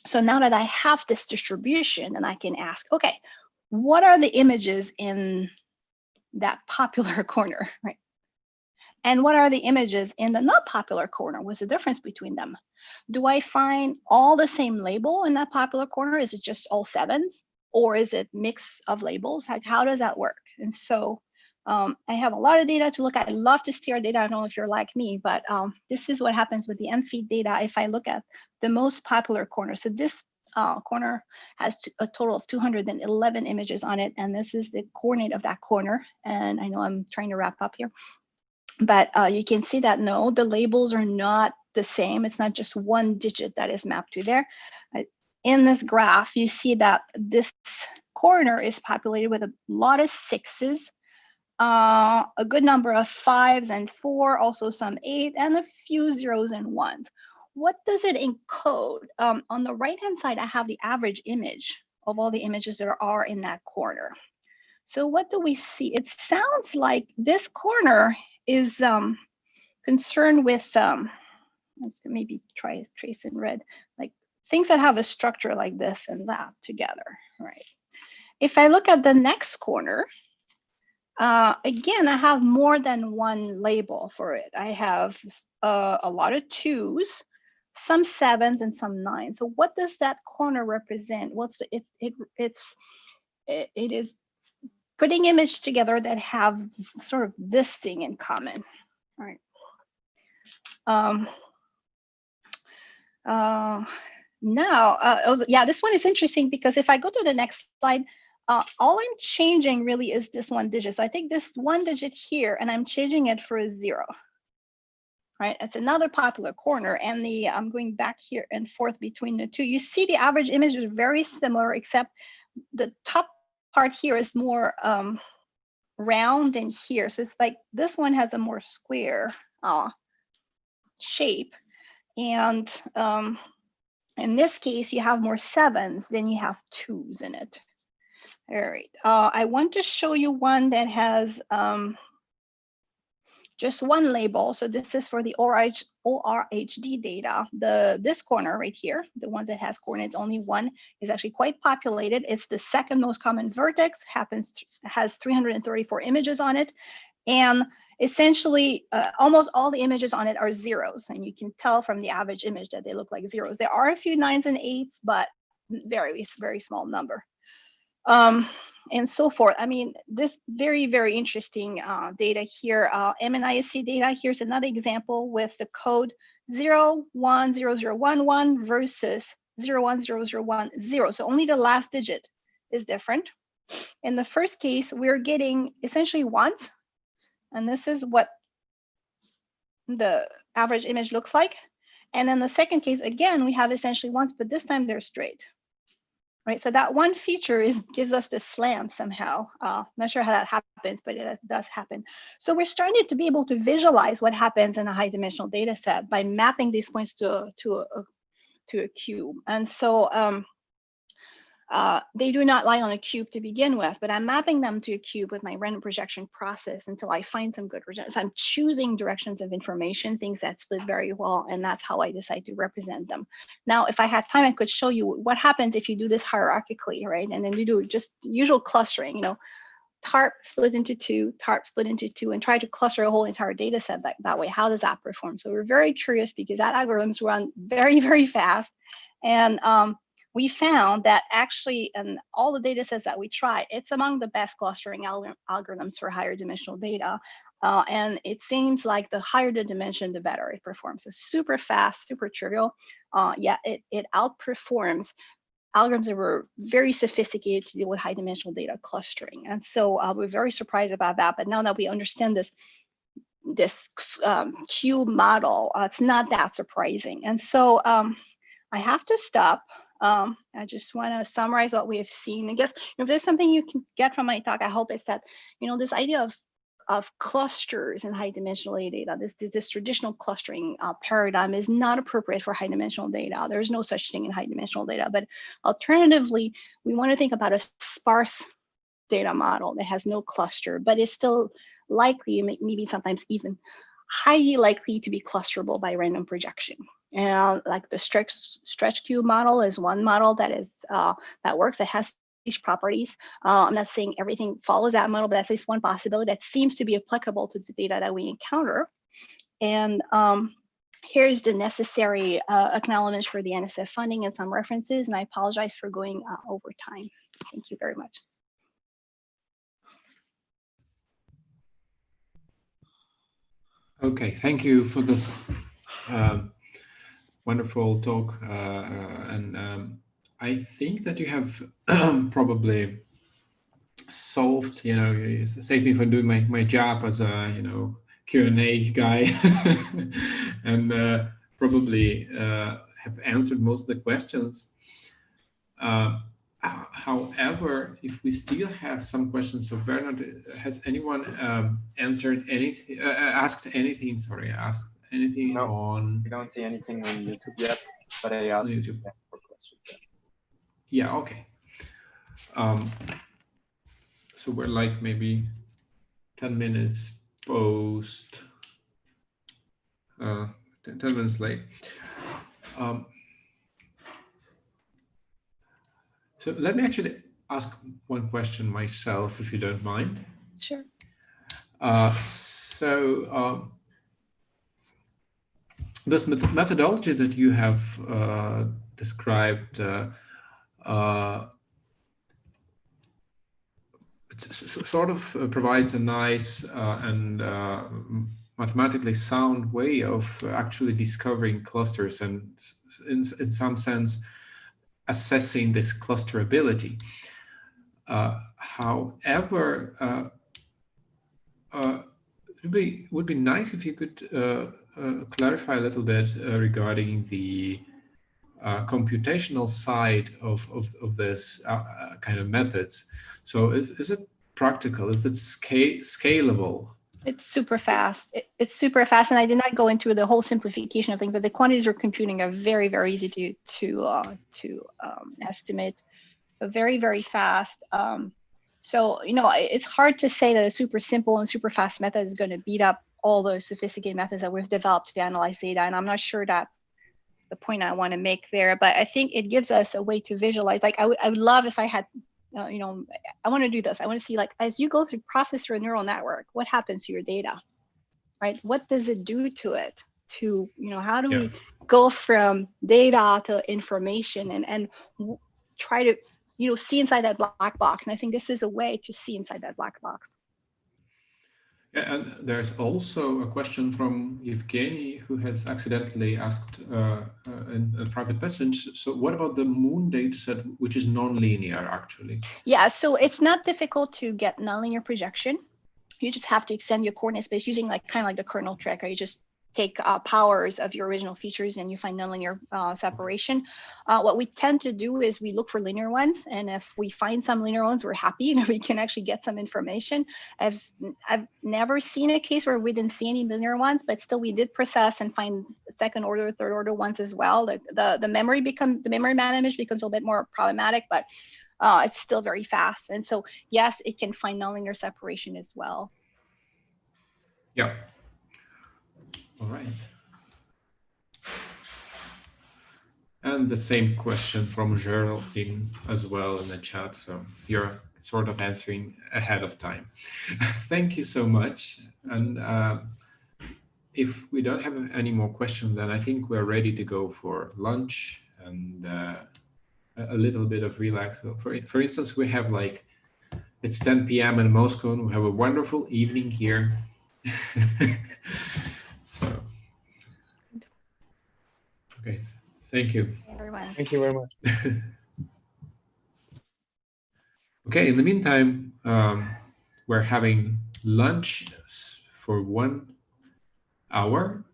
So now that I have this distribution, and I can ask, okay, what are the images in that popular corner, right? And what are the images in the not popular corner? What's the difference between them? Do I find all the same label in that popular corner? Is it just all 7s? Or is it mix of labels? How does that work? And so I have a lot of data to look at. I love to stare data. I don't know if you're like me, but this is what happens with the MFeed data if I look at the most popular corner. So this corner has a total of 211 images on it, and this is the coordinate of that corner. And I know I'm trying to wrap up here, but you can see that no, the labels are not the same. It's not just one digit that is mapped to there. In this graph, you see that this corner is populated with a lot of 6s, a good number of 5s and 4, also some 8, and a few 0s and 1s. What does it encode? On the right-hand side, I have the average image of all the images that are in that corner. So what do we see? It sounds like this corner is concerned with, let's maybe try trace in red, like things that have a structure like this and that together, right? If I look at the next corner, again, I have more than one label for it. I have a lot of 2s, some 7s, and some 9s. So what does that corner represent? What's the, it is putting images together that have sort of this thing in common, right? Yeah, this one is interesting because if I go to the next slide, all I'm changing really is this one digit. So I take this one digit here and I'm changing it for a 0, right? It's another popular corner, and I'm going back here and forth between the two. You see the average image is very similar, except the top part here is more round than here. So it's like this one has a more square shape. And in this case, you have more 7s than you have 2s in it. All right, I want to show you one that has just one label. So this is for the ORHD data. This corner right here, the one that has coordinates only 1, is actually quite populated. It's the second most common vertex, has 334 images on it. And essentially, almost all the images on it are 0s. And you can tell from the average image that they look like 0s. There are a few 9s and 8s, but very small number. And so forth. I mean, this very, very interesting data here. MNISC data, here's another example with the code 010011 versus 010010. So only the last digit is different. In the first case, we're getting essentially 1s. And this is what the average image looks like. And in the second case, again, we have essentially 1s, but this time they're straight. Right, so that one feature gives us this slant somehow. Not sure how that happens, but it does happen. So we're starting to be able to visualize what happens in a high-dimensional data set by mapping these points to a cube. And so they do not lie on a cube to begin with, but I'm mapping them to a cube with my random projection process until I find some good results. So I'm choosing directions of information, things that split very well, and that's how I decide to represent them. Now, if I had time, I could show you what happens if you do this hierarchically, right? And then you do just usual clustering, you know, TARP split into 2, TARP split into 2, and try to cluster a whole entire data set that way. How does that perform? So we're very curious because that algorithms run very, very fast. And we found that actually in all the data sets that we tried, it's among the best clustering algorithms for higher dimensional data. And it seems like the higher the dimension, the better it performs. It's super fast, super trivial. Yet it outperforms algorithms that were very sophisticated to deal with high dimensional data clustering. And so we're very surprised about that. But now that we understand this cube model, it's not that surprising. And so I have to stop. I just want to summarize what we have seen. I guess if there's something you can get from my talk, I hope it's that, you know, this idea of clusters in high dimensional data. This traditional clustering paradigm is not appropriate for high dimensional data. There's no such thing in high dimensional data. But alternatively, we want to think about a sparse data model that has no cluster, but is still likely, maybe sometimes even highly likely to be clusterable by random projection. And like the stretch cube model is one model that is that works, that has these properties. I'm not saying everything follows that model, but that's at least one possibility that seems to be applicable to the data that we encounter. And here's the necessary acknowledgments for the NSF funding and some references, and I apologize for going over time. Thank you very much. Okay, thank you for this wonderful talk. I think that you have probably solved, you saved me from doing my job as a, Q&A guy and probably have answered most of the questions. However, if we still have some questions, so Bernard, has anyone answered anything, asked anything No, on? we don't see anything on YouTube yet, but I asked YouTube for questions. Yeah, okay. So we're like maybe 10 minutes post, 10 minutes late. So let me actually ask one question myself, if you don't mind. Sure. This methodology that you have described, it sort of provides a nice and mathematically sound way of actually discovering clusters and in some sense assessing this clusterability. However, it would be nice if you could clarify a little bit regarding the computational side of this kind of methods. So is it practical? Is it scalable? It's super fast. It's super fast, and I did not go into the whole simplification of things, but the quantities we're computing are very, very easy to estimate. Very, very fast. So it's hard to say that a super simple and super fast method is going to beat up all those sophisticated methods that we've developed to analyze data, and I'm not sure that's the point I want to make there. But I think it gives us a way to visualize. Like I would love if I had. I want to do this. I want to see, like, as you go through process through a neural network, what happens to your data, right? What does it do to it? To, how do we go from data to information and try to, see inside that black box? And I think this is a way to see inside that black box. Yeah, and there's also a question from Evgeny, who has accidentally asked in a private message. So what about the moon dataset, which is nonlinear actually? Yeah, so it's not difficult to get nonlinear projection. You just have to extend your coordinate space using kind of like the kernel trick, or you just take powers of your original features and you find nonlinear separation. What we tend to do is we look for linear ones, and if we find some linear ones, we're happy and we can actually get some information. I've never seen a case where we didn't see any linear ones, but still we did process and find second order, third order ones as well. The memory management becomes a little bit more problematic, but it's still very fast. And so yes, it can find nonlinear separation as well. Yeah. All right. And the same question from Geraldine as well in the chat. So you're sort of answering ahead of time. Thank you so much. And if we don't have any more questions, then I think we're ready to go for lunch and a little bit of relax. For instance, we have it's 10 p.m. in Moscow, and we have a wonderful evening here. So, okay, thank you. Everyone. Thank you very much. Okay, in the meantime, we're having lunch for 1 hour,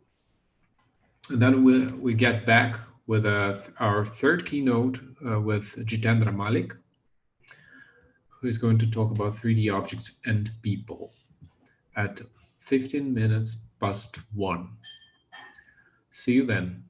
and then we get back with our third keynote with Jitendra Malik, who is going to talk about 3D objects and people. at 15 minutes past 1. See you then.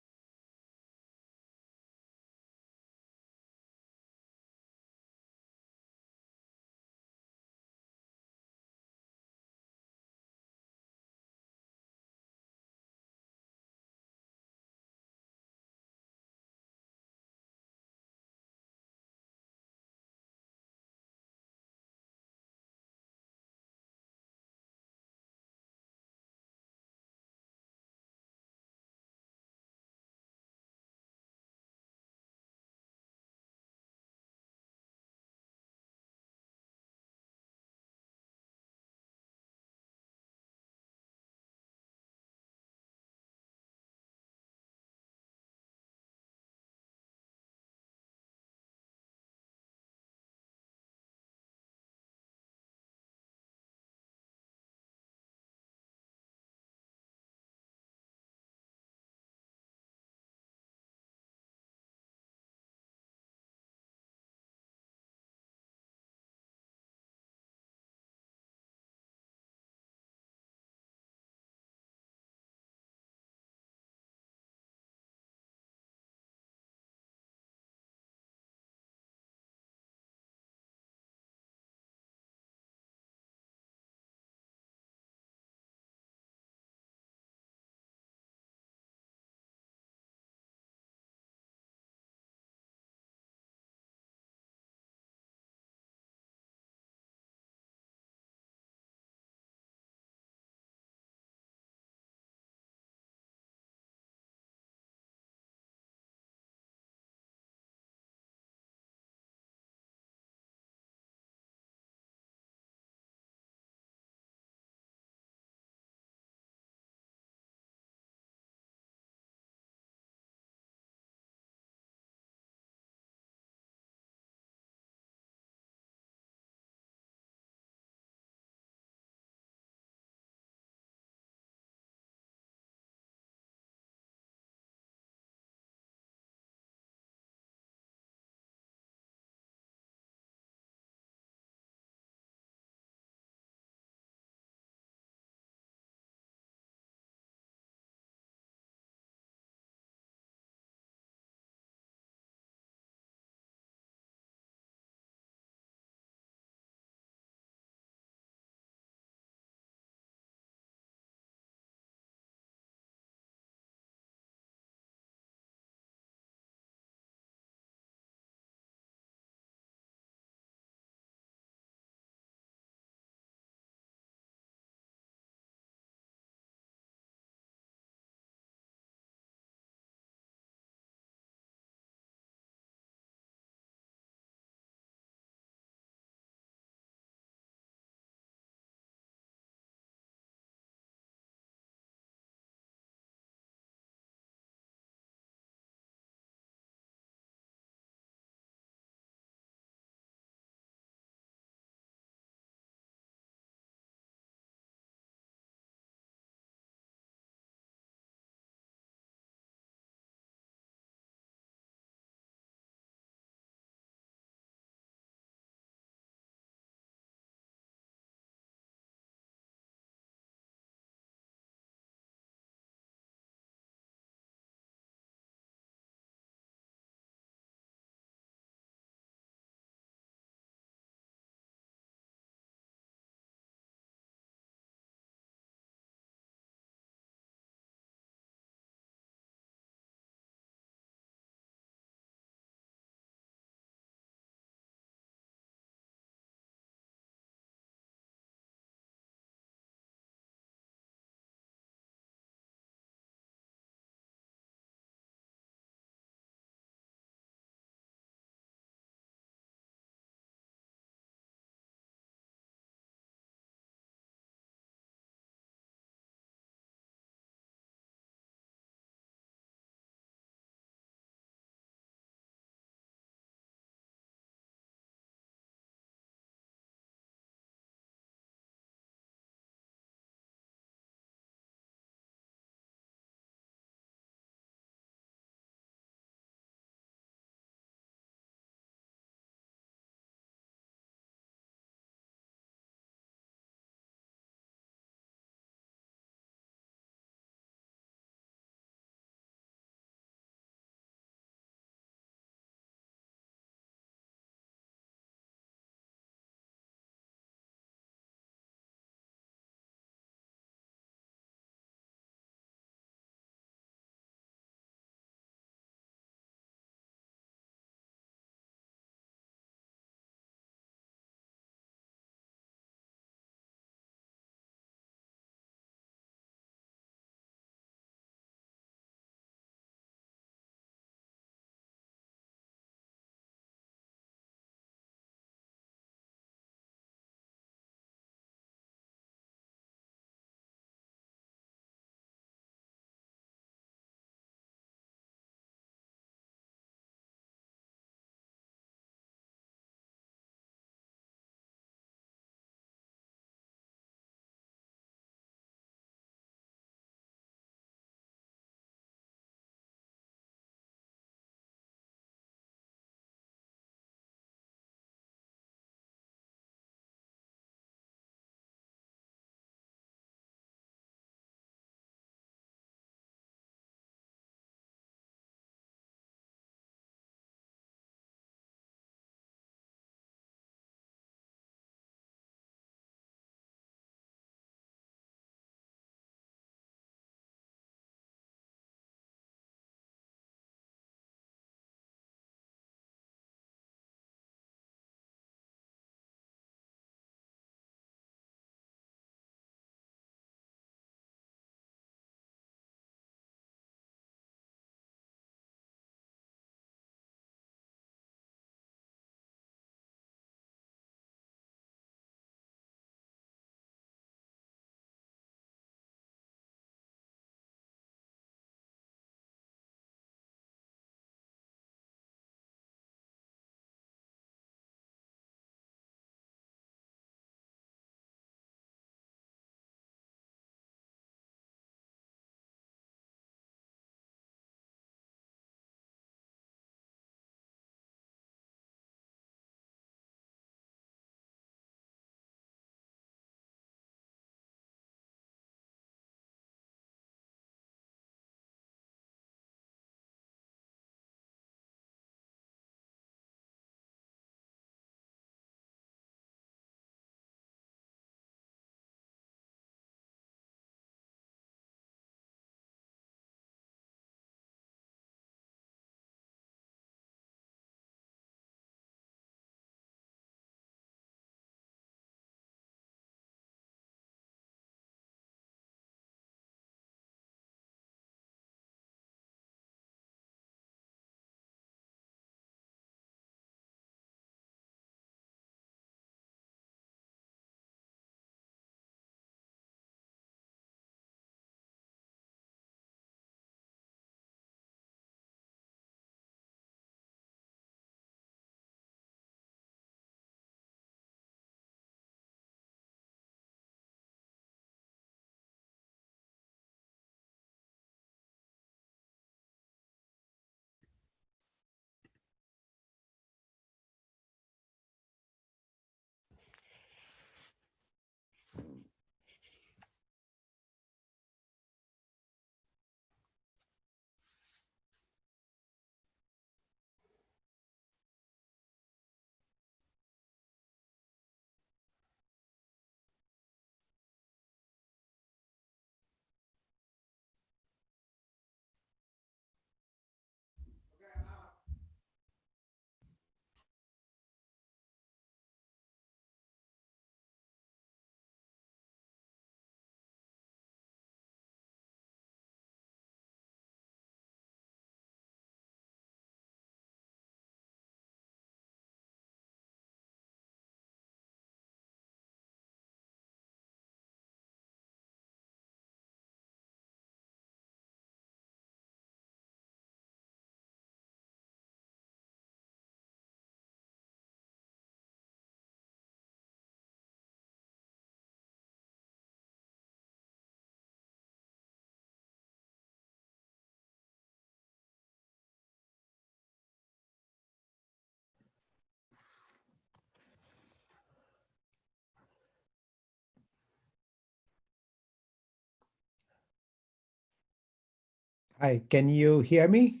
Hi, can you hear me?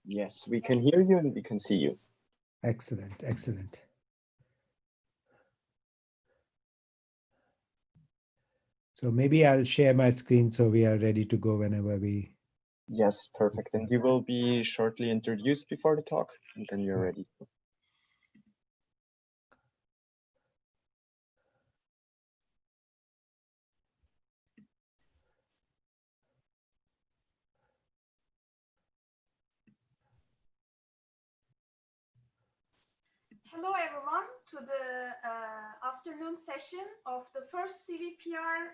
Yes, we can hear you and we can see you. Excellent, excellent. So maybe I'll share my screen so we are ready to go whenever we... Yes, perfect. And you will be shortly introduced before the talk, and then you're ready. Hello, everyone, to the afternoon session of the first CVPR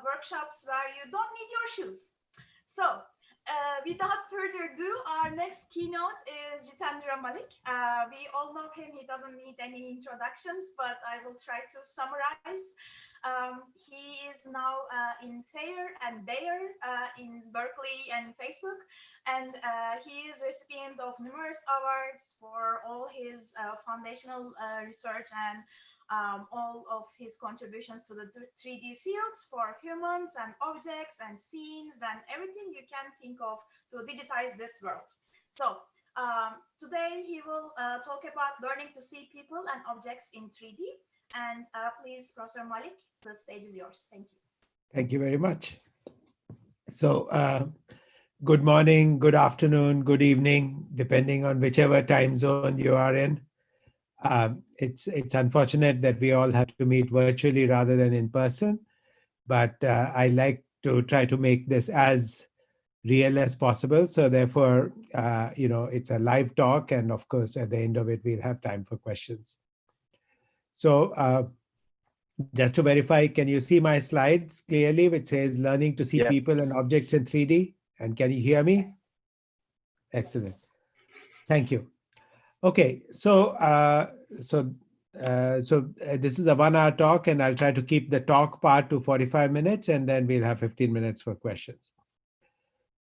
workshops where you don't need your shoes. So, without further ado, our next keynote is Jitendra Malik. We all know him, he doesn't need any introductions, but I will try to summarize. He is now in Fair and Bayer in Berkeley and Facebook, and he is recipient of numerous awards for all his foundational research and all of his contributions to the 3D fields for humans and objects and scenes and everything you can think of to digitize this world. So today he will talk about learning to see people and objects in 3D. And please, Professor Malik, the stage is yours. Thank you. Thank you very much. So good morning, good afternoon, good evening, depending on whichever time zone you are in. It's unfortunate that we all have to meet virtually rather than in person, but I like to try to make this as real as possible. So therefore, it's a live talk, and of course, at the end of it, we'll have time for questions. So just to verify, can you see my slides clearly, which says learning to see Yes. people and objects in 3D? And can you hear me? Excellent. Thank you. Okay, so this is a 1-hour talk, and I'll try to keep the talk part to 45 minutes, and then we'll have 15 minutes for questions.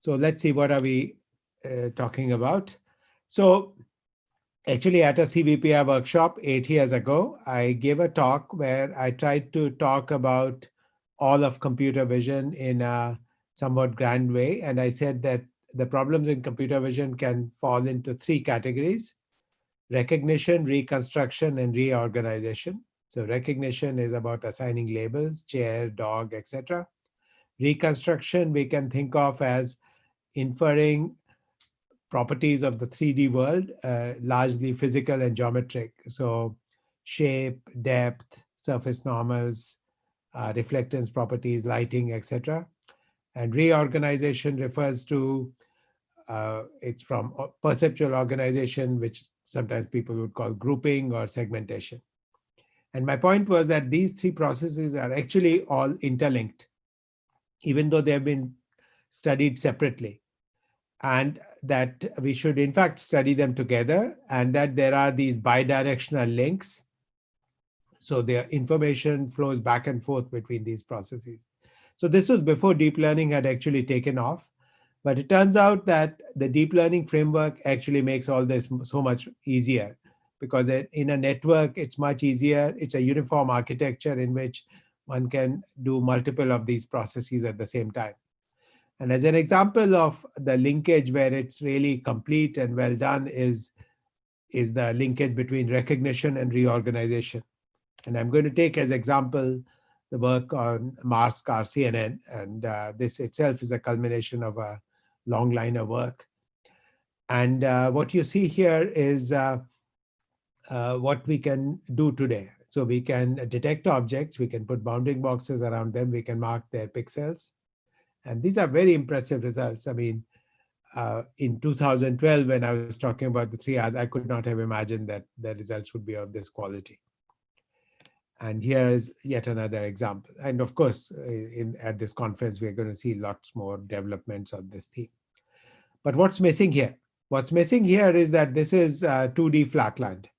So let's see, what are we talking about? So actually, at a CVPR workshop 8 years ago, I gave a talk where I tried to talk about all of computer vision in a somewhat grand way. And I said that the problems in computer vision can fall into 3 categories: recognition, reconstruction, and reorganization. So recognition is about assigning labels, chair, dog, etc. Reconstruction we can think of as inferring properties of the 3D world, largely physical and geometric. So shape, depth, surface normals, reflectance properties, lighting, etc. And reorganization refers to, it's from perceptual organization, which sometimes people would call grouping or segmentation. And my point was that these 3 processes are actually all interlinked, even though they have been studied separately. And that we should in fact study them together, and that there are these bidirectional links. So the information flows back and forth between these processes. So this was before deep learning had actually taken off. But it turns out that the deep learning framework actually makes all this so much easier, because in a network, it's much easier. It's a uniform architecture in which one can do multiple of these processes at the same time. And as an example of the linkage where it's really complete and well done is the linkage between recognition and reorganization. And I'm going to take as example the work on Mars scar CNN. And this itself is a culmination of a long line of work. And what you see here is what we can do today. So we can detect objects, we can put bounding boxes around them, we can mark their pixels. And these are very impressive results. I mean, in 2012, when I was talking about the 3 hours, I could not have imagined that the results would be of this quality. And here is yet another example. And of course, at this conference, we're going to see lots more developments on this theme. But what's missing here? What's missing here is that this is 2D flatland.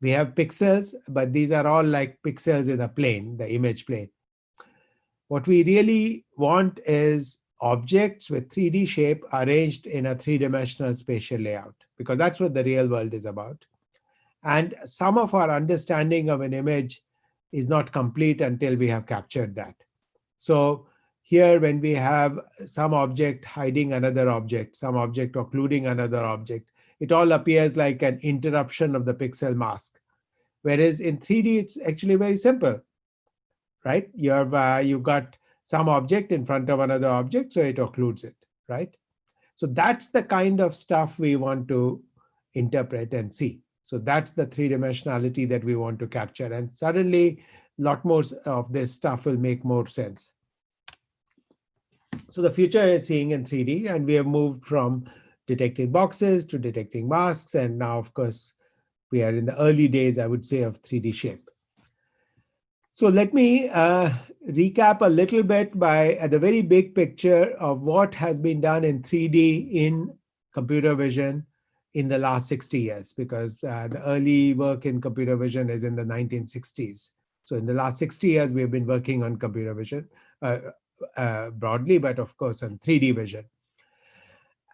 We have pixels, but these are all like pixels in a plane, the image plane. What we really want is objects with 3D shape arranged in a 3-dimensional spatial layout, because that's what the real world is about. And some of our understanding of an image is not complete until we have captured that. So here when we have some object hiding another object, some object occluding another object, it all appears like an interruption of the pixel mask. Whereas in 3D, it's actually very simple, right? You've got some object in front of another object, so it occludes it, right? So that's the kind of stuff we want to interpret and see. So that's the three-dimensionality that we want to capture. And suddenly, a lot more of this stuff will make more sense. So the future is seeing in 3D, and we have moved from detecting boxes to detecting masks. And now, of course, we are in the early days, I would say, of 3D shape. So let me recap a little bit at the very big picture of what has been done in 3D in computer vision in the last 60 years, because the early work in computer vision is in the 1960s. So in the last 60 years, we've been working on computer vision broadly, but of course on 3D vision.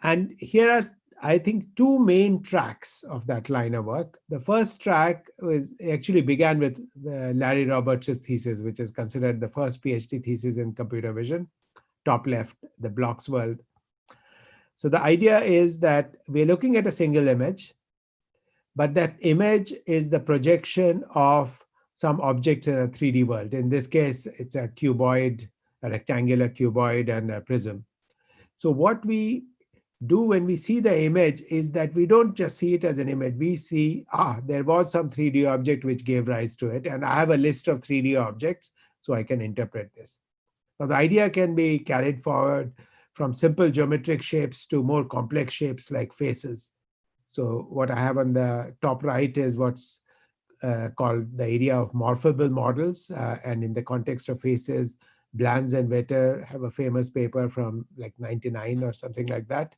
And here are, I think, two main tracks of that line of work. The first track actually began with Larry Roberts' thesis, which is considered the first PhD thesis in computer vision. Top left, the blocks world. So the idea is that we're looking at a single image, but that image is the projection of some object in a 3D world. In this case, it's a cuboid, a rectangular cuboid, and a prism. So what we do when we see the image is that we don't just see it as an image. We see, there was some 3D object which gave rise to it, and I have a list of 3D objects, so I can interpret this. Now, the idea can be carried forward from simple geometric shapes to more complex shapes like faces. So what I have on the top right is what's called the area of morphable models. And in the context of faces, Blanz and Vetter have a famous paper from like 99 or something like that,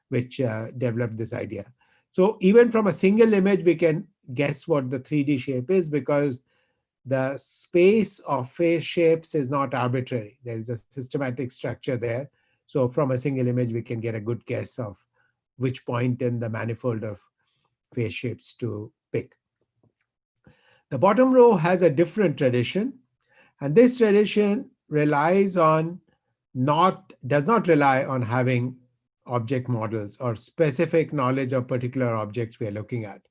which developed this idea. So even from a single image, we can guess what the 3D shape is, because the space of face shapes is not arbitrary. There is a systematic structure there. So from a single image, we can get a good guess of which point in the manifold of face shapes to pick. The bottom row has a different tradition, and this tradition does not rely on having object models or specific knowledge of particular objects we are looking at.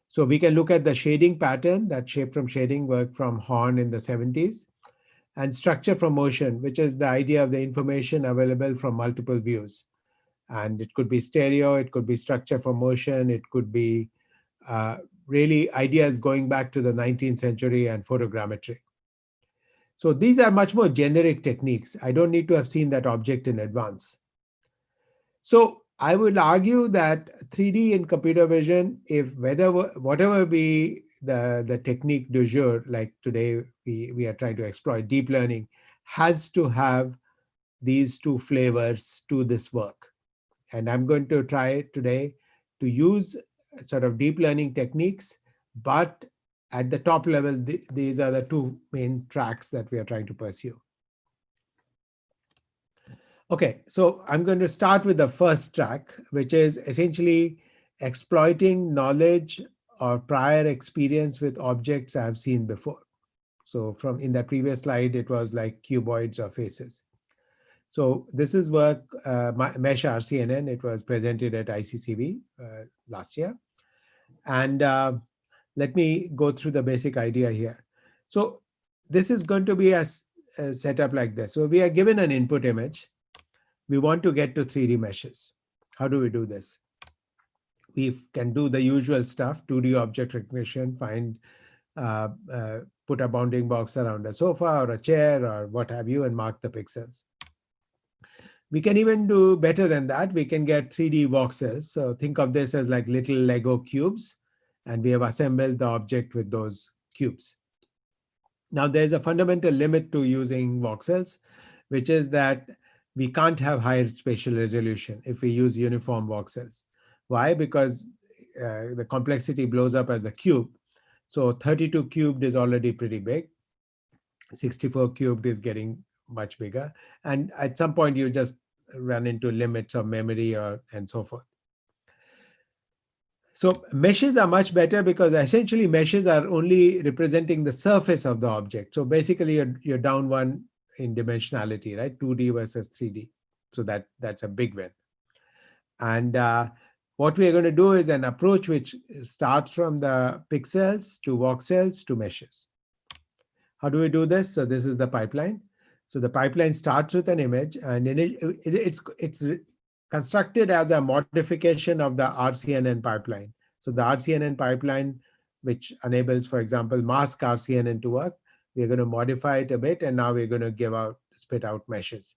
So we can look at the shading pattern, that shape from shading work from Horn in the 70s, and structure from motion, which is the idea of the information available from multiple views. And it could be stereo, it could be structure from motion, it could be really ideas going back to the 19th century and photogrammetry. So these are much more generic techniques. I don't need to have seen that object in advance. So I would argue that 3D in computer vision, whatever be the technique du jour, like today we are trying to exploit deep learning, has to have these two flavors to this work. And I'm going to try today to use sort of deep learning techniques, but at the top level, these are the two main tracks that we are trying to pursue. Okay, so I'm going to start with the first track, which is essentially exploiting knowledge or prior experience with objects I've seen before. So in the previous slide, it was like cuboids or faces. So this is work, Mesh RCNN. It was presented at ICCV last year. And let me go through the basic idea here. So this is going to be a setup like this. So we are given an input image. We want to get to 3D meshes. How do we do this? We can do the usual stuff, 2D object recognition, put a bounding box around a sofa or a chair or what have you, and mark the pixels. We can even do better than that. We can get 3D voxels. So think of this as like little Lego cubes, and we have assembled the object with those cubes. Now there's a fundamental limit to using voxels, which is that we can't have higher spatial resolution if we use uniform voxels. Why? Because the complexity blows up as a cube. So 32 cubed is already pretty big. 64 cubed is getting much bigger. And at some point, you just run into limits of memory and so forth. So meshes are much better because essentially meshes are only representing the surface of the object. So basically, you're down one in dimensionality, right? 2D versus 3D. So that's a big win. And what we're going to do is an approach which starts from the pixels to voxels to meshes. How do we do this? So this is the pipeline. So the pipeline starts with an image, and it's constructed as a modification of the RCNN pipeline. So the RCNN pipeline, which enables, for example, mask RCNN to work, we're going to modify it a bit, and now we're going to spit out meshes.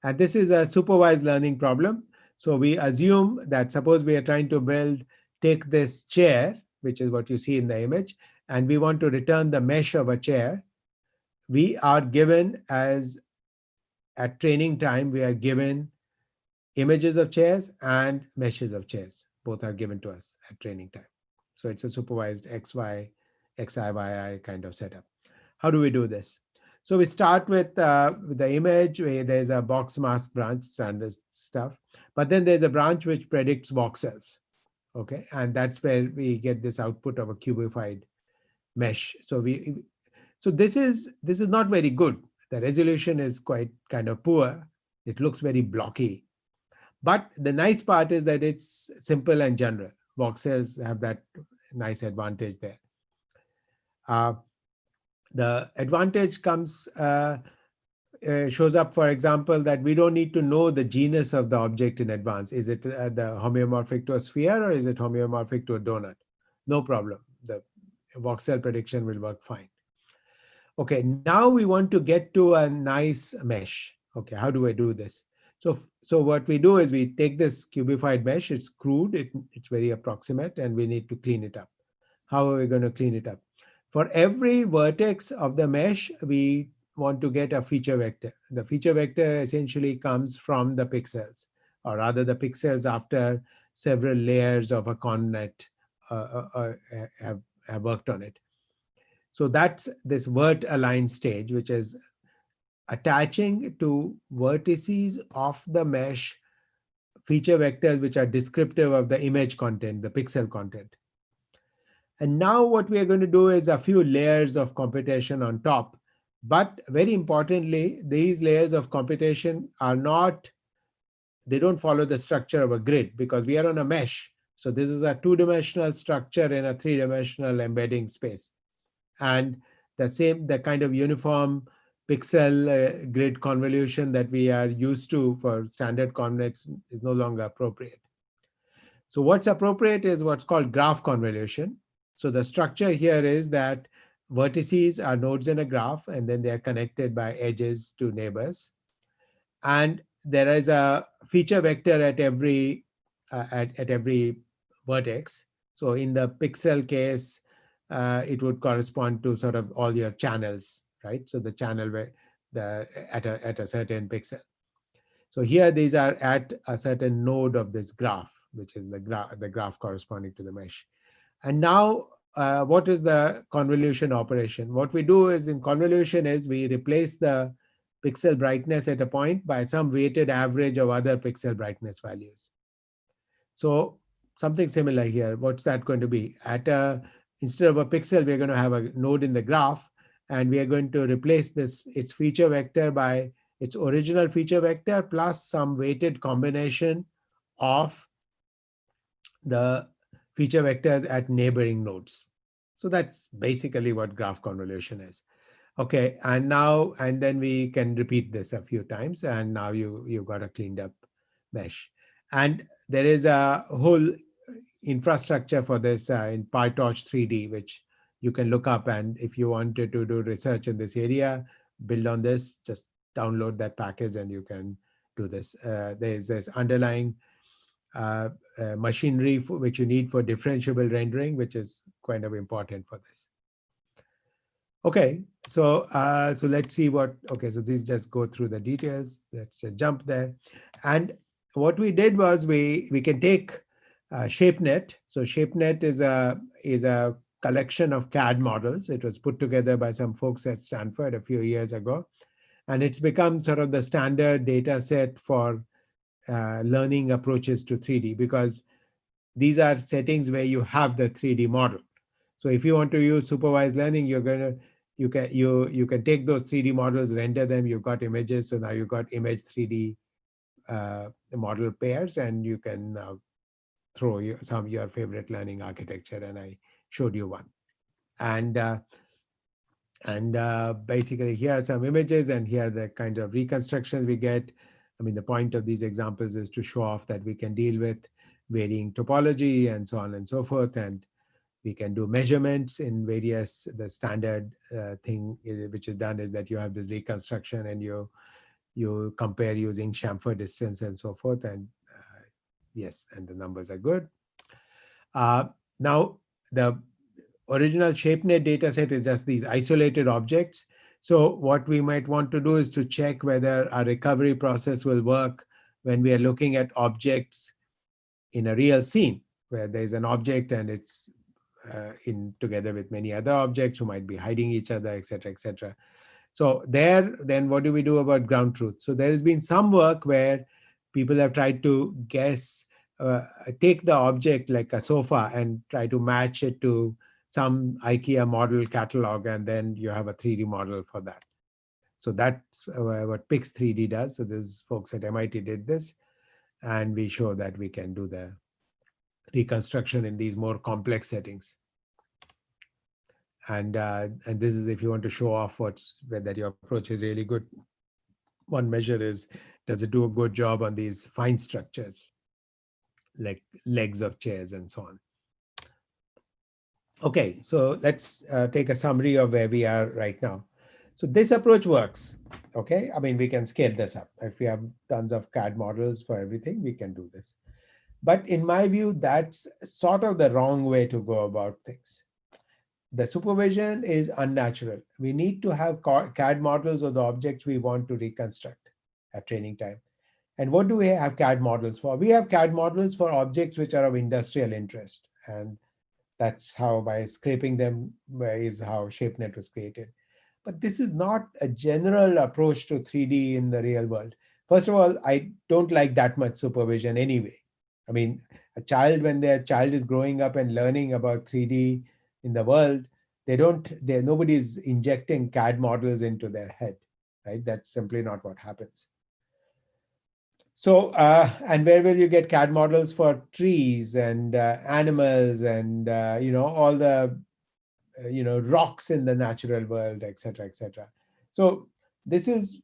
And this is a supervised learning problem. So we assume that suppose we are trying to take this chair, which is what you see in the image, and we want to return the mesh of a chair. We are given at training time, we are given images of chairs and meshes of chairs. Both are given to us at training time. So it's a supervised XY, XI, YI kind of setup. How do we do this? So we start with the image where there's a box mask branch, standard stuff. But then there's a branch which predicts voxels. Okay, and that's where we get this output of a cubified mesh. So this is not very good. The resolution is quite kind of poor. It looks very blocky. But the nice part is that it's simple and general. Voxels have that nice advantage there. The advantage shows up, for example, that we don't need to know the genus of the object in advance. Is it the homeomorphic to a sphere, or is it homeomorphic to a donut? No problem. The voxel prediction will work fine. Okay, now we want to get to a nice mesh. Okay, how do I do this? So what we do is we take this cubified mesh. It's crude, it's very approximate, and we need to clean it up. How are we going to clean it up? For every vertex of the mesh, we want to get a feature vector. The feature vector essentially comes from the pixels, or rather the pixels after several layers of a ConNet have worked on it. So that's this vert align stage, which is attaching to vertices of the mesh feature vectors which are descriptive of the image content, the pixel content. And now what we are going to do is a few layers of computation on top. But very importantly, these layers of computation they don't follow the structure of a grid, because we are on a mesh. So this is a two-dimensional structure in a three-dimensional embedding space. And the kind of uniform pixel grid convolution that we are used to for standard ConNets is no longer appropriate. So what's appropriate is what's called graph convolution. So the structure here is that vertices are nodes in a graph, and then they are connected by edges to neighbors. And there is a feature vector at every vertex. So in the pixel case, it would correspond to sort of all your channels, right? So the channel at a certain pixel. So here these are at a certain node of this graph, which is the graph corresponding to the mesh. And now, what is the convolution operation? What we do is in convolution is we replace the pixel brightness at a point by some weighted average of other pixel brightness values. So something similar here. What's that going to be? Instead of a pixel, we're going to have a node in the graph, and we are going to replace its feature vector by its original feature vector plus some weighted combination of the feature vectors at neighboring nodes. So that's basically what graph convolution is. Okay, and then we can repeat this a few times, and now you've got a cleaned up mesh. And there is a whole infrastructure for this in PyTorch 3D, which you can look up, and if you wanted to do research in this area, build on this, just download that package and you can do this. There's this underlying machinery which you need for differentiable rendering, which is kind of important for this. Okay, so let's see so these just go through the details. Let's just jump there. And what we did was we can take ShapeNet. So ShapeNet is a collection of CAD models. It was put together by some folks at Stanford a few years ago. And it's become sort of the standard data set for learning approaches to 3D, because these are settings where you have the 3D model. So if you want to use supervised learning, you're going to you can take those 3D models, render them, you've got images. So now you've got image 3D model pairs, and you can now throw some of your favorite learning architecture, and I showed you one. And basically here are some images, and here are the kind of reconstructions we get. I mean, the point of these examples is to show off that we can deal with varying topology and so on and so forth, and we can do measurements in various, the standard thing which is done is that you have this reconstruction and you compare using chamfer distance and so forth, and yes, and the numbers are good. Now, the original ShapeNet dataset is just these isolated objects. So what we might want to do is to check whether our recovery process will work when we are looking at objects in a real scene, where there's an object and it's in together with many other objects who might be hiding each other, etc., etc. So there, then what do we do about ground truth? So there has been some work where people have tried to guess, take the object like a sofa and try to match it to some IKEA model catalog, and then you have a 3D model for that. So that's what Pix3D does. So these folks at MIT did this, and we show that we can do the reconstruction in these more complex settings. And this is if you want to show off that your approach is really good. One measure is, does it do a good job on these fine structures, like legs of chairs and so on. Okay, so let's take a summary of where we are right now. So this approach works, okay? I mean, we can scale this up. If we have tons of CAD models for everything, we can do this. But in my view, that's sort of the wrong way to go about things. The supervision is unnatural. We need to have CAD models of the objects we want to reconstruct at training time. And what do we have CAD models for? We have CAD models for objects which are of industrial interest. And that's how, by scraping them, is how ShapeNet was created. But this is not a general approach to 3D in the real world. First of all, I don't like that much supervision anyway. I mean, a child, when their child is growing up and learning about 3D in the world, nobody's injecting CAD models into their head, right? That's simply not what happens. So, and where will you get CAD models for trees and animals and, all the, rocks in the natural world, et cetera, et cetera. So this is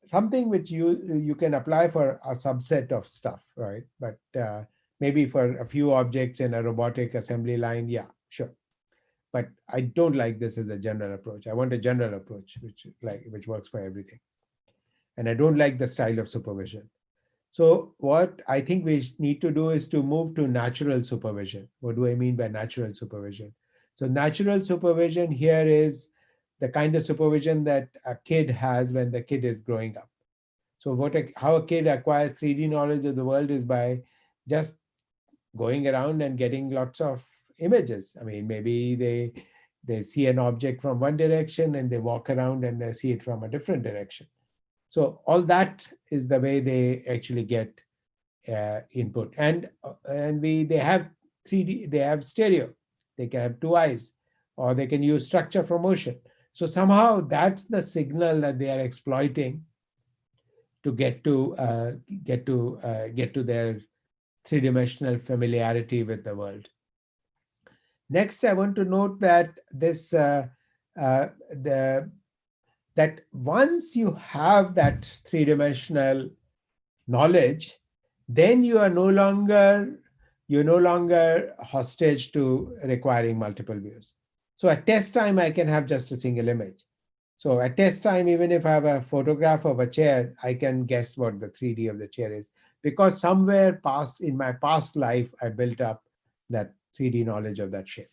something which you can apply for a subset of stuff, right? But maybe for a few objects in a robotic assembly line, yeah, sure. But I don't like this as a general approach. I want a general approach which works for everything. And I don't like the style of supervision. So what I think we need to do is to move to natural supervision. What do I mean by natural supervision? So natural supervision here is the kind of supervision that a kid has when the kid is growing up. So how a kid acquires 3D knowledge of the world is by just going around and getting lots of images. I mean, maybe they see an object from one direction and they walk around and they see it from a different direction. So all that is the way they actually get input. And they have 3D, they have stereo, they can have two eyes, or they can use structure for motion. So somehow that's the signal that they are exploiting to get to their three-dimensional familiarity with the world. Next, I want to note that that once you have that three-dimensional knowledge, then you're no longer hostage to requiring multiple views. So at test time, I can have just a single image. So at test time, even if I have a photograph of a chair, I can guess what the 3D of the chair is, because somewhere in my past life, I built up that 3D knowledge of that shape.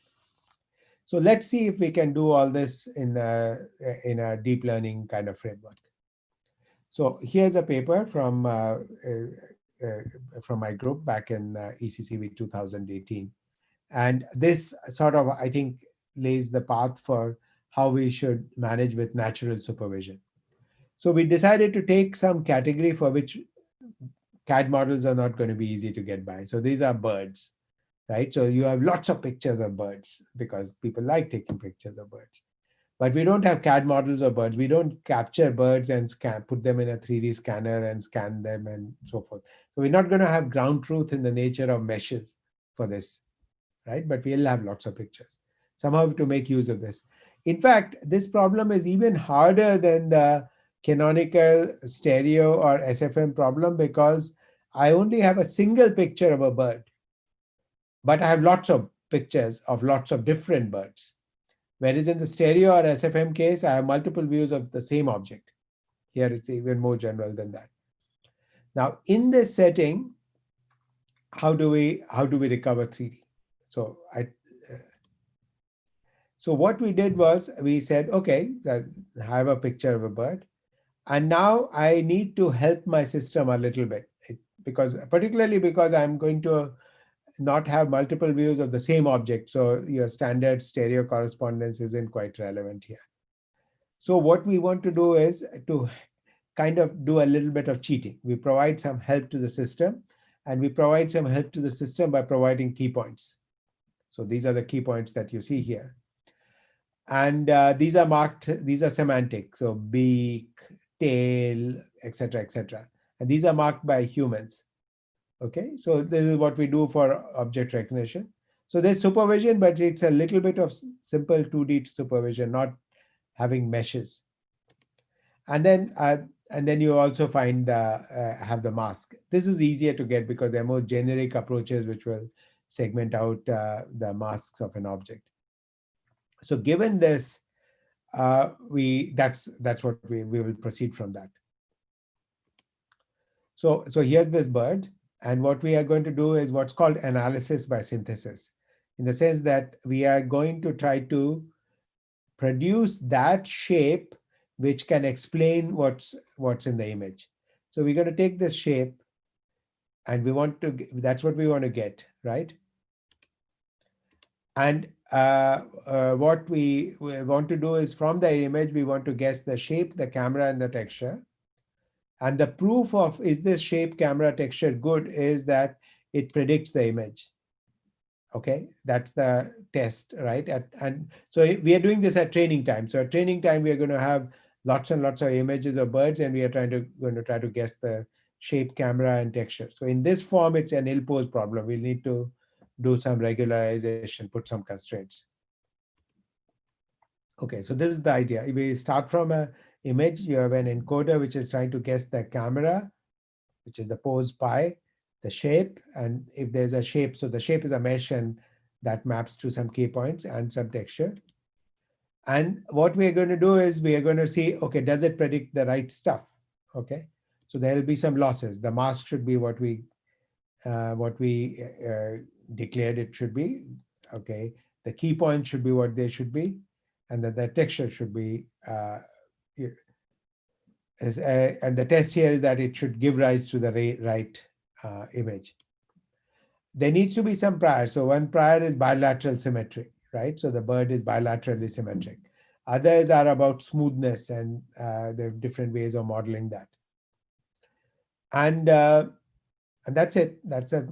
So let's see if we can do all this in a deep learning kind of framework. So here's a paper from my group back in ECCV 2018. And this sort of, I think, lays the path for how we should manage with natural supervision. So we decided to take some category for which CAD models are not going to be easy to get by. So these are birds. Right? So you have lots of pictures of birds because people like taking pictures of birds. But we don't have CAD models of birds. We don't capture birds and put them in a 3D scanner and scan them and so forth. So we're not going to have ground truth in the nature of meshes for this, right? But we'll have lots of pictures. Somehow to make use of this. In fact, this problem is even harder than the canonical stereo or SFM problem because I only have a single picture of a bird, but I have lots of pictures of lots of different birds. Whereas in the stereo or SFM case, I have multiple views of the same object. Here it's even more general than that. Now, in this setting, how do we recover 3D? So so what we did was we said, okay, I have a picture of a bird, and now I need to help my system a little bit particularly because I'm going to not have multiple views of the same object. So your standard stereo correspondence isn't quite relevant here. So what we want to do is to kind of do a little bit of cheating. We provide some help to the system, and we provide some help to the system by providing key points. So these are the key points that you see here. And these are marked, these are semantic. So beak, tail, etc., etc. And these are marked by humans. Okay, so this is what we do for object recognition. So there's supervision, but it's a little bit of simple 2D supervision, not having meshes. And then you also find have the mask. This is easier to get because there are more generic approaches which will segment out the masks of an object. So given this, that's what we will proceed from that. So here's this bird. And what we are going to do is what's called analysis by synthesis, in the sense that we are going to try to produce that shape which can explain what's in the image. So we're going to take this shape and that's what we want to get, right? And what we want to do is from the image, we want to guess the shape, the camera, and the texture. And the proof of is this shape, camera, texture good is that it predicts the image. Okay, that's the test, right? And so we are doing this at training time. So at training time, we are going to have lots and lots of images of birds, and we are going to try to guess the shape, camera, and texture. So in this form, it's an ill-posed problem. We'll need to do some regularization, put some constraints. Okay, so this is the idea. We start from an image. You have an encoder which is trying to guess the camera, which is the pose pi, the shape, and if there's a shape, so the shape is a mesh and that maps to some key points and some texture. And what we are going to do is we are going to see, okay, does it predict the right stuff? Okay, so there will be some losses. The mask should be what we declared it should be. Okay, the key points should be what they should be, and that the texture should be. And the test here is that it should give rise to the right image. There needs to be some prior. So one prior is bilateral symmetry, right? So the bird is bilaterally symmetric. Others are about smoothness, and there are different ways of modeling that. And that's it.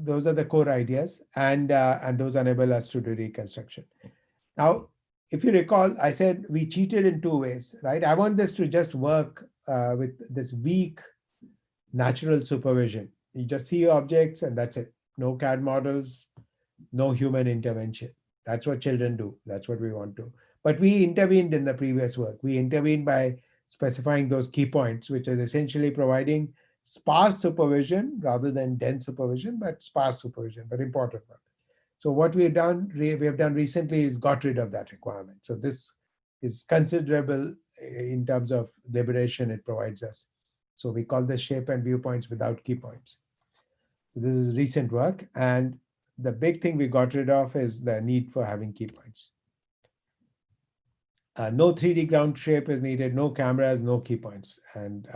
Those are the core ideas, and those enable us to do reconstruction. Now, if you recall, I said we cheated in two ways, right? I want this to just work with this weak natural supervision. You just see objects and that's it. No CAD models, no human intervention. That's what children do. That's what we want to. But we intervened in the previous work. We intervened by specifying those key points, which is essentially providing sparse supervision rather than dense supervision, but sparse supervision, but important one. So what we have done recently is got rid of that requirement. So this is considerable in terms of liberation it provides us. So we call this shape and viewpoints without key points. So this is recent work. And the big thing we got rid of is the need for having key points. No 3D ground shape is needed, no cameras, no key points. And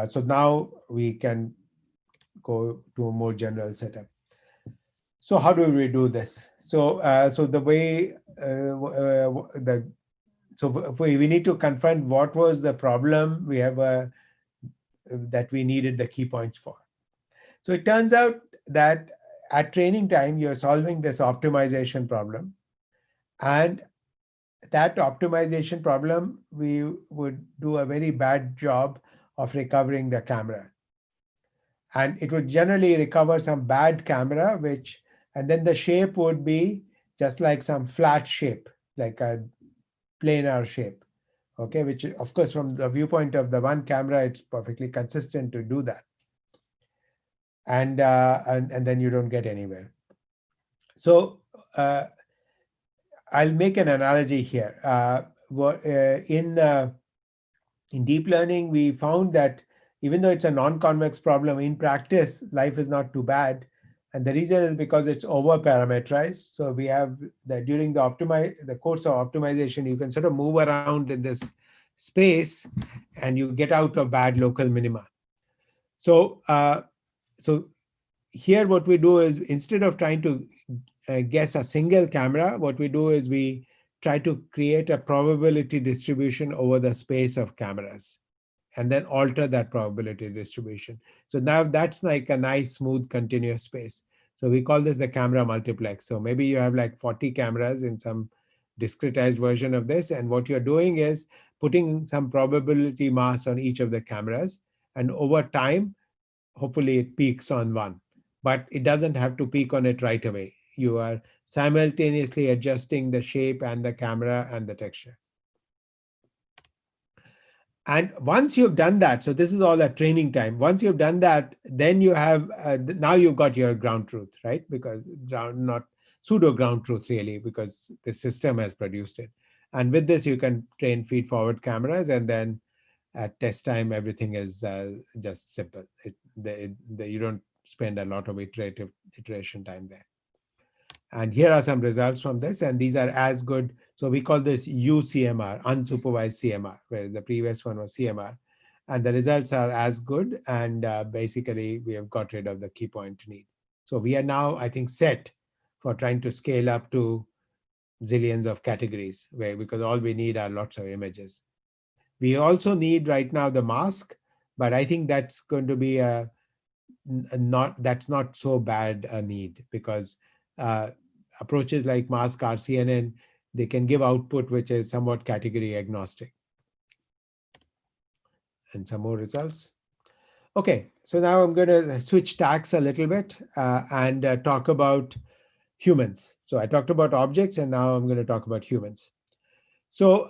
so now we can go to a more general setup. So how do we do this? So the way we need to confront what was the problem we have that we needed the key points for. So it turns out that at training time, you're solving this optimization problem. And that optimization problem, we would do a very bad job of recovering the camera. And it would generally recover some bad camera, and then the shape would be just like some flat shape, like a planar shape. Okay, which of course, from the viewpoint of the one camera, it's perfectly consistent to do that. And then you don't get anywhere. So I'll make an analogy here. In deep learning, we found that even though it's a non-convex problem, in practice, life is not too bad. And the reason is because it's over-parameterized. So we have that during the course of optimization, you can sort of move around in this space and you get out of bad local minima. So, so here what we do is, instead of trying to guess a single camera, what we do is we try to create a probability distribution over the space of cameras and then alter that probability distribution. So now that's like a nice, smooth, continuous space. So we call this the camera multiplex. So maybe you have like 40 cameras in some discretized version of this. And what you're doing is putting some probability mass on each of the cameras. And over time, hopefully it peaks on one. But it doesn't have to peak on it right away. You are simultaneously adjusting the shape and the camera and the texture. And once you've done that, so this is all at training time. Once you've done that, then you have, now you've got your ground truth, right? Because not pseudo ground truth really, because the system has produced it. And with this, you can train feed forward cameras, and then at test time, everything is just simple. You don't spend a lot of iteration time there. And here are some results from this, and these are as good. So we call this UCMR, unsupervised CMR, whereas the previous one was CMR. And the results are as good, and basically we have got rid of the key point need. So we are now, I think, set for trying to scale up to zillions of categories, because all we need are lots of images. We also need right now the mask, but I think that's going to be that's not so bad a need, because approaches like mask RCNN, they can give output which is somewhat category agnostic. And some more results. Okay, so now I'm going to switch tacks a little bit and talk about humans. So I talked about objects, and now I'm going to talk about humans. So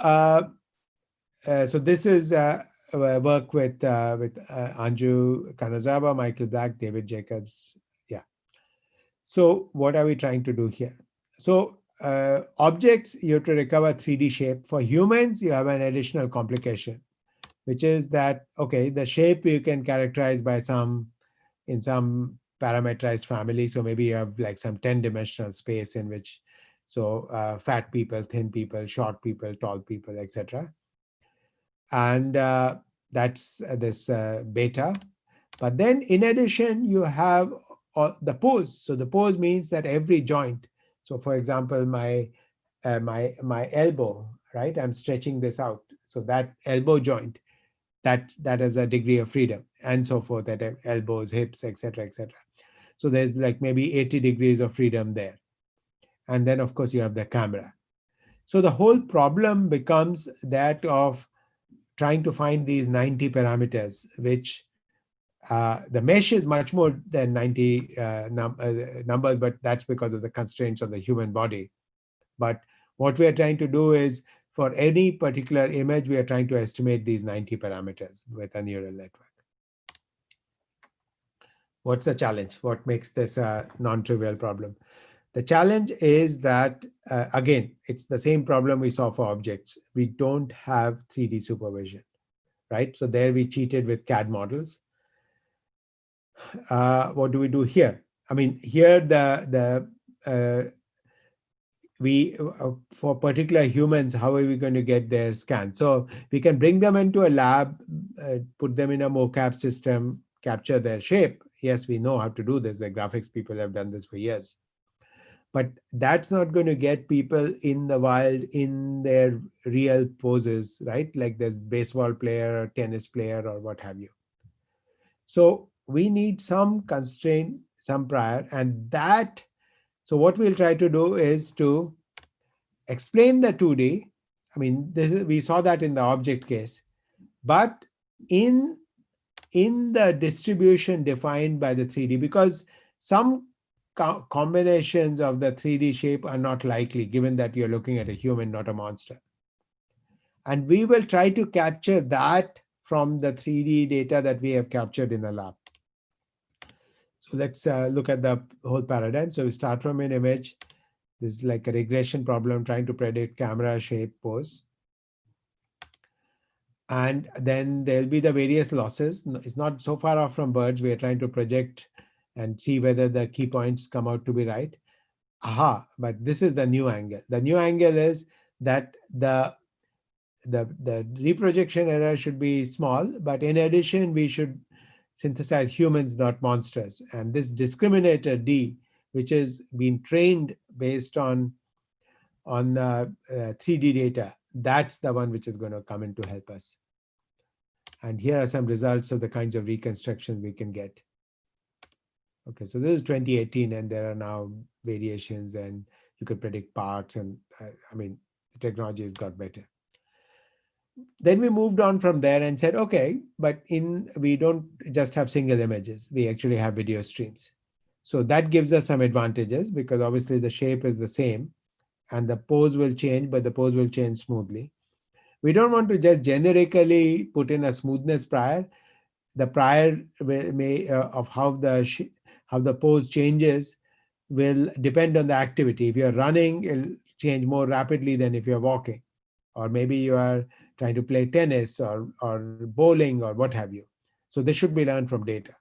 so this is work with Anju Kanazawa, Michael Black, David Jacobs. Yeah. So what are we trying to do here? So objects, you have to recover 3D shape. For humans, you have an additional complication, which is that, okay, the shape you can characterize by in some parameterized family. So maybe you have like some 10-dimensional space in which, so fat people, thin people, short people, tall people, etc. And that's this beta. But then in addition, you have the pose. So the pose means that every joint. So for example, my elbow, right? I'm stretching this out. So that elbow joint, that has a degree of freedom, and so forth, that elbows, hips, etc., etc. So there's like maybe 80 degrees of freedom there. And then of course you have the camera. So the whole problem becomes that of trying to find these 90 parameters, which the mesh is much more than 90 numbers, but that's because of the constraints of the human body. But what we are trying to do is, for any particular image, we are trying to estimate these 90 parameters with a neural network. What's the challenge? What makes this a non-trivial problem? The challenge is that, again, it's the same problem we saw for objects. We don't have 3D supervision, right? So there we cheated with CAD models. What do we do here? I mean, here for particular humans, how are we going to get their scan? So we can bring them into a lab, put them in a mocap system, capture their shape. Yes, we know how to do this. The graphics people have done this for years. But that's not going to get people in the wild in their real poses, right? Like there's baseball player or tennis player or what have you. So we need some constraint, some prior, and that, so what we'll try to do is to explain the 2D I mean, we saw that in the object case, but in the distribution defined by the 3D, because some combinations of the 3D shape are not likely, given that you're looking at a human, not a monster. And we will try to capture that from the 3D data that we have captured in the lab. So let's look at the whole paradigm. So we start from an image. This is like a regression problem trying to predict camera shape, pose. And then there'll be the various losses. It's not so far off from birds. We are trying to project and see whether the key points come out to be right. Aha, but this is the new angle. The new angle is that the reprojection error should be small, but in addition, we should synthesize humans, not monsters. And this discriminator D, which is being trained based on 3D data, that's the one which is going to come in to help us. And here are some results of the kinds of reconstruction we can get. Okay, so this is 2018, and there are now variations, and you could predict parts, and I mean, the technology has got better. Then we moved on from there and said, okay, but we don't just have single images. We actually have video streams. So that gives us some advantages, because obviously the shape is the same and the pose will change, but the pose will change smoothly. We don't want to just generically put in a smoothness prior. The prior of how the pose changes will depend on the activity. If you're running, it'll change more rapidly than if you're walking. Or maybe you are trying to play tennis or bowling or what have you. So this should be learned from data.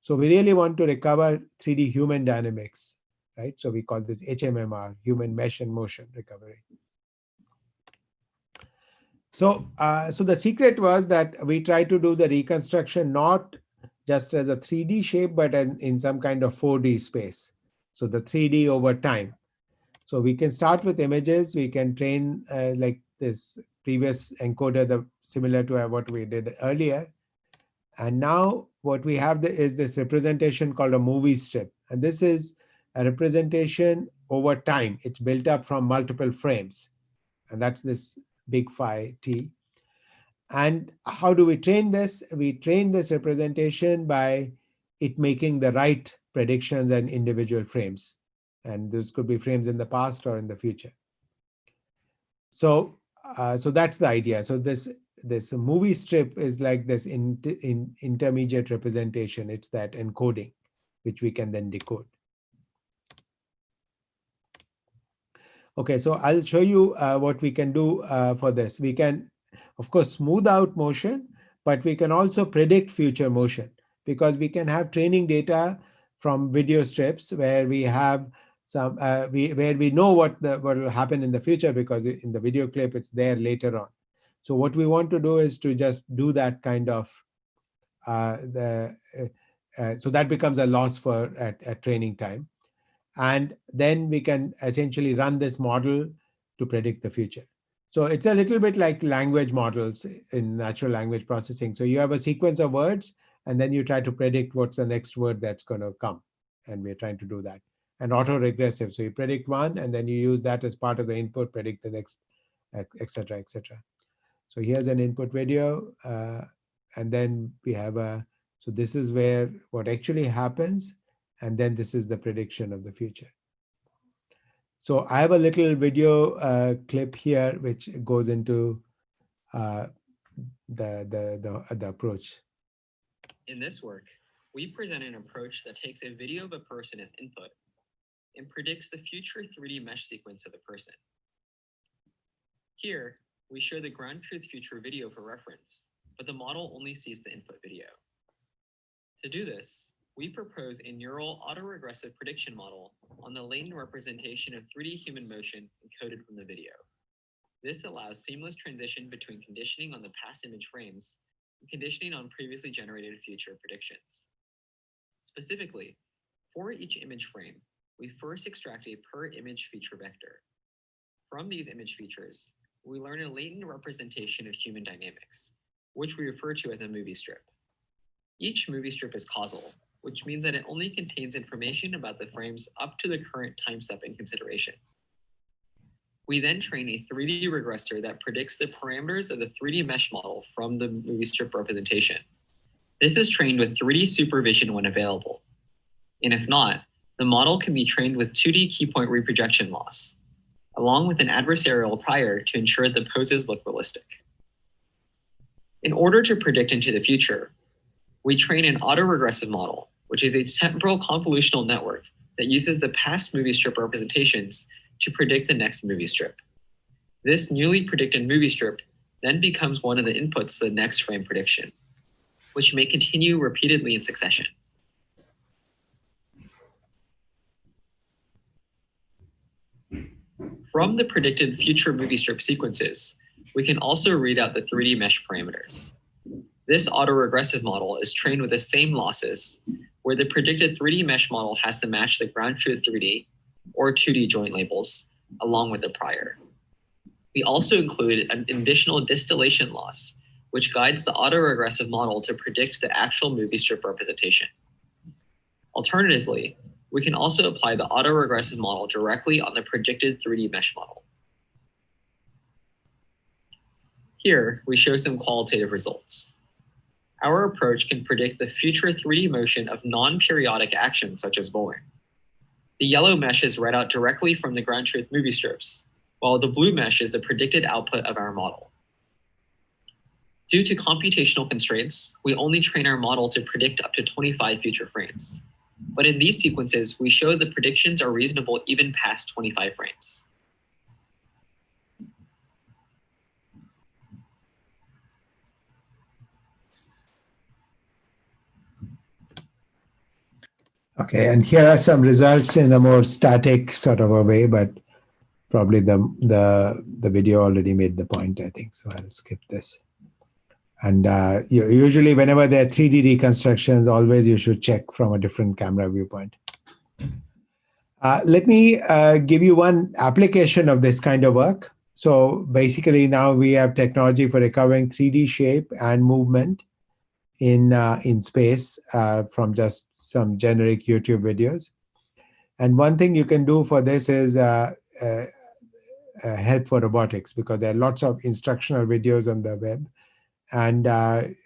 So we really want to recover 3D human dynamics, right? So we call this HMMR, human mesh and motion recovery. So, so the secret was that we try to do the reconstruction not just as a 3D shape, but as in some kind of 4D space. So the 3D over time. So we can start with images. We can train like this previous encoder, similar to what we did earlier. And now what we have is this representation called a movie strip. And this is a representation over time. It's built up from multiple frames. And that's this big phi T. And how do we train this? We train this representation by it making the right predictions and individual frames. And those could be frames in the past or in the future. So, so that's the idea. So this movie strip is like this intermediate representation. It's that encoding, which we can then decode. Okay, so I'll show you what we can do for this. We can, of course, smooth out motion, but we can also predict future motion, because we can have training data from video strips where we have some where we know what will happen in the future, because in the video clip it's there later on. So what we want to do is to just do that kind of so that becomes a loss for at training time. And then we can essentially run this model to predict the future. So it's a little bit like language models in natural language processing. So you have a sequence of words, and then you try to predict what's the next word that's going to come. And we're trying to do that. And autoregressive. So you predict one, and then you use that as part of the input, predict the next, et cetera, et cetera. So here's an input video. And then we have so this is where what actually happens. And then this is the prediction of the future. So I have a little video clip here, which goes into the approach. In this work, we present an approach that takes a video of a person as input and predicts the future 3D mesh sequence of the person. Here, we show the ground truth future video for reference, but the model only sees the input video. To do this, we propose a neural autoregressive prediction model on the latent representation of 3D human motion encoded from the video. This allows seamless transition between conditioning on the past image frames and conditioning on previously generated future predictions. Specifically, for each image frame, we first extract a per image feature vector. From these image features, we learn a latent representation of human dynamics, which we refer to as a movie strip. Each movie strip is causal, which means that it only contains information about the frames up to the current time step in consideration. We then train a 3D regressor that predicts the parameters of the 3D mesh model from the movie strip representation. This is trained with 3D supervision when available. And if not, the model can be trained with 2D key point reprojection loss, along with an adversarial prior to ensure the poses look realistic. In order to predict into the future, we train an autoregressive model, which is a temporal convolutional network that uses the past movie strip representations to predict the next movie strip. This newly predicted movie strip then becomes one of the inputs to the next frame prediction, which may continue repeatedly in succession. From the predicted future movie strip sequences, we can also read out the 3D mesh parameters. This autoregressive model is trained with the same losses, where the predicted 3D mesh model has to match the ground truth 3D or 2D joint labels, along with the prior. We also include an additional distillation loss, which guides the autoregressive model to predict the actual movie strip representation. Alternatively, we can also apply the autoregressive model directly on the predicted 3D mesh model. Here, we show some qualitative results. Our approach can predict the future 3D motion of non-periodic actions such as bowling. The yellow mesh is read out directly from the ground truth movie strips, while the blue mesh is the predicted output of our model. Due to computational constraints, we only train our model to predict up to 25 future frames. But in these sequences, we show the predictions are reasonable even past 25 frames. Okay, and here are some results in a more static sort of a way, but probably the video already made the point, I think, so I'll skip this. And usually whenever there are 3D reconstructions, always you should check from a different camera viewpoint. Let me give you one application of this kind of work. So basically now we have technology for recovering 3D shape and movement in space from just some generic YouTube videos. And one thing you can do for this is help for robotics, because there are lots of instructional videos on the web. And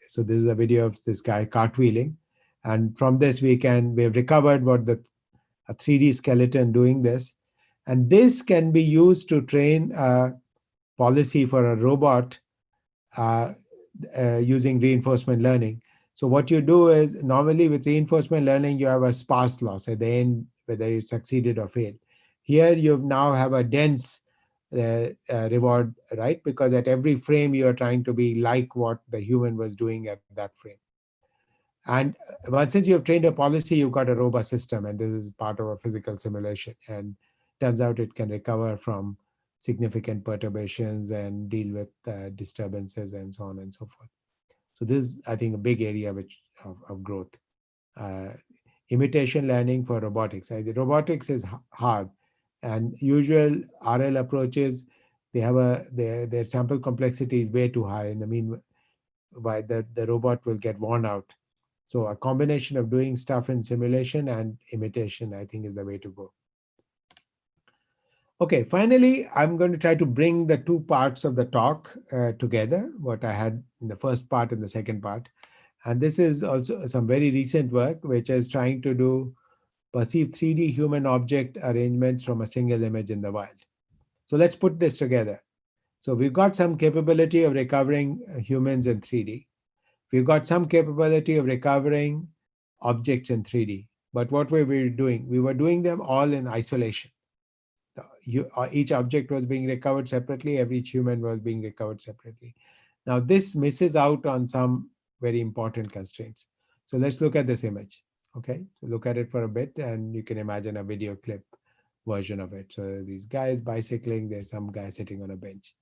so this is a video of this guy cartwheeling. And from this, we've recovered what a 3D skeleton doing this. And this can be used to train a policy for a robot using reinforcement learning. So what you do is, normally with reinforcement learning, you have a sparse loss at the end, whether you succeeded or failed. Here you now have a dense reward, right? Because at every frame, you are trying to be like what the human was doing at that frame. And since you have trained a policy, you've got a robust system, and this is part of a physical simulation. And turns out it can recover from significant perturbations and deal with disturbances and so on and so forth. So this is, I think, a big area of growth. Imitation learning for robotics. The robotics is hard, and usual RL approaches, they have their sample complexity is way too high. In the meanwhile, the robot will get worn out. So a combination of doing stuff in simulation and imitation, I think, is the way to go. Okay, finally, I'm going to try to bring the two parts of the talk together, what I had in the first part and the second part. And this is also some very recent work, which is trying to perceive 3D human object arrangements from a single image in the wild. So let's put this together. So we've got some capability of recovering humans in 3D. We've got some capability of recovering objects in 3D. But what were we doing? We were doing them all in isolation. Each object was being recovered separately, every human was being recovered separately. Now this misses out on some very important constraints. So let's look at this image. Okay, so look at it for a bit, and you can imagine a video clip version of it. So these guys bicycling, there's some guy sitting on a bench.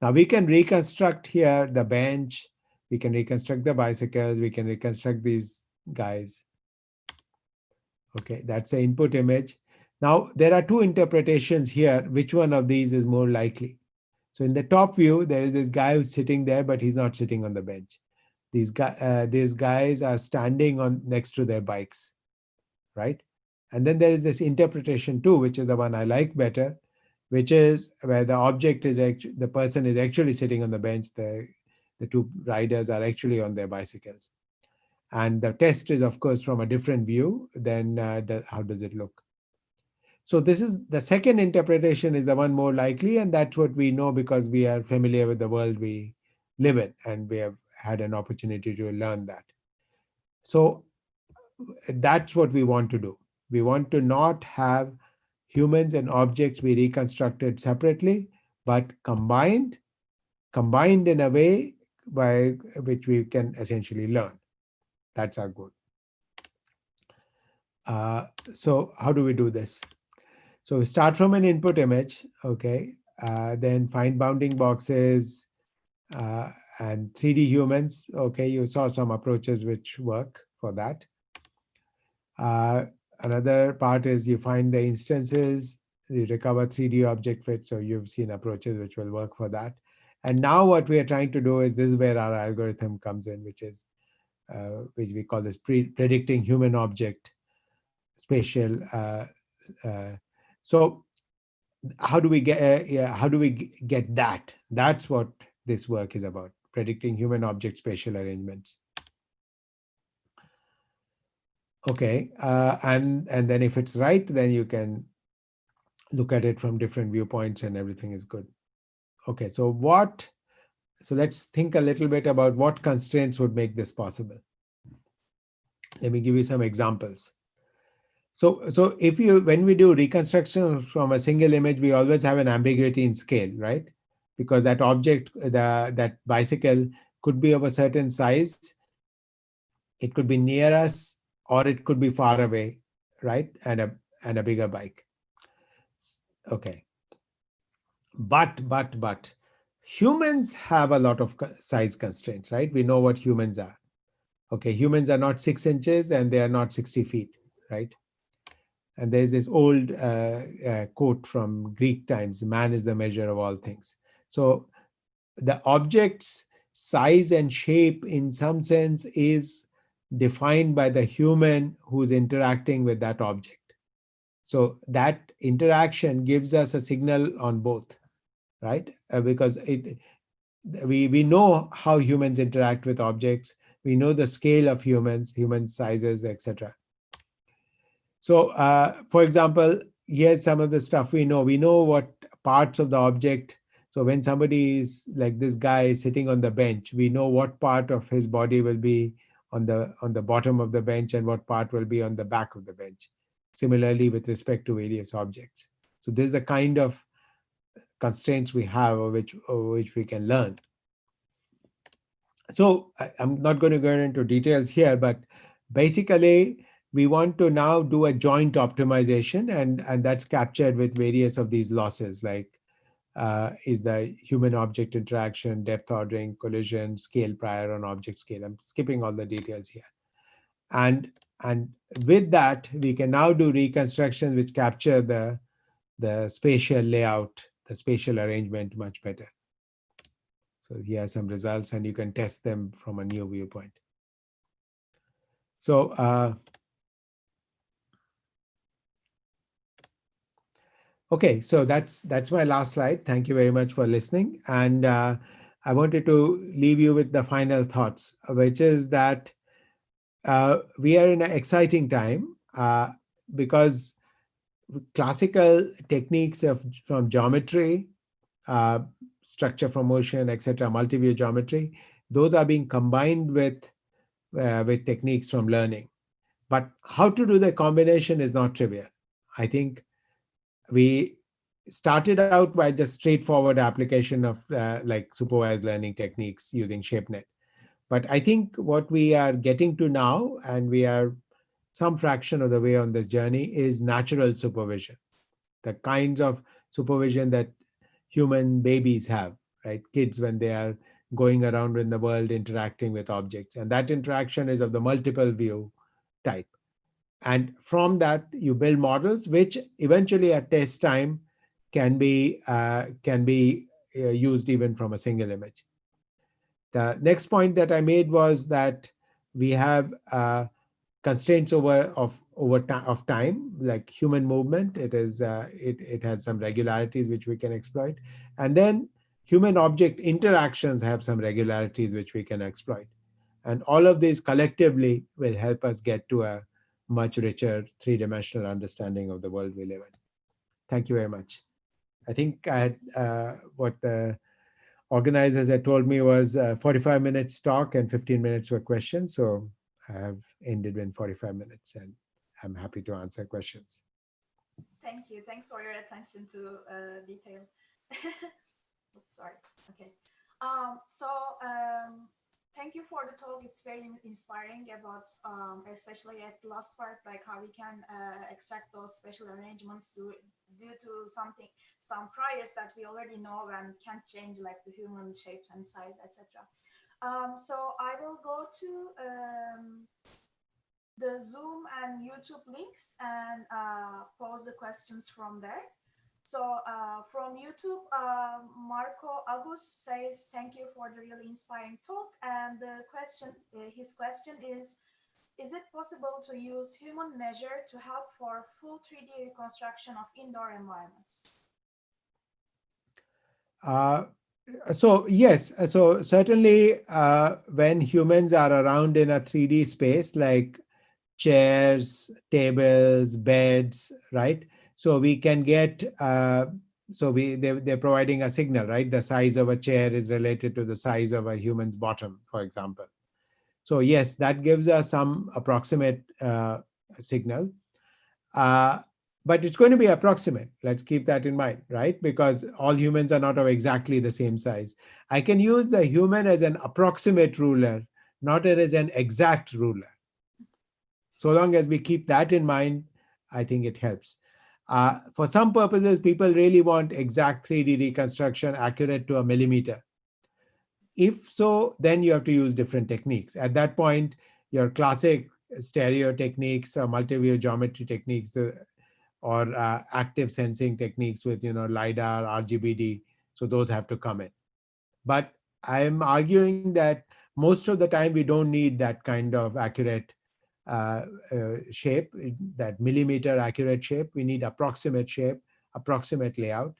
Now we can reconstruct here the bench, we can reconstruct the bicycles, we can reconstruct these guys. Okay, that's the input image. Now, there are two interpretations here. Which one of these is more likely? So in the top view, there is this guy who's sitting there, but he's not sitting on the bench. These guys are standing next to their bikes, right? And then there is this interpretation too, which is the one I like better. which is where the object is actually, the person is actually sitting on the bench, the two riders are actually on their bicycles. And the test is, of course, from a different view than how does it look. So this is the second interpretation is the one more likely, and that's what we know because we are familiar with the world we live in, and we have had an opportunity to learn that. So that's what we want to do. We want to not have humans and objects be reconstructed separately, but combined in a way by which we can essentially learn. That's our goal. So how do we do this? So we start from an input image, okay, then find bounding boxes and 3D humans. Okay, you saw some approaches which work for that. Another part is you find the instances, you recover 3D object fits. So you've seen approaches which will work for that. And now what we are trying to do is, this is where our algorithm comes in, which is which we call this predicting human object spatial. So how do we get that? That's what this work is about, predicting human object spatial arrangements. Okay, and then if it's right, then you can look at it from different viewpoints and everything is good. Okay, so let's think a little bit about what constraints would make this possible. Let me give you some examples. So when we do reconstruction from a single image, we always have an ambiguity in scale, right? Because that object, that bicycle could be of a certain size. It could be near us, or it could be far away, right? And a bigger bike. Okay. But humans have a lot of size constraints, right? We know what humans are. Okay, humans are not 6 inches and they are not 60 feet, right? And there's this old quote from Greek times, man is the measure of all things. So the object's size and shape in some sense is defined by the human who's interacting with that object. So that interaction gives us a signal on both, right? Because we know how humans interact with objects. We know the scale of human sizes, etc. So, for example, here's some of the stuff we know. We know what parts of the object. So when somebody is like this guy sitting on the bench, we know what part of his body will be on the bottom of the bench and what part will be on the back of the bench. Similarly, with respect to various objects. So there's the kind of constraints we have of which we can learn. So I'm not going to go into details here, but basically, we want to now do a joint optimization, and that's captured with various of these losses, like is the human-object interaction, depth ordering, collision, scale prior on object scale. I'm skipping all the details here. And with that, we can now do reconstructions which capture the spatial layout, the spatial arrangement much better. So here are some results, and you can test them from a new viewpoint. So okay, so that's my last slide. Thank you very much for listening. And I wanted to leave you with the final thoughts, which is that we are in an exciting time because classical techniques from geometry, structure from motion, etc., multi-view geometry, those are being combined with techniques from learning. But how to do the combination is not trivial. I think we started out by just straightforward application of like supervised learning techniques using ShapeNet. But I think what we are getting to now, and we are some fraction of the way on this journey, is natural supervision. The kinds of supervision that human babies have, right? Kids when they are going around in the world interacting with objects. And that interaction is of the multiple view type. And from that, you build models, which eventually at test time can be used even from a single image. The next point that I made was that we have constraints of of time, like human movement. It is it has some regularities which we can exploit, and then human object interactions have some regularities which we can exploit, and all of these collectively will help us get to a much richer three-dimensional understanding of the world we live in. Thank you very much. I think I had what the organizers had told me was 45 minutes talk and 15 minutes were questions. So I have ended in 45 minutes and I'm happy to answer questions. Thank you. Thanks for your attention to detail. Sorry. Okay. Thank you for the talk. It's very inspiring about, especially at the last part, like how we can extract those special arrangements due to some priors that we already know and can't change, like the human shapes and size, etc. So I will go to the Zoom and YouTube links and pose the questions from there. So from YouTube, Marco Agus says, thank you for the really inspiring talk. And the question, his question is it possible to use human measure to help for full 3D reconstruction of indoor environments? So yes, so certainly when humans are around in a 3D space, like chairs, tables, beds, right? So we can get, they're providing a signal, right? The size of a chair is related to the size of a human's bottom, for example. So yes, that gives us some approximate signal, but it's going to be approximate. Let's keep that in mind, right? Because all humans are not of exactly the same size. I can use the human as an approximate ruler, not as an exact ruler. So long as we keep that in mind, I think it helps. For some purposes, people really want exact 3D reconstruction accurate to a millimeter. If so, then you have to use different techniques. At that point, your classic stereo techniques or multi-view geometry techniques or active sensing techniques with LiDAR, RGBD, so those have to come in. But I'm arguing that most of the time we don't need that kind of accurate shape, that millimeter accurate shape. We need approximate shape, approximate layout.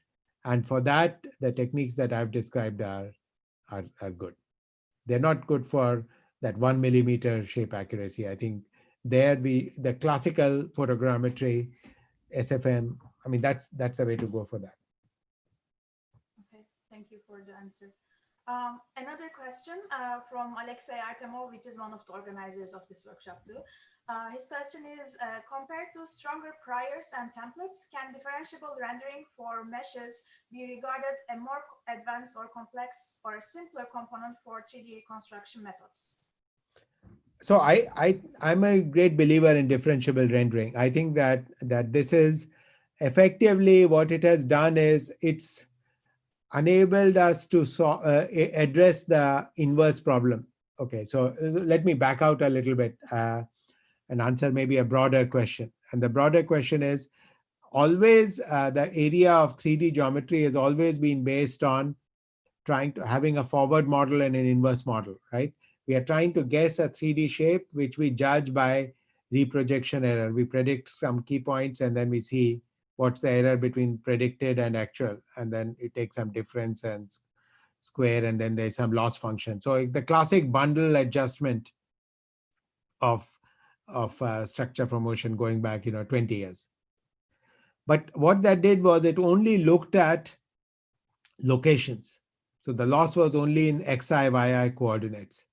And for that, the techniques that I've described are good. They're not good for that 1 millimeter shape accuracy. I think the classical photogrammetry, SFM, I mean, that's the way to go for that. Okay, thank you for the answer. Another question from Alexei Artemov, which is one of the organizers of this workshop too. His question is, compared to stronger priors and templates, can differentiable rendering for meshes be regarded a more advanced or complex or a simpler component for 3D reconstruction methods? So I'm a great believer in differentiable rendering. I think that this is effectively what it has done is it's enabled us to address the inverse problem. Okay, so let me back out a little bit and answer maybe a broader question. And the broader question is, always the area of 3D geometry has always been based on having a forward model and an inverse model, right? We are trying to guess a 3D shape, which we judge by reprojection error. We predict some key points and then we see what's the error between predicted and actual. And then it takes some difference and square, and then there's some loss function. So the classic bundle adjustment of structure from motion going back 20 years. But what that did was it only looked at locations. So the loss was only in xi, yi coordinates,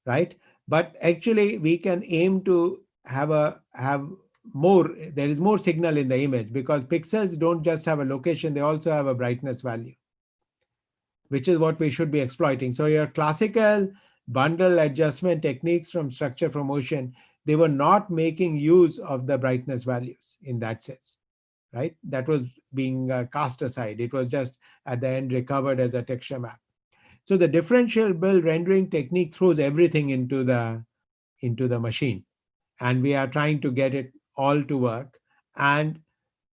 right? But actually we can aim to have more, there is more signal in the image, because pixels don't just have a location, they also have a brightness value, which is what we should be exploiting. So your classical bundle adjustment techniques from structure from motion, they were not making use of the brightness values in that sense, right? That was being cast aside. It was just at the end recovered as a texture map. So the differentiable rendering technique throws everything into the machine, and we are trying to get it all to work. And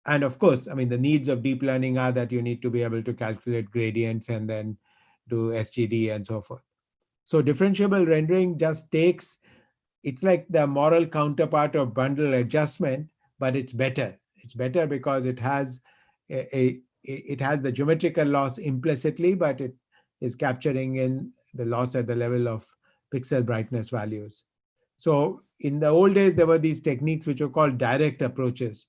of course, I mean, the needs of deep learning are that you need to be able to calculate gradients and then do SGD and so forth. So differentiable rendering just takes it's like the moral counterpart of bundle adjustment, but it's better. It's better because it has it has the geometrical loss implicitly, but it is capturing in the loss at the level of pixel brightness values. So in the old days, there were these techniques which were called direct approaches,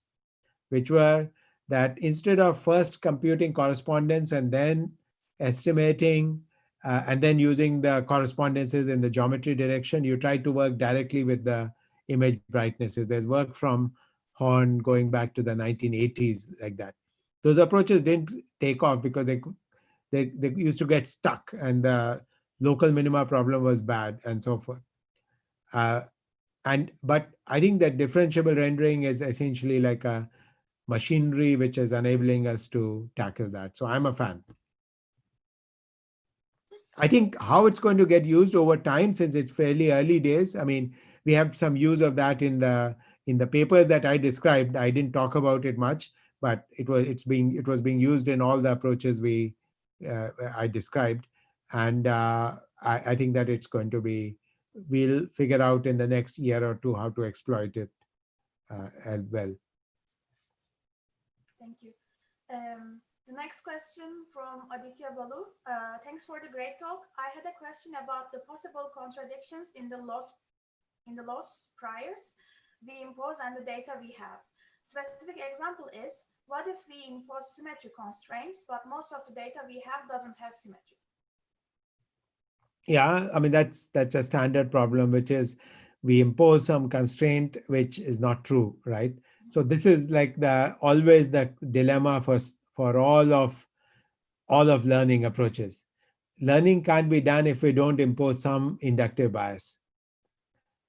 which were that instead of first computing correspondence and then estimating and then using the correspondences in the geometry direction, you try to work directly with the image brightnesses. There's work from Horn going back to the 1980s like that. Those approaches didn't take off because they used to get stuck and the local minima problem was bad and so forth. But I think that differentiable rendering is essentially like a machinery which is enabling us to tackle that. So I'm a fan. I think how it's going to get used over time, since it's fairly early days. I mean, we have some use of that in the papers that I described. I didn't talk about it much, but it was being used in all the approaches I described, and I think that it's going to be. We'll figure out in the next year or two how to exploit it as well. Thank you. The next question from Aditya Balu. Thanks for the great talk. I had a question about the possible contradictions in the loss priors we impose and the data we have. Specific example is, what if we impose symmetry constraints, but most of the data we have doesn't have symmetry? Yeah, I mean, that's a standard problem, which is we impose some constraint which is not true, right? So this is like always the dilemma for all of learning approaches. Learning can't be done if we don't impose some inductive bias.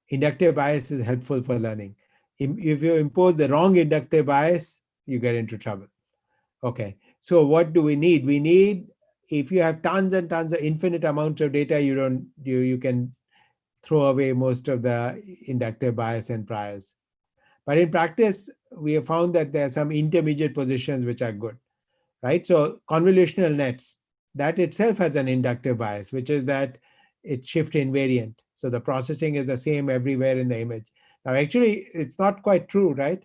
Inductive bias is helpful for learning. If you impose the wrong inductive bias, you get into trouble. Okay, so what do we need? We need, if you have tons and tons of infinite amounts of data, you can throw away most of the inductive bias and priors. But in practice, we have found that there are some intermediate positions which are good, right? So convolutional nets, that itself has an inductive bias, which is that it's shift invariant. So the processing is the same everywhere in the image. Now, actually, it's not quite true, right?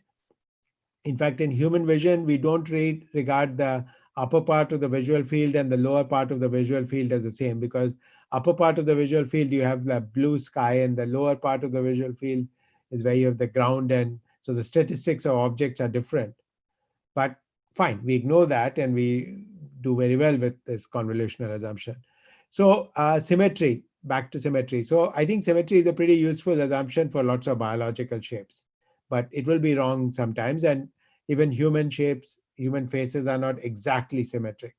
In fact, in human vision, we don't regard the upper part of the visual field and the lower part of the visual field as the same, because upper part of the visual field, you have the blue sky, and the lower part of the visual field is where you have the ground, and so the statistics of objects are different. But fine, we ignore that and we do very well with this convolutional assumption. So symmetry, back to symmetry. So I think symmetry is a pretty useful assumption for lots of biological shapes, but it will be wrong sometimes. And even human shapes, human faces are not exactly symmetric.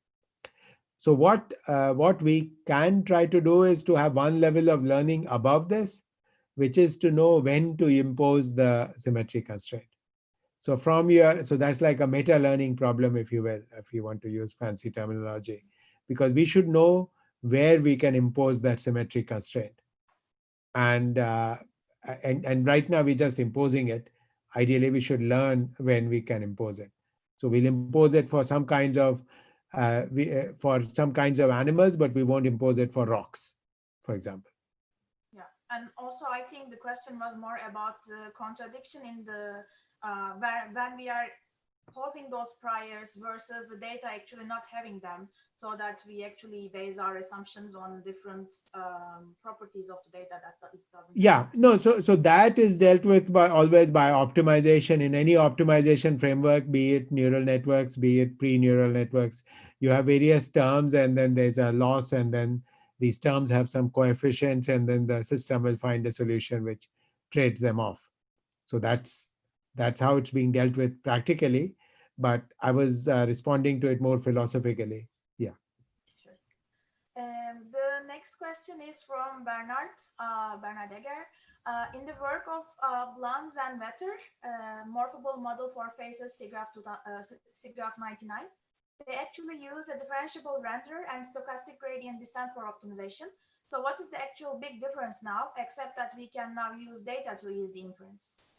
So what we can try to do is to have one level of learning above this, which is to know when to impose the symmetry constraint. So so that's like a meta learning problem, if you will, if you want to use fancy terminology, because we should know where we can impose that symmetry constraint. And right now we're just imposing it. Ideally, we should learn when we can impose it. So we'll impose it for some kinds of animals, but we won't impose it for rocks, for example. Yeah, and also I think the question was more about the contradiction in the when we are posing those priors versus the data actually not having them, so that we actually base our assumptions on different properties of the data that it doesn't. Yeah, no, so that is dealt with always by optimization. In any optimization framework, be it neural networks, be it pre-neural networks, you have various terms, and then there's a loss, and then these terms have some coefficients, and then the system will find a solution which trades them off. So that's how it's being dealt with practically, but I was responding to it more philosophically. Yeah. Sure. The next question is from Bernard Egger. In the work of Blanz and Vetter, morphable model for faces SIGGRAPH 99, they actually use a differentiable renderer and stochastic gradient descent for optimization. So what is the actual big difference now, except that we can now use data to use the inference?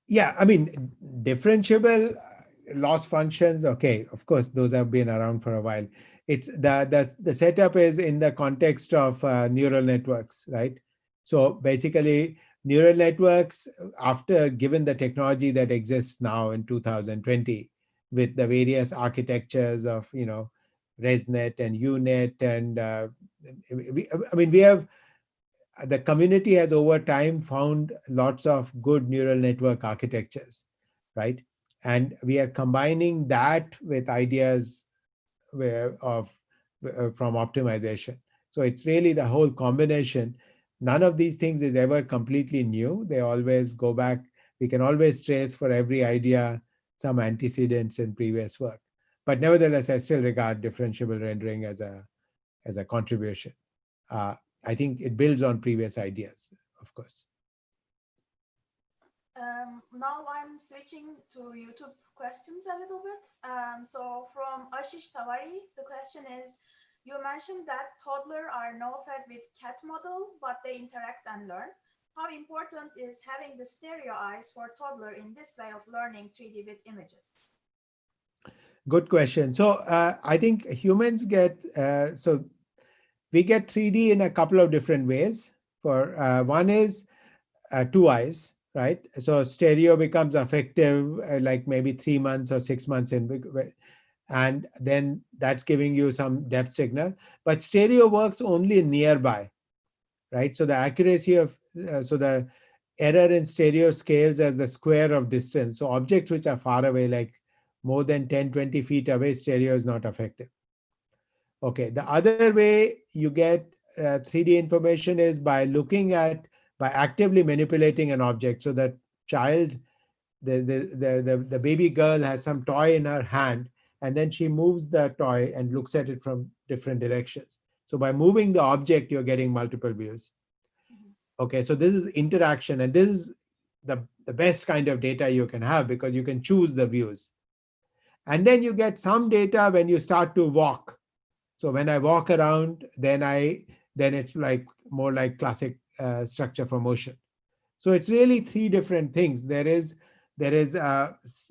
Yeah, I mean, differentiable loss functions, okay, of course, those have been around for a while. It's the setup is in the context of neural networks, right? So basically, neural networks, after given the technology that exists now in 2020, with the various architectures of, ResNet and UNet, and we have, the community has over time found lots of good neural network architectures, right? And we are combining that with ideas from optimization. So it's really the whole combination. None of these things is ever completely new. They always go back. We can always trace for every idea some antecedents in previous work. But nevertheless, I still regard differentiable rendering as a contribution. I think it builds on previous ideas, of course. Now I'm switching to YouTube questions a little bit. So from Ashish Tawari, the question is, you mentioned that toddlers are no fed with cat model, but they interact and learn. How important is having the stereo eyes for toddler in this way of learning 3D with images? Good question. So I think humans get, we get 3D in a couple of different ways. For one is 2 eyes, right? So stereo becomes effective like maybe 3 months or 6 months in, and then that's giving you some depth signal. But stereo works only nearby, right? So the accuracy of, so the error in stereo scales as the square of distance. So objects which are far away, like more than 10, 20 feet away, stereo is not effective. Okay, the other way you get 3D information is by actively manipulating an object. So that child, the baby girl has some toy in her hand, and then she moves the toy and looks at it from different directions. So by moving the object, you're getting multiple views. Okay, so this is interaction, and this is the best kind of data you can have, because you can choose the views. And then you get some data when you start to walk. So when I walk around, then it's like more like classic structure for motion. So it's really 3 different things. There is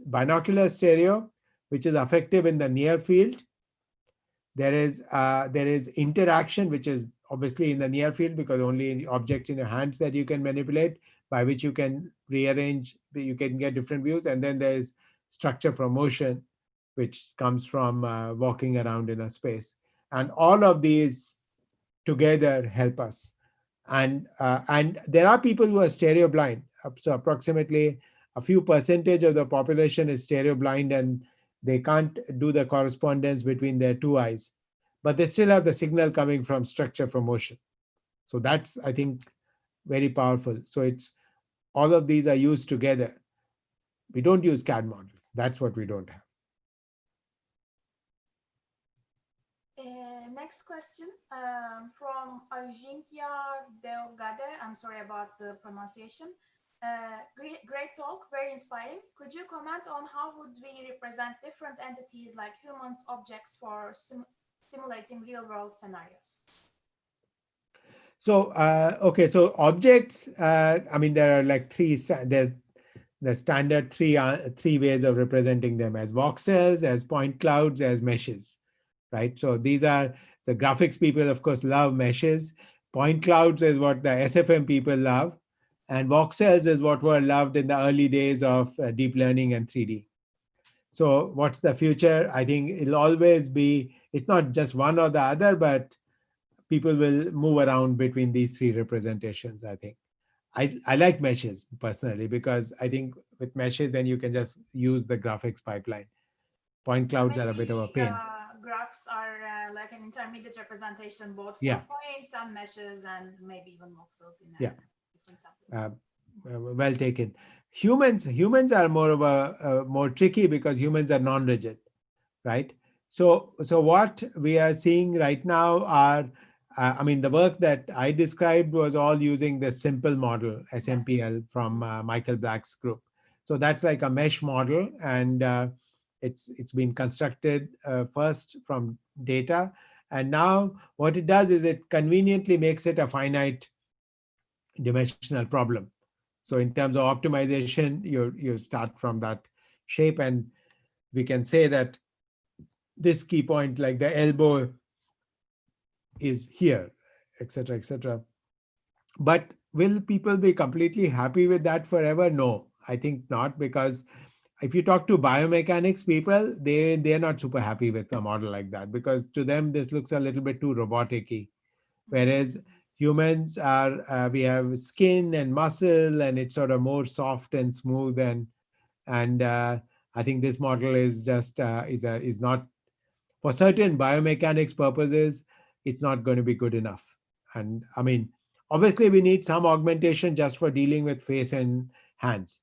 binocular stereo, which is effective in the near field. There is interaction, which is obviously in the near field, because only objects in your hands that you can manipulate, by which you can rearrange, you can get different views. And then there's structure from motion, which comes from walking around in a space. And all of these together help us. And there are people who are stereo blind. So approximately a few percentage of the population is stereo blind, and they can't do the correspondence between their 2 eyes, but they still have the signal coming from structure from motion. So that's, I think, very powerful. So it's all of these are used together. We don't use CAD models. That's what we don't have. Next question from Ajinkya Delgade. I'm sorry about the pronunciation. Great talk, very inspiring. Could you comment on how would we represent different entities like humans, objects for simulating real-world scenarios? So okay, so objects. There are like 3. There's the standard 3 ways of representing them: as voxels, as point clouds, as meshes. Right. So these are the graphics people, of course, love meshes. Point clouds is what the SFM people love. And voxels is what were loved in the early days of deep learning and 3D. So what's the future? I think it'll always be, it's not just one or the other, but people will move around between these 3 representations, I think. I like meshes personally, because I think with meshes, then you can just use the graphics pipeline. Point clouds are a bit of a pain. Graphs are like an intermediate representation, both for points and meshes, and maybe even voxels in different sampling. Well taken. Humans are more of a more tricky, because humans are non-rigid, right? So what we are seeing right now are, the work that I described was all using the simple model, SMPL, from Michael Black's group. So that's like a mesh model, and it's been constructed first from data, and now what it does is it conveniently makes it a finite dimensional problem. So in terms of optimization, you start from that shape, and we can say that this key point, like the elbow, is here, etc., etc. But will people be completely happy with that forever? No, I think not, because if you talk to biomechanics people, they're not super happy with a model like that, because to them this looks a little bit too robotic-y. Whereas humans are, we have skin and muscle, and it's sort of more soft and smooth, and I think this model is just is not, for certain biomechanics purposes, it's not going to be good enough. And I mean, obviously we need some augmentation just for dealing with face and hands,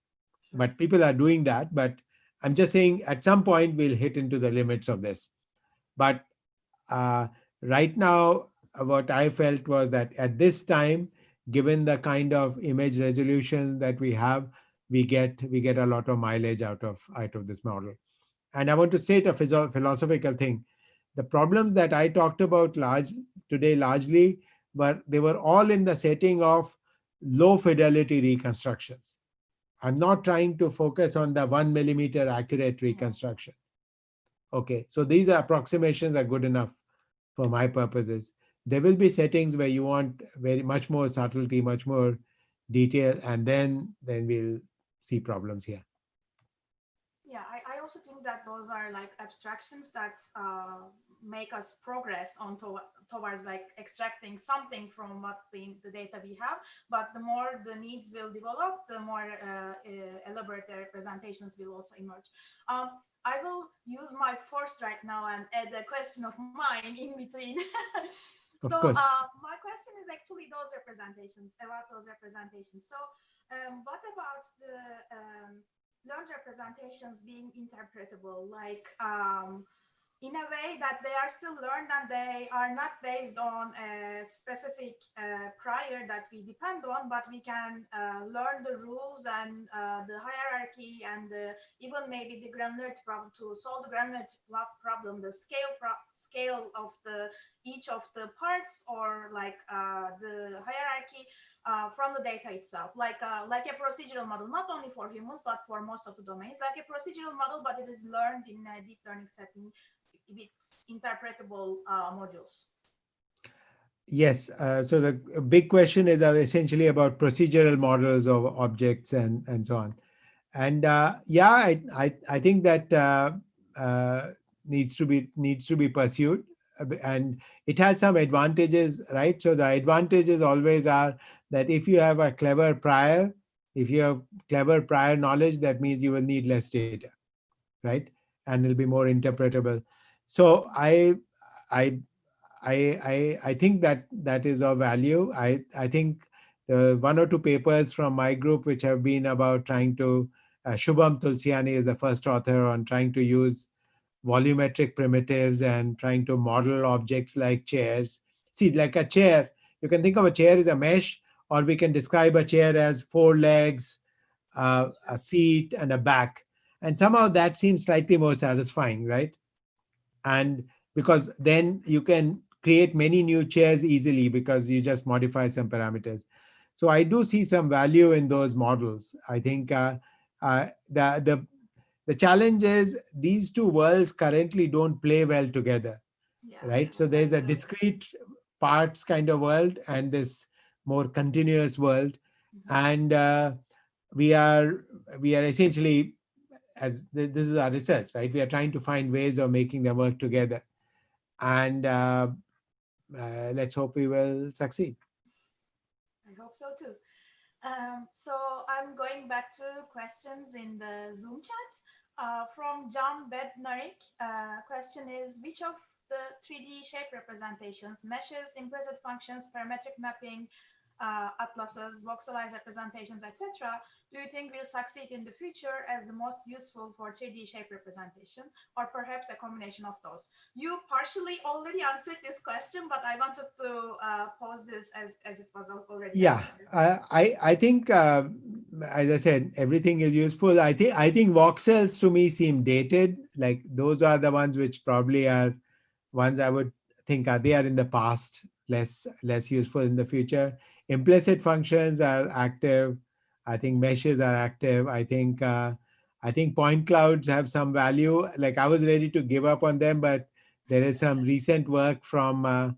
but people are doing that. But I'm just saying at some point we'll hit into the limits of this. But right now, what I felt was that at this time, given the kind of image resolution that we have, we get a lot of mileage out of this model. And I want to state a philosophical thing. The problems that I talked about today largely they were all in the setting of low fidelity reconstructions. I'm not trying to focus on the 1 millimeter accurate reconstruction. Okay, so these approximations are good enough for my purposes. There will be settings where you want very much more subtlety, much more detail, and then we'll see problems here. Yeah, I also think that those are like abstractions that make us progress towards like extracting something from what the data we have. But the more the needs will develop, the more elaborate the representations will also emerge. I will use my force right now and add a question of mine in between. So my question is actually about those representations. So what about the learned representations being interpretable, like in a way that they are still learned and they are not based on a specific prior that we depend on, but we can learn the rules and the hierarchy and even maybe the granularity problem to solve the granularity problem, the scale of each of the parts, or like the hierarchy from the data itself, like a procedural model, not only for humans, but for most of the domains, like a procedural model, but it is learned in a deep learning setting with interpretable modules. Yes, so the big question is essentially about procedural models of objects and so on. And yeah, I think that needs to be pursued, and it has some advantages, right? So the advantages always are that if you have a clever prior knowledge, that means you will need less data, right? And it'll be more interpretable. So I think that is of value. I think the 1 or 2 papers from my group which have been about trying to Shubham Tulsiani is the first author on trying to use volumetric primitives and trying to model objects like chairs. See, like a chair, you can think of a chair as a mesh, or we can describe a chair as 4 legs, a seat, and a back. And somehow that seems slightly more satisfying, right? And because then you can create many new chairs easily because you just modify some parameters. So I do see some value in those models. I think the challenge is these two worlds currently don't play well together, right? So there's a discrete parts kind of world and this more continuous world, and we are essentially, as this is our research, right? We are trying to find ways of making them work together, and let's hope we will succeed. I hope so too. So I'm going back to questions in the Zoom chat from John Bednarik. Question is, which of the 3D shape representations, meshes, implicit functions, parametric mapping, atlases, voxelized representations, etc., do you think will succeed in the future as the most useful for 3D shape representation, or perhaps a combination of those? You partially already answered this question, but I wanted to pose this as it was already answered. I think, as I said, everything is useful. I think voxels to me seem dated. Like those are the ones which probably are ones I would think they are in the past, less useful in the future. Implicit functions are active. I think meshes are active. I think point clouds have some value. Like I was ready to give up on them, but there is some recent work from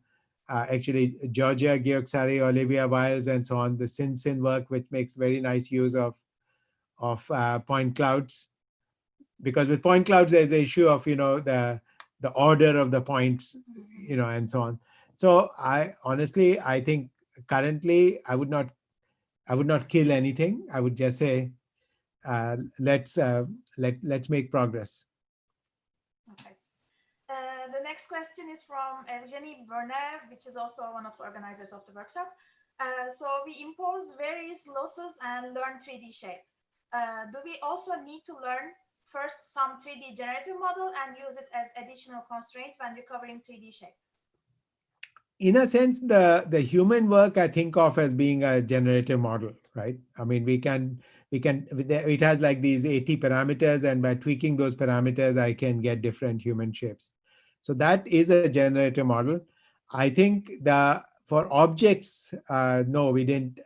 actually Georgia Gioxari, Olivia Wiles, and so on, the SynSyn work, which makes very nice use of point clouds. Because with point clouds, there's the issue of, the order of the points, and so on. So I think currently I would not kill anything. I would just say, let's make progress. Okay. The next question is from Evgeny Bernev, which is also one of the organizers of the workshop. So we impose various losses and learn 3D shape. Do we also need to learn first some 3D generative model and use it as additional constraint when recovering 3D shape? In a sense, the human work I think of as being a generative model, right? I mean, it has like these 80 parameters, and by tweaking those parameters, I can get different human shapes. So that is a generative model. I think for objects, no, we didn't.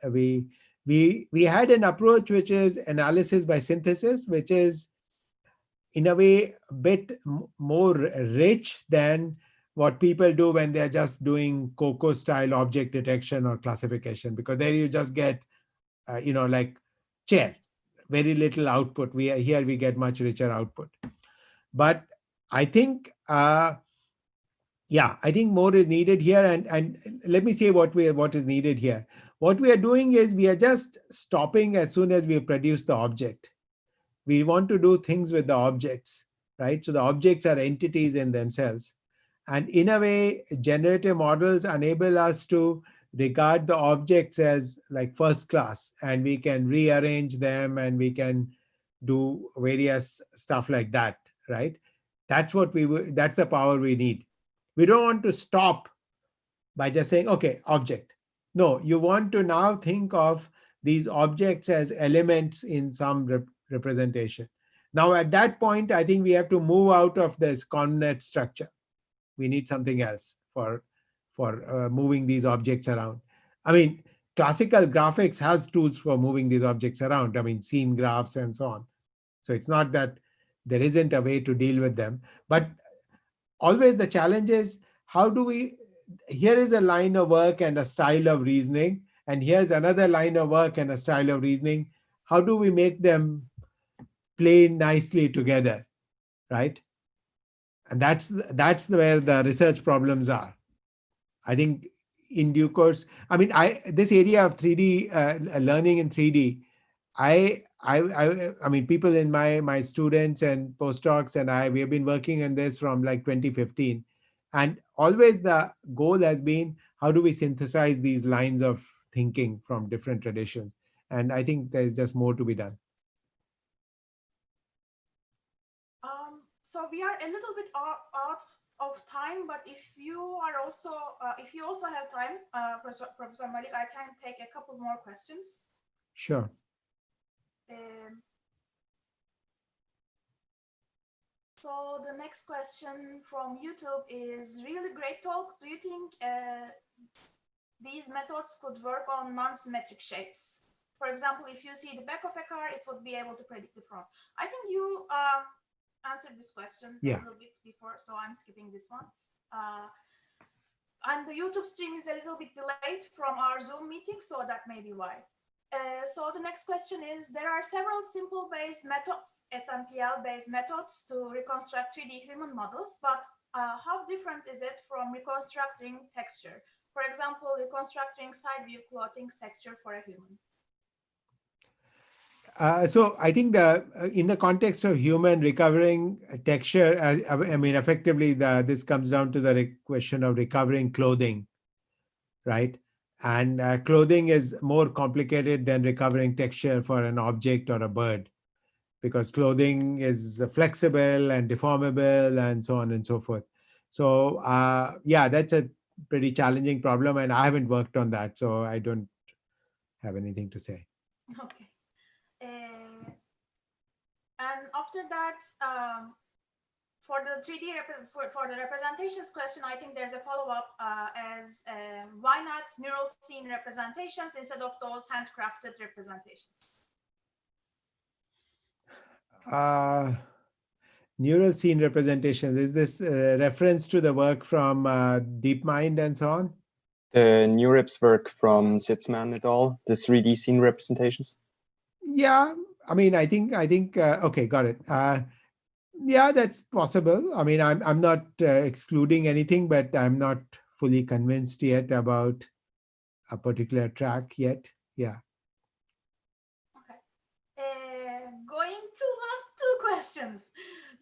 We had an approach which is analysis by synthesis, which is in a way a bit more rich than what people do when they're just doing COCO style object detection or classification, because there you just get, like chair, very little output. Here we get much richer output. But I think, I think more is needed here. And let me say what is needed here. What we are doing is we are just stopping as soon as we produce the object. We want to do things with the objects, right? So the objects are entities in themselves. And in a way, generative models enable us to regard the objects as like first class, and we can rearrange them and we can do various stuff like that, right? That's the power we need. We don't want to stop by just saying, okay, object. No, you want to now think of these objects as elements in some representation. Now, at that point, I think we have to move out of this ConvNet structure. We need something else for moving these objects around. I mean, classical graphics has tools for moving these objects around. I mean, scene graphs and so on. So it's not that there isn't a way to deal with them. But always the challenge is, here is a line of work and a style of reasoning, and here's another line of work and a style of reasoning. How do we make them play nicely together, right? And that's where the research problems are. I think in due course, I mean, this area of 3D learning in 3D, I mean, people in my students and postdocs and we have been working on this from like 2015, and always the goal has been, how do we synthesize these lines of thinking from different traditions? And I think there's just more to be done. So we are a little bit out of time, but if you also have time, Professor Malik, I can take a couple more questions. Sure. So the next question from YouTube is, really great talk. Do you think these methods could work on non-symmetric shapes? For example, if you see the back of a car, it would be able to predict the front. I think you answered this question a little bit before, so I'm skipping this one. And the YouTube stream is a little bit delayed from our Zoom meeting, so that may be why. So the next question is, there are several simple-based methods, SMPL-based methods to reconstruct 3D human models, but how different is it from reconstructing texture? For example, reconstructing side view clothing texture for a human. So I think in the context of human recovering texture, I mean, effectively, this comes down to the question of recovering clothing, right? And clothing is more complicated than recovering texture for an object or a bird, because clothing is flexible and deformable and so on and so forth. So yeah, that's a pretty challenging problem, and I haven't worked on that, so I don't have anything to say. Okay. And after that, for the 3D for the representations question, I think there's a follow-up as why not neural scene representations instead of those handcrafted representations? Neural scene representations, is this reference to the work from DeepMind and so on? The NeurIPS work from Sitzman et al., the 3D scene representations? Yeah, I mean, I think, okay, got it. Yeah, that's possible. I mean, I'm not excluding anything, but I'm not fully convinced yet about a particular track yet. Yeah. Okay. Going to last two questions.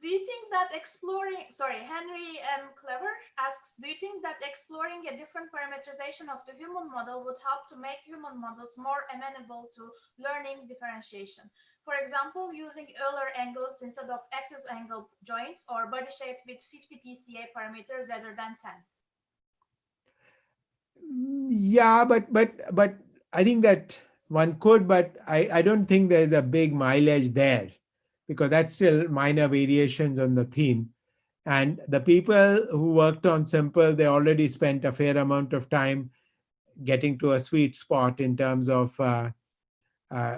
Do you think that Henry M. Clever asks, do you think that exploring a different parameterization of the human model would help to make human models more amenable to learning differentiation? For example, using Euler angles instead of axis angle joints, or body shape with 50 PCA parameters rather than 10. Yeah, but I think that one could, but I don't think there's a big mileage there, because that's still minor variations on the theme. And the people who worked on simple, they already spent a fair amount of time getting to a sweet spot in terms of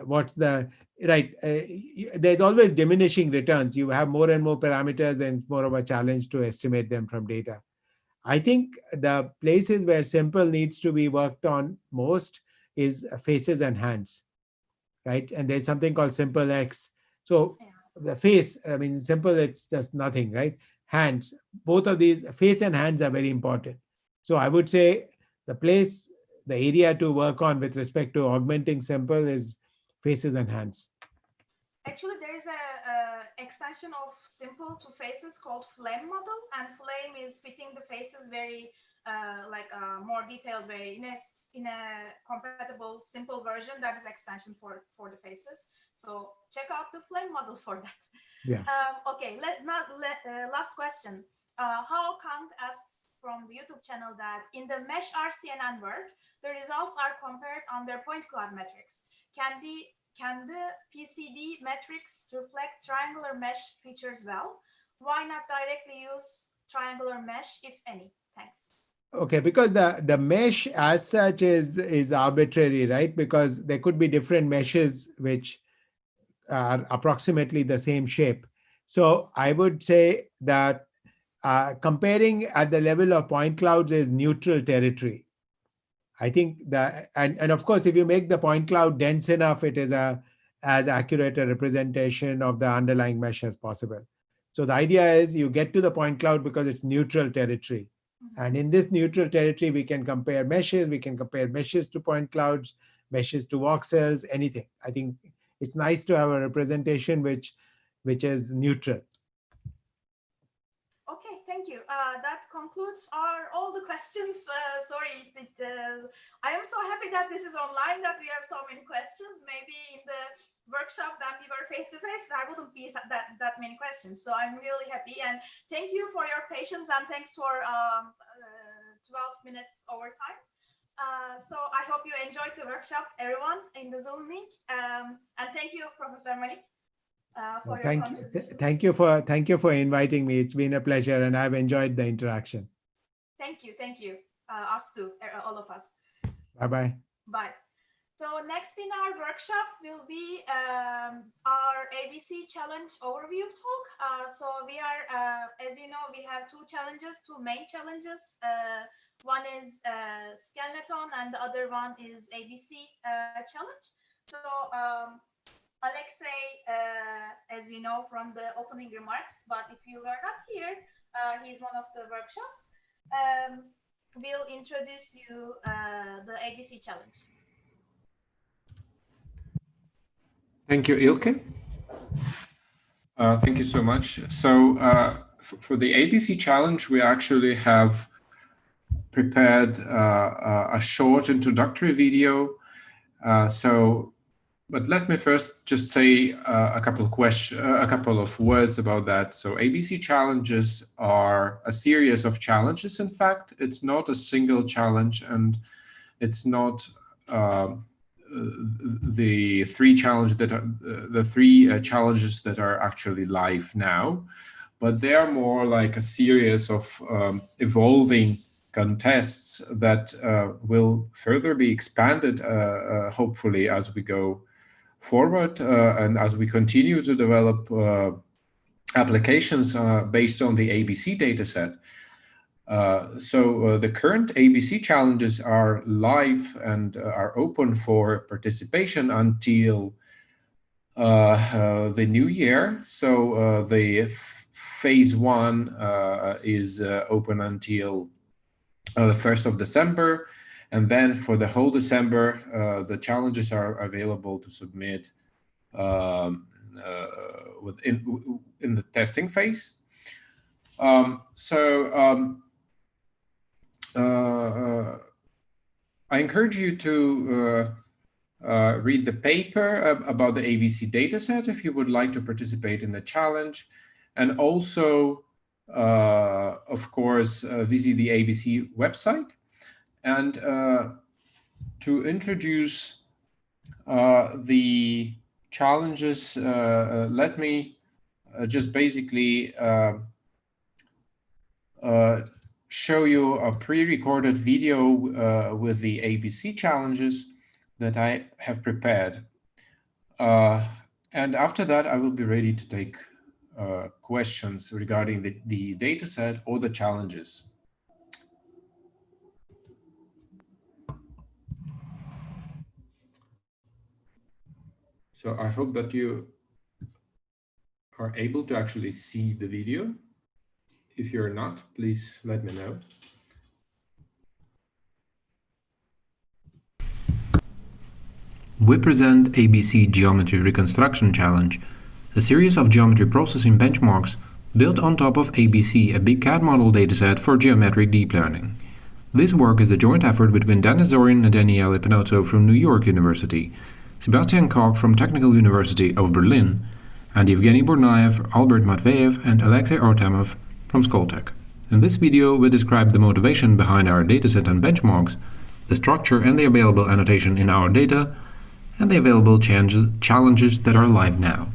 what's the right. There's always diminishing returns. You have more and more parameters, and it's more of a challenge to estimate them from data. I think the places where simple needs to be worked on most is faces and hands, right? And there's something called simple X. So the face, I mean, simple, it's just nothing, right? Hands, both of these, face and hands, are very important. So I would say the area to work on with respect to augmenting simple is faces and hands. Actually, there is a extension of simple to faces called flame model, and flame is fitting the faces very more detailed way in a compatible simple version. That is extension for the faces. So check out the flame model for that. Yeah. Okay. Last question. How Kang asks from the YouTube channel that in the mesh RCNN work, the results are compared on their point cloud metrics. Can the PCD metrics reflect triangular mesh features well? Why not directly use triangular mesh, if any? Thanks. Okay, because the mesh as such is arbitrary, right? Because there could be different meshes which are approximately the same shape. So I would say that comparing at the level of point clouds is neutral territory. I think that, and of course, if you make the point cloud dense enough, it is as accurate a representation of the underlying mesh as possible. So the idea is you get to the point cloud because it's neutral territory. And in this neutral territory, we can compare meshes. We can compare meshes to point clouds, meshes to voxels, anything. I think it's nice to have a representation which is neutral. Okay, thank you. That concludes all the questions. Sorry, I am so happy that this is online, that we have so many questions. Maybe in the workshop when we were face-to-face, there wouldn't be that many questions. So I'm really happy, and thank you for your patience, and thanks for 12 minutes overtime. So I hope you enjoyed the workshop, everyone in the Zoom link. And thank you, Professor Malik. Thank you for inviting me. It's been a pleasure, and I've enjoyed the interaction. Thank you. Us too, all of us. Bye. Bye. So next in our workshop will be our ABC challenge overview talk. So we are, as you know, we have two main challenges. One is Skeleton, and the other one is ABC challenge. So Alexei, as you know from the opening remarks, but if you were not here, he's one of the workshops. We'll introduce you the ABC challenge. Thank you, Ilke. Thank you so much. So for the ABC challenge, we actually have prepared a short introductory video. But let me first just say a couple of words about that. So ABC challenges are a series of challenges. In fact, it's not a single challenge, and it's not the three challenges that are actually live now, but they are more like a series of evolving contests that will further be expanded, hopefully, as we go forward and as we continue to develop applications based on the ABC dataset. The current ABC challenges are live and are open for participation until the new year. So the phase 1 is open until the 1st of December. And then for the whole December, the challenges are available to submit in the testing phase. I encourage you to read the paper about the ABC dataset if you would like to participate in the challenge, and also, of course, visit the ABC website. And to introduce the challenges, let me just basically show you a pre-recorded video with the ABC challenges that I have prepared. And after that, I will be ready to take questions regarding the dataset or the challenges. So I hope that you are able to actually see the video. If you're not, please let me know. We present ABC Geometry Reconstruction Challenge, a series of geometry processing benchmarks built on top of ABC, a big CAD model dataset for geometric deep learning. This work is a joint effort between Dennis Zorin and Daniele Pinozzo from New York University, Sebastian Koch from Technical University of Berlin, and Evgeny Burnaev, Albert Matveyev, and Alexei Artemov from Skoltech. In this video, we describe the motivation behind our dataset and benchmarks, the structure and the available annotation in our data, and the available challenges that are live now.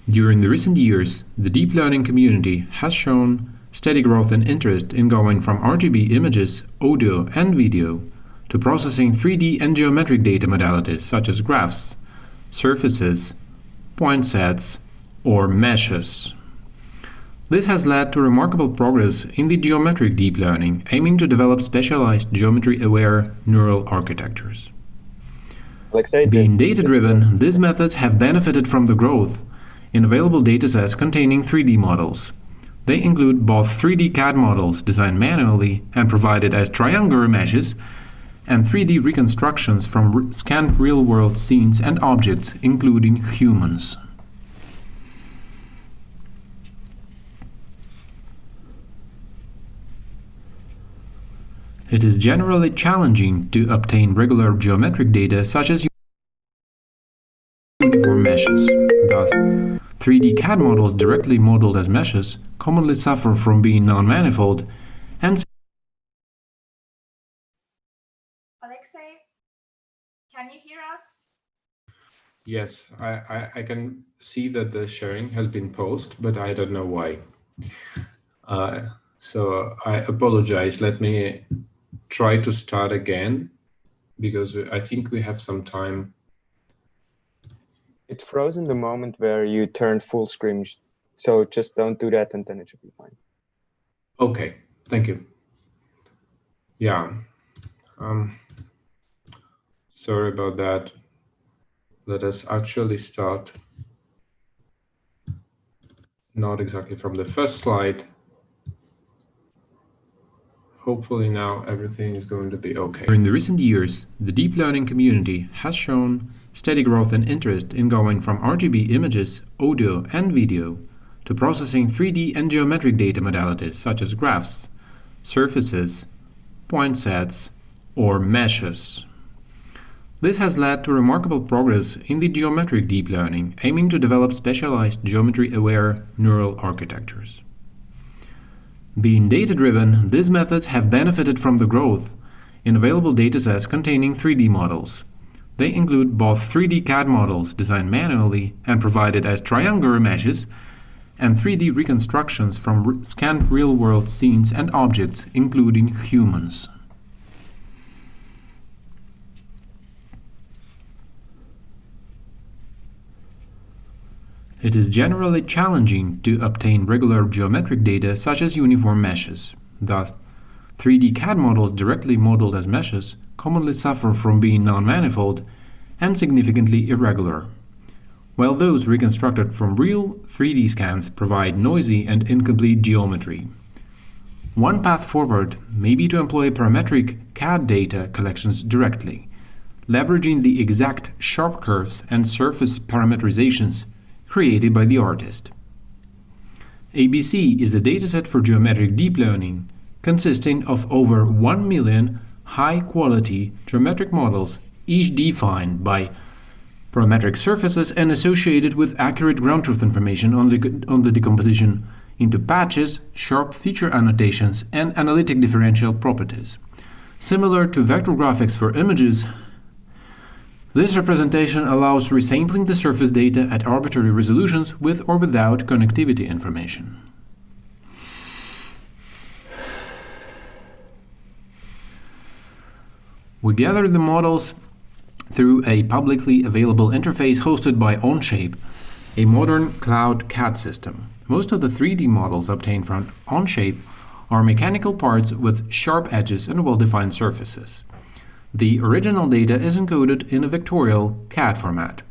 During the recent years, the deep learning community has shown steady growth and interest in going from RGB images, audio, and video to processing 3D and geometric data modalities such as graphs, surfaces, point sets, or meshes. This has led to remarkable progress in the geometric deep learning, aiming to develop specialized geometry-aware neural architectures. Being data-driven, these methods have benefited from the growth in available datasets containing 3D models. They include both 3D CAD models designed manually and provided as triangular meshes, and 3D reconstructions from scanned real-world scenes and objects, including humans. It is generally challenging to obtain regular geometric data such as uniform meshes. Thus, 3D CAD models directly modeled as meshes commonly suffer from being non-manifold and Alexei, can you hear us? Yes, I can see that the sharing has been paused, but I don't know why. So I apologize. Let me try to start again, because I think we have some time. It froze in the moment where you turned full screen, so just don't do that and then it should be fine. Okay, thank you. Yeah, sorry about that. Let us actually start not exactly from the first slide. Hopefully now everything is going to be okay. During the recent years, the deep learning community has shown steady growth and interest in going from RGB images, audio, and video to processing 3D and geometric data modalities such as graphs, surfaces, point sets, or meshes. This has led to remarkable progress in the geometric deep learning, aiming to develop specialized geometry-aware neural architectures. Being data-driven, these methods have benefited from the growth in available datasets containing 3D models. They include both 3D CAD models designed manually and provided as triangular meshes, and 3D reconstructions from scanned real-world scenes and objects, including humans. It is generally challenging to obtain regular geometric data such as uniform meshes. Thus, 3D CAD models directly modeled as meshes commonly suffer from being non-manifold and significantly irregular, while those reconstructed from real 3D scans provide noisy and incomplete geometry. One path forward may be to employ parametric CAD data collections directly, leveraging the exact sharp curves and surface parameterizations created by the artist. ABC is a dataset for geometric deep learning consisting of over 1 million high-quality geometric models, each defined by parametric surfaces and associated with accurate ground truth information on the decomposition into patches, sharp feature annotations, and analytic differential properties. Similar to vector graphics for images, this representation allows resampling the surface data at arbitrary resolutions with or without connectivity information. We gather the models through a publicly available interface hosted by Onshape, a modern cloud CAD system. Most of the 3D models obtained from Onshape are mechanical parts with sharp edges and well-defined surfaces. The original data is encoded in a vectorial CAD format.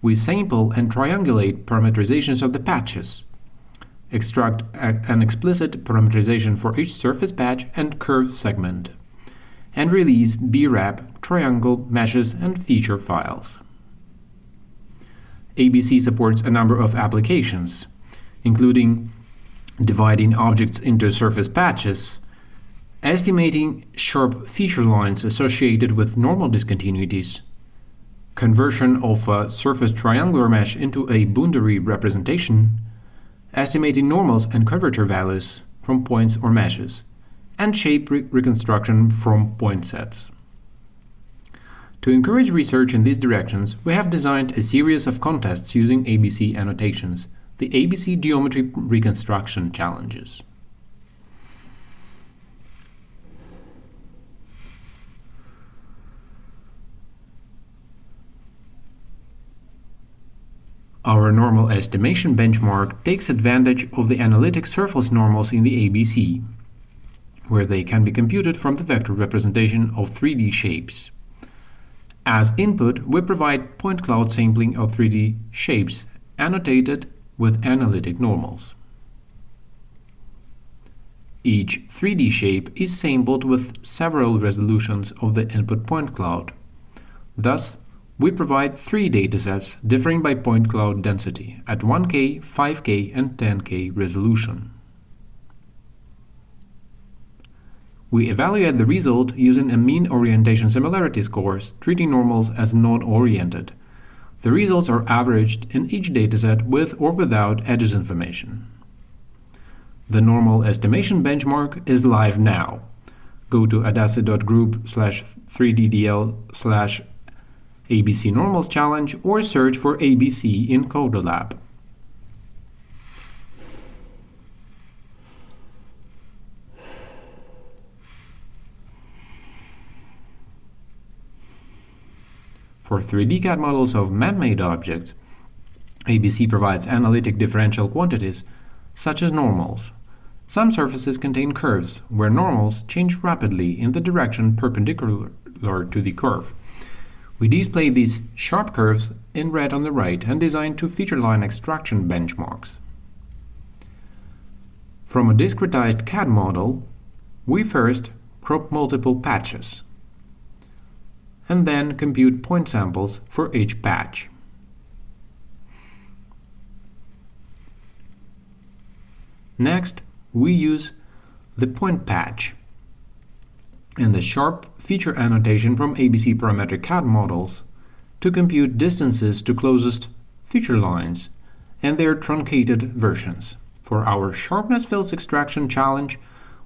We sample and triangulate parameterizations of the patches, extract an explicit parameterization for each surface patch and curve segment, and release BRAP, triangle, meshes, and feature files. ABC supports a number of applications, including dividing objects into surface patches, estimating sharp feature lines associated with normal discontinuities, conversion of a surface triangular mesh into a boundary representation, estimating normals and curvature values from points or meshes, and shape reconstruction from point sets. To encourage research in these directions, we have designed a series of contests using ABC annotations, the ABC Geometry Reconstruction Challenges. Our normal estimation benchmark takes advantage of the analytic surface normals in the ABC, where they can be computed from the vector representation of 3D shapes. As input, we provide point cloud sampling of 3D shapes annotated with analytic normals. Each 3D shape is sampled with several resolutions of the input point cloud. Thus, we provide 3 datasets differing by point cloud density at 1K, 5K, and 10K resolution. We evaluate the result using a mean orientation similarity scores, treating normals as non-oriented. The results are averaged in each dataset with or without edges information. The normal estimation benchmark is live now. Go to adacid.group/3ddl/ABC Normals Challenge or search for ABC in CodaLab. For 3D CAD models of man-made objects, ABC provides analytic differential quantities such as normals. Some surfaces contain curves where normals change rapidly in the direction perpendicular to the curve. We display these sharp curves in red on the right and design 2 feature line extraction benchmarks. From a discretized CAD model, we first crop multiple patches and then compute point samples for each patch. Next, we use the point patch and the sharp feature annotation from ABC parametric CAD models to compute distances to closest feature lines and their truncated versions. For our sharpness fills extraction challenge,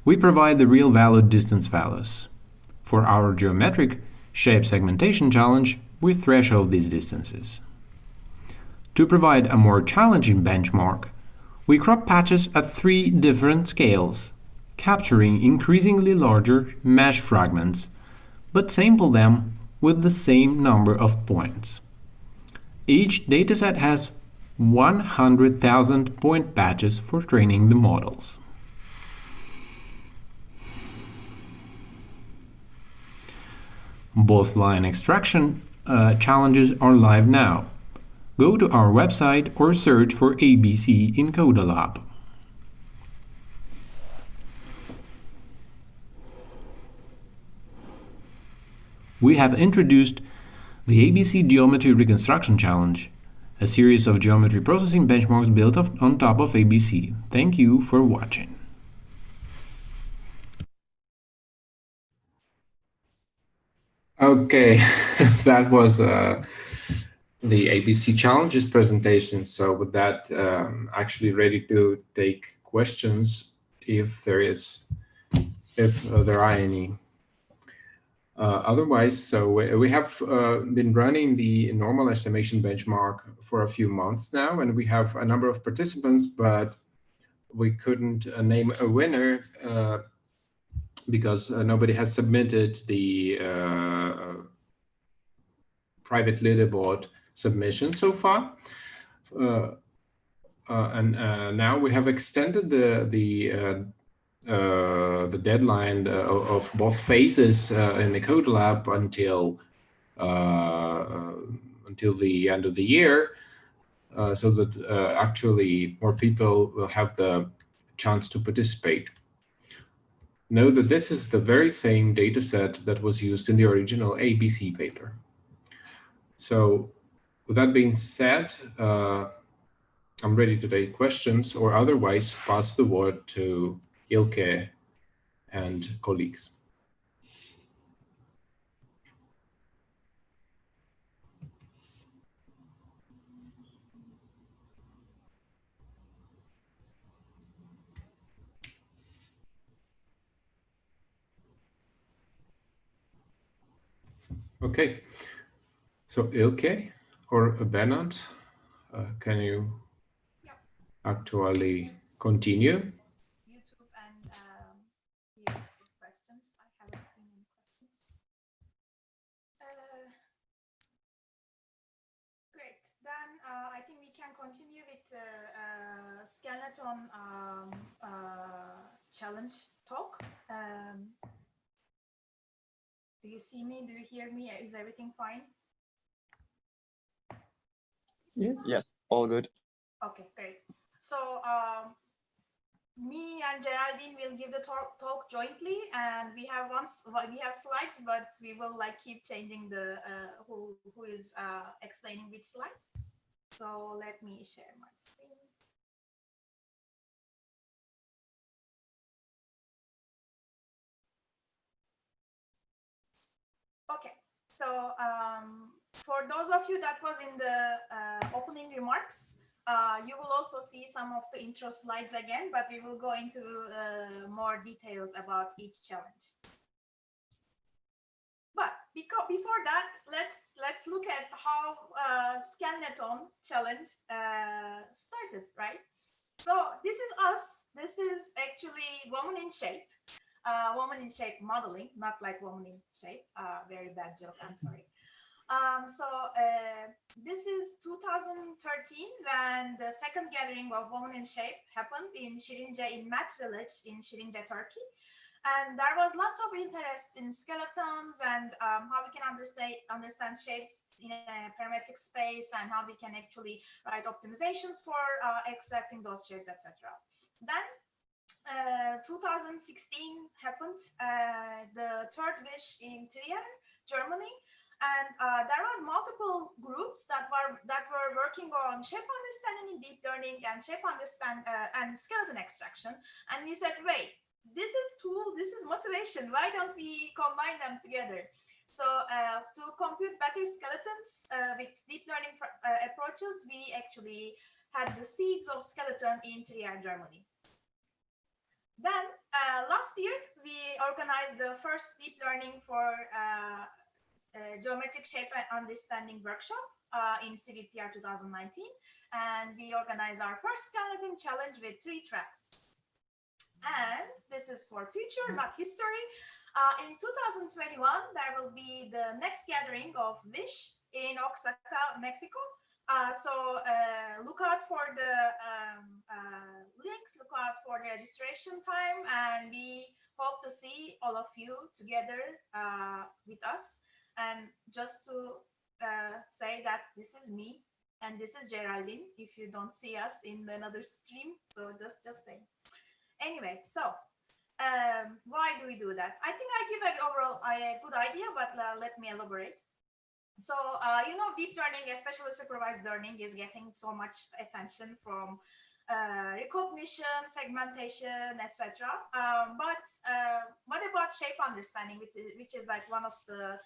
we provide the real valid distance values. For our geometric shape segmentation challenge, we threshold these distances. To provide a more challenging benchmark, we crop patches at 3 different scales, capturing increasingly larger mesh fragments, but sample them with the same number of points. Each dataset has 100,000 point badges for training the models. Both line extraction challenges are live now. Go to our website or search for ABC in CodaLab. We have introduced the ABC Geometry Reconstruction Challenge, a series of geometry processing benchmarks built on top of ABC. Thank you for watching. Okay, that was the ABC Challenges presentation. So with that, actually ready to take questions if there are any. Otherwise, so we have been running the normal estimation benchmark for a few months now, and we have a number of participants, but we couldn't name a winner because nobody has submitted the private leaderboard submission so far. And now we have extended the deadline of both phases in the CodaLab until the end of the year, so that actually more people will have the chance to participate. Know that this is the very same data set that was used in the original ABC paper. So with that being said, I'm ready to take questions or otherwise pass the word to Ilke and colleagues. Okay, so Ilke or Bernard, can you actually continue? YouTube and here for questions. I haven't seen any questions. Great. Then I think we can continue with Skeleton challenge talk. Do you see me? Do you hear me? Is everything fine? Yes. Yes, all good. Okay, great. So me and Geraldine will give the talk jointly, and we have slides, but we will keep changing the who is explaining which slide. So let me share my screen. Okay, so for those of you that was in the opening remarks, you will also see some of the intro slides again, but we will go into more details about each challenge. But before that, let's look at how Skeleton challenge started, right? So this is us. This is actually Woman in Shape. Woman in Shape modeling, not like Woman in Shape. Very bad joke, I'm sorry. This is 2013 when the second gathering of Women in Shape happened in Şirince, in Mat village in Şirince, Turkey. And there was lots of interest in skeletons and how we can understand shapes in a parametric space and how we can actually write optimizations for extracting those shapes, etc. Then 2016 happened, the third wish in Trier, Germany, and there was multiple groups that were working on shape understanding in deep learning and shape and skeleton extraction. And we said, wait, this is tool, this is motivation. Why don't we combine them together? So to compute better skeletons with deep learning approaches, we actually had the seeds of skeleton in Trier, Germany. Then last year, we organized the first deep learning for geometric shape understanding workshop in CVPR 2019. And we organized our first skeleton challenge with 3 tracks. And this is for future, not history. In 2021, there will be the next gathering of WISH in Oaxaca, Mexico. Look out for the links, look out for the registration time, and we hope to see all of you together with us. And just to say that this is me and this is Geraldine, if you don't see us in another stream, so just say. Anyway, so why do we do that? I think I give an overall a good idea, but let me elaborate. So, deep learning, especially supervised learning, is getting so much attention from recognition, segmentation, etc. But what about shape understanding, which is like one of the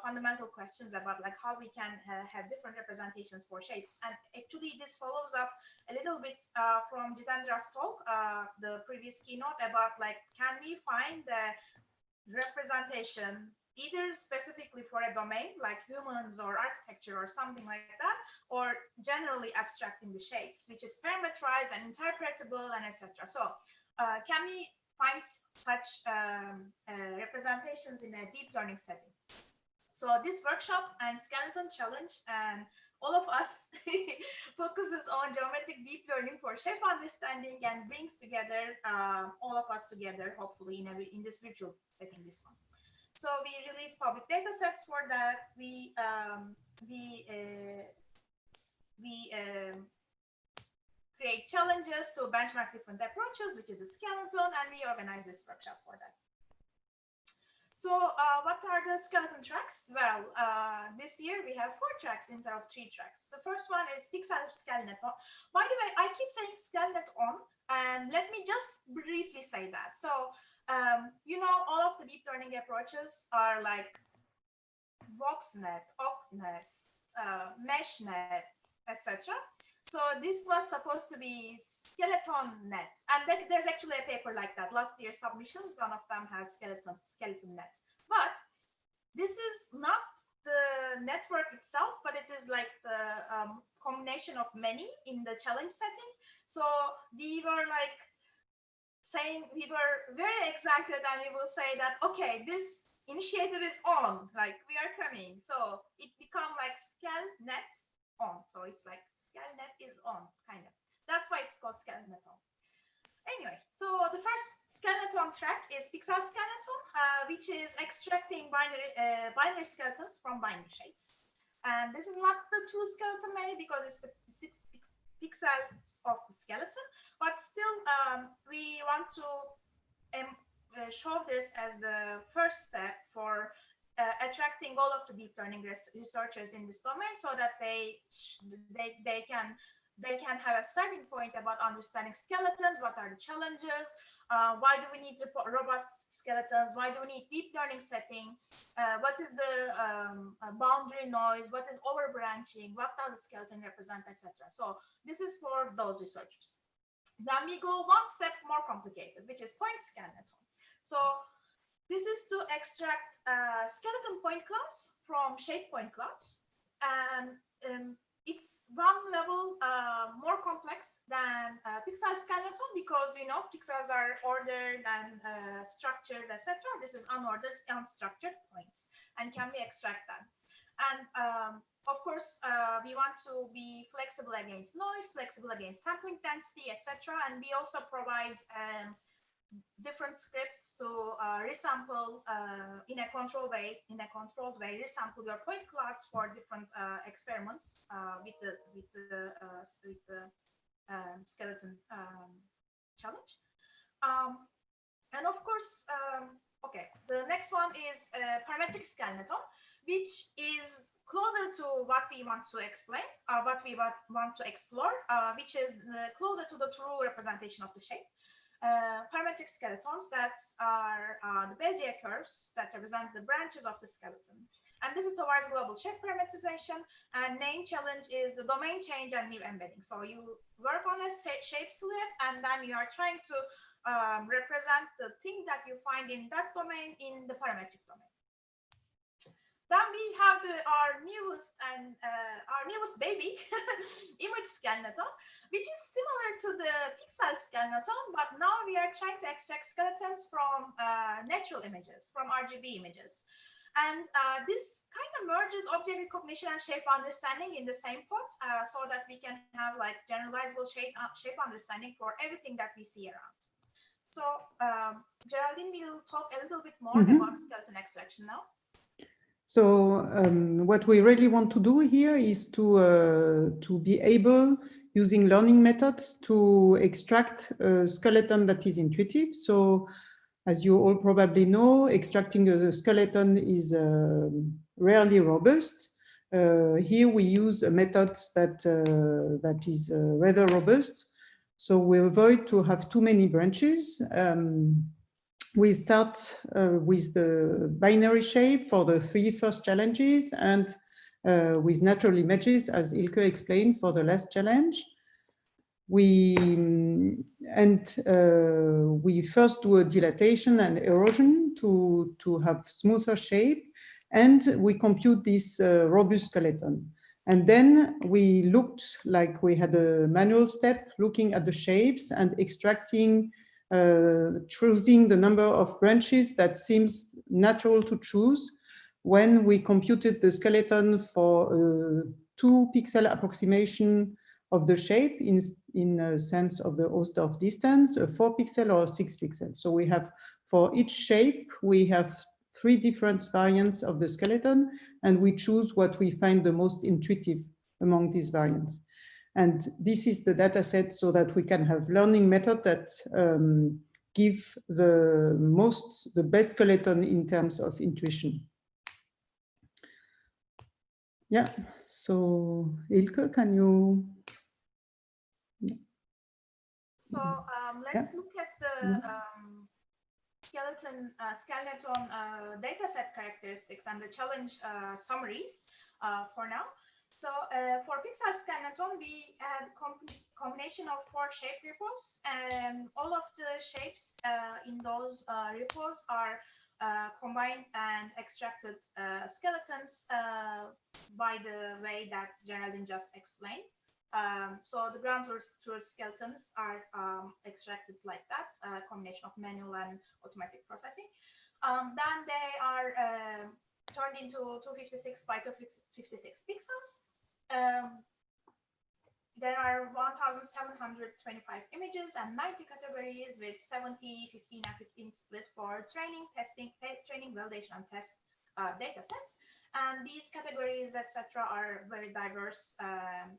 fundamental questions about like how we can have different representations for shapes? And actually, this follows up a little bit from Jitendra's talk, the previous keynote, about like, can we find the representation either specifically for a domain like humans or architecture or something like that, or generally abstracting the shapes, which is parameterized and interpretable and etc. So can we find such representations in a deep learning setting? So this workshop and skeleton challenge and all of us focuses on geometric deep learning for shape understanding and brings together all of us together, hopefully in this virtual setting, this one. So we release public data sets for that. We create challenges to benchmark different approaches, which is a skeleton, and we organize this workshop for that. So what are the skeleton tracks? Well, this year we have 4 tracks instead of 3 tracks. The first one is Pixel Skeleton. By the way, I keep saying skeleton, and let me just briefly say that. So, all of the deep learning approaches are like VoxNet, OCNet, MeshNet, etc. So this was supposed to be skeleton net, and there's actually a paper like that. Last year's submissions, one of them has skeleton net. But this is not the network itself, but it is like the combination of many in the challenge setting. So we were like saying, we were very excited, and we will say that, okay, this initiative is on, like we are coming. So it become like SkelNet on. So it's like SkelNet is on, kind of. That's why it's called SkelNet on. Anyway, so the first skeleton track is Pixel Skeleton, which is extracting binary skeletons from binary shapes. And this is not the true skeleton many because it's the 6 pixels of the skeleton, but still we want to show this as the first step for attracting all of the deep learning researchers in this domain, so that they can have a starting point about understanding skeletons. What are the challenges? Why do we need robust skeletons? Why do we need deep learning setting? What is the boundary noise? What is overbranching? What does the skeleton represent, etc.? So this is for those researchers. Then we go one step more complicated, which is point skeleton. So this is to extract skeleton point clouds from shape point clouds. And it's one level more complex than pixel skeleton, because pixels are ordered and structured, etc. This is unordered, unstructured points, and can we extract that? And of course, we want to be flexible against noise, flexible against sampling density, etc. And we also provide different scripts to resample in a controlled way, resample your point clouds for different experiments with the skeleton challenge. And of course, okay, the next one is parametric skeleton, which is closer to what we want to explain, what we want to explore, which is closer to the true representation of the shape. Parametric skeletons that are the Bezier curves that represent the branches of the skeleton. And this is towards global shape parameterization. And main challenge is the domain change and new embedding. So you work on a shape silhouette, and then you are trying to represent the thing that you find in that domain in the parametric domain. Then we have our newest baby, image skeleton, which is similar to the pixel skeleton, but now we are trying to extract skeletons from natural images, from RGB images. And this kind of merges object recognition and shape understanding in the same pot, so that we can have like generalizable shape understanding for everything that we see around. So Geraldine will talk a little bit more about skeleton extraction now. So what we really want to do here is to be able, using learning methods, to extract a skeleton that is intuitive. So as you all probably know, extracting a skeleton is rarely robust. Here we use a method that is rather robust. So we avoid to have too many branches. We start with the binary shape for the 3 first challenges, and with natural images, as Ilke explained, for the last challenge. We first do a dilatation and erosion to have smoother shape, and we compute this robust skeleton. And then we looked, like we had a manual step, looking at the shapes and extracting, choosing the number of branches that seems natural to choose when we computed the skeleton for 2 pixel approximation of the shape in a sense of the Hausdorff distance, a 4 pixel or 6 pixel. So we have, for each shape, we have 3 different variants of the skeleton, and we choose what we find the most intuitive among these variants. And this is the data set so that we can have learning method that give the best skeleton in terms of intuition. Yeah, so Ilke, can you? So let's look at the skeleton dataset characteristics and the challenge summaries for now. So for Pixar skeleton, we had combination of 4 shape repos, and all of the shapes in those repos are combined and extracted skeletons by the way that Geraldine just explained. So the ground truth skeletons are extracted like that, a combination of manual and automatic processing. Then they are turned into 256 by 256 pixels. There are 1,725 images and 90 categories with 70, 15, and 15 split for training, testing, training, validation, and test data sets. And these categories, etc., are very diverse and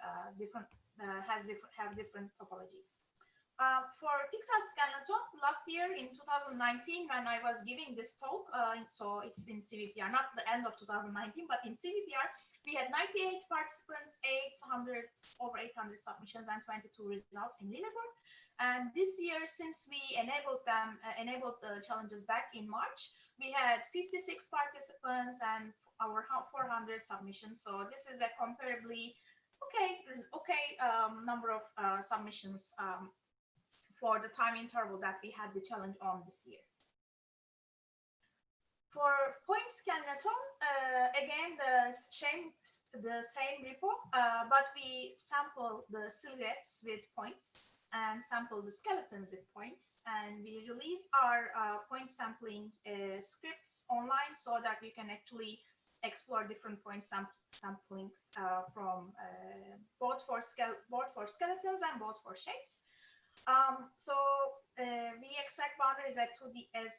have different topologies. For Pixar skeleton, last year in 2019, when I was giving this talk, so it's in CVPR, not the end of 2019, but in CVPR, we had 98 participants, over 800 submissions, and 22 results in leaderboard. And this year, since we enabled the challenges back in March, we had 56 participants and our 400 submissions. So this is a comparably okay number of submissions for the time interval that we had the challenge on this year. For point skeleton, again the same repo, but we sample the silhouettes with points and sample the skeletons with points, and we release our point sampling scripts online so that you can actually explore different point samplings from both for skeletons and both for shapes. We extract boundaries as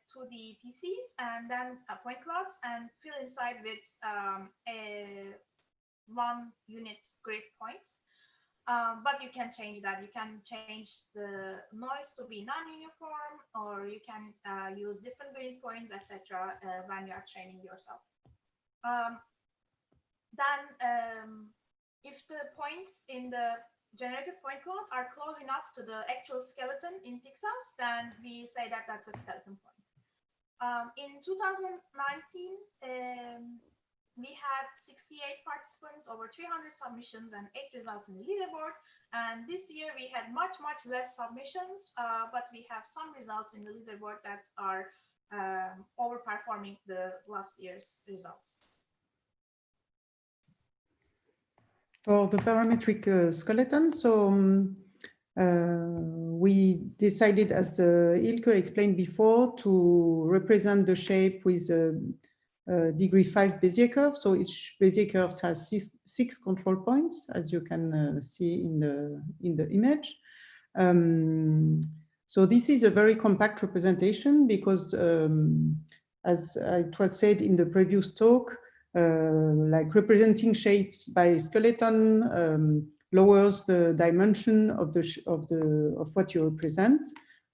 2D PCs and then point clouds and fill inside with 1 unit grid points. But you can change that. You can change the noise to be non-uniform, or you can use different grid points, etc. When you are training yourself. If the points in the generated point cloud are close enough to the actual skeleton in pixels, then we say that that's a skeleton point. In 2019, we had 68 participants, over 300 submissions, and 8 results in the leaderboard. And this year we had much less submissions, but we have some results in the leaderboard that are overperforming the last year's results. For the parametric skeleton, so we decided, as Ilke explained before, to represent the shape with degree 5 Bezier curve. So each Bezier curve has six control points, as you can see in the image. So this is a very compact representation because, as it was said in the previous talk, like representing shapes by skeleton lowers the dimension of what you represent.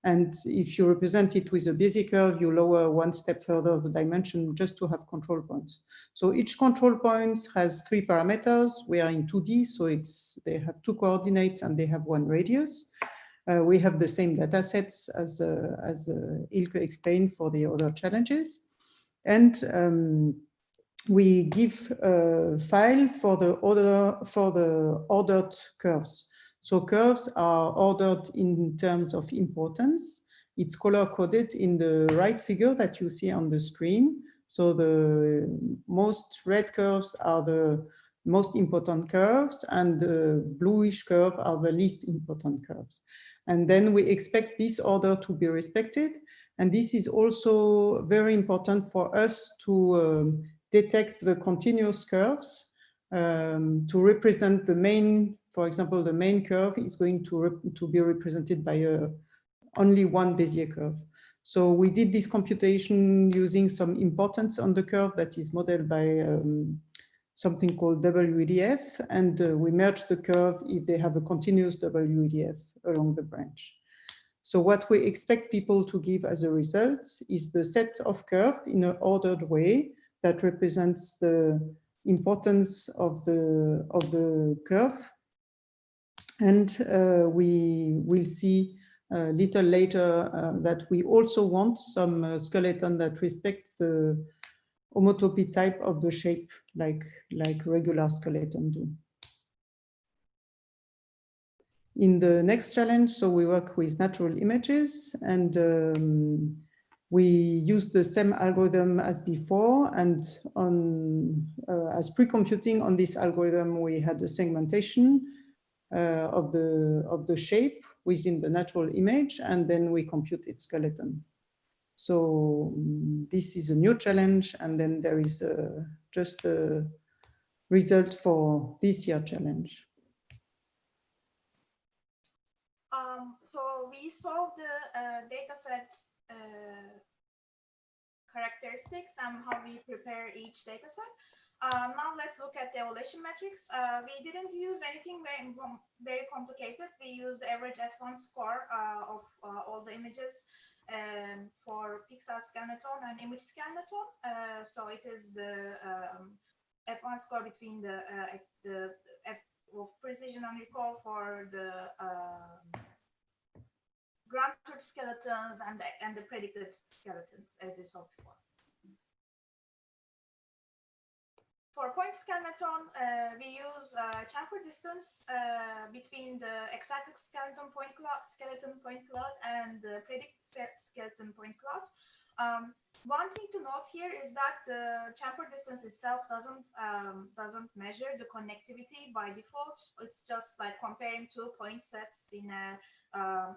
And if you represent it with a Bezier curve, you lower one step further the dimension just to have control points. So each control point has 3 parameters. We are in 2D, so they have 2 coordinates and they have 1 radius. We have the same data sets as Ilke explained for the other challenges. And we give a file for the ordered curves. So curves are ordered in terms of importance. It's color coded in the right figure that you see on the screen. So the most red curves are the most important curves, and the bluish curve are the least important curves. And then we expect this order to be respected. And this is also very important for us to detect the continuous curves to represent the main. For example, the main curve is going to be represented by only 1 Bezier curve. So we did this computation using some importance on the curve that is modeled by something called WEDF, and we merge the curve if they have a continuous WEDF along the branch. So what we expect people to give as a result is the set of curves in an ordered way that represents the importance of the curve. And we will see a little later that we also want some skeleton that respects the homotopy type of the shape, like regular skeleton do. In the next challenge, so we work with natural images, and we use the same algorithm as before, and as pre-computing on this algorithm, we had a segmentation of the shape within the natural image, and then we compute its skeleton. So this is a new challenge, and then there is just a result for this year challenge. So we solved the data set characteristics and how we prepare each data set. Now let's look at the evaluation metrics. We didn't use anything very complicated. We used the average F1 score of all the images for pixel scanneton and image scanneton. So it is the F1 score between the F of precision and recall for the granted skeletons and the predicted skeletons, as you saw before. For point scanneton, we use chamfer distance between the exact skeleton point cloud and the predict skeleton point cloud. One thing to note here is that the chamfer distance itself doesn't measure the connectivity by default. It's just like comparing 2 point sets in a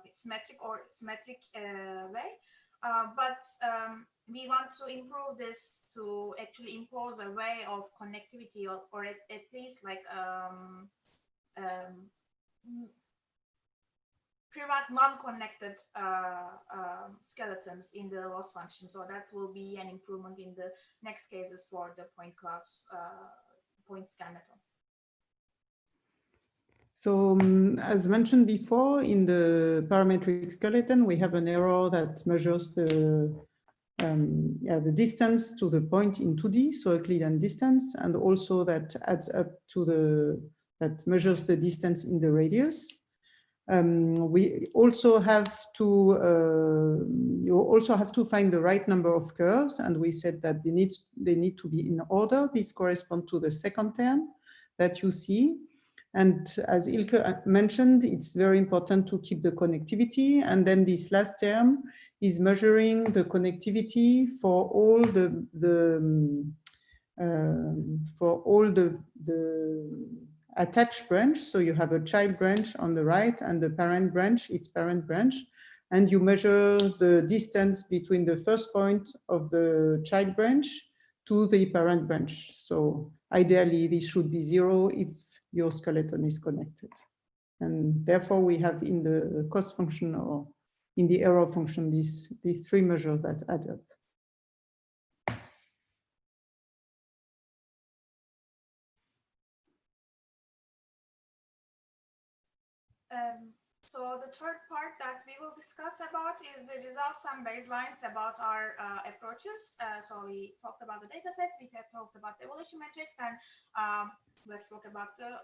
symmetric way. But we want to improve this to actually impose a way of connectivity, or at least like prevent non-connected skeletons in the loss function. So that will be an improvement in the next cases for the point clouds, point scanneton. So as mentioned before, in the parametric skeleton, we have an error that measures the distance to the point in 2D, so Euclidean distance, and also that adds up to that measures the distance in the radius. We also have to, you also have to find the right number of curves, and we said that they need to be in order. This corresponds to the second term that you see. And as Ilke mentioned, it's very important to keep the connectivity. And then this last term is measuring the connectivity for all the attached branch. So you have a child branch on the right and the parent branch, its parent branch. And you measure the distance between the first point of the child branch to the parent branch. So ideally, this should be 0 if your skeleton is connected. And therefore, we have in the cost function or in the error function these 3 measures that add up. So the third part that we will discuss about is the results and baselines about our approaches. So we talked about the data sets, we have talked about the evaluation metrics, and let's talk about the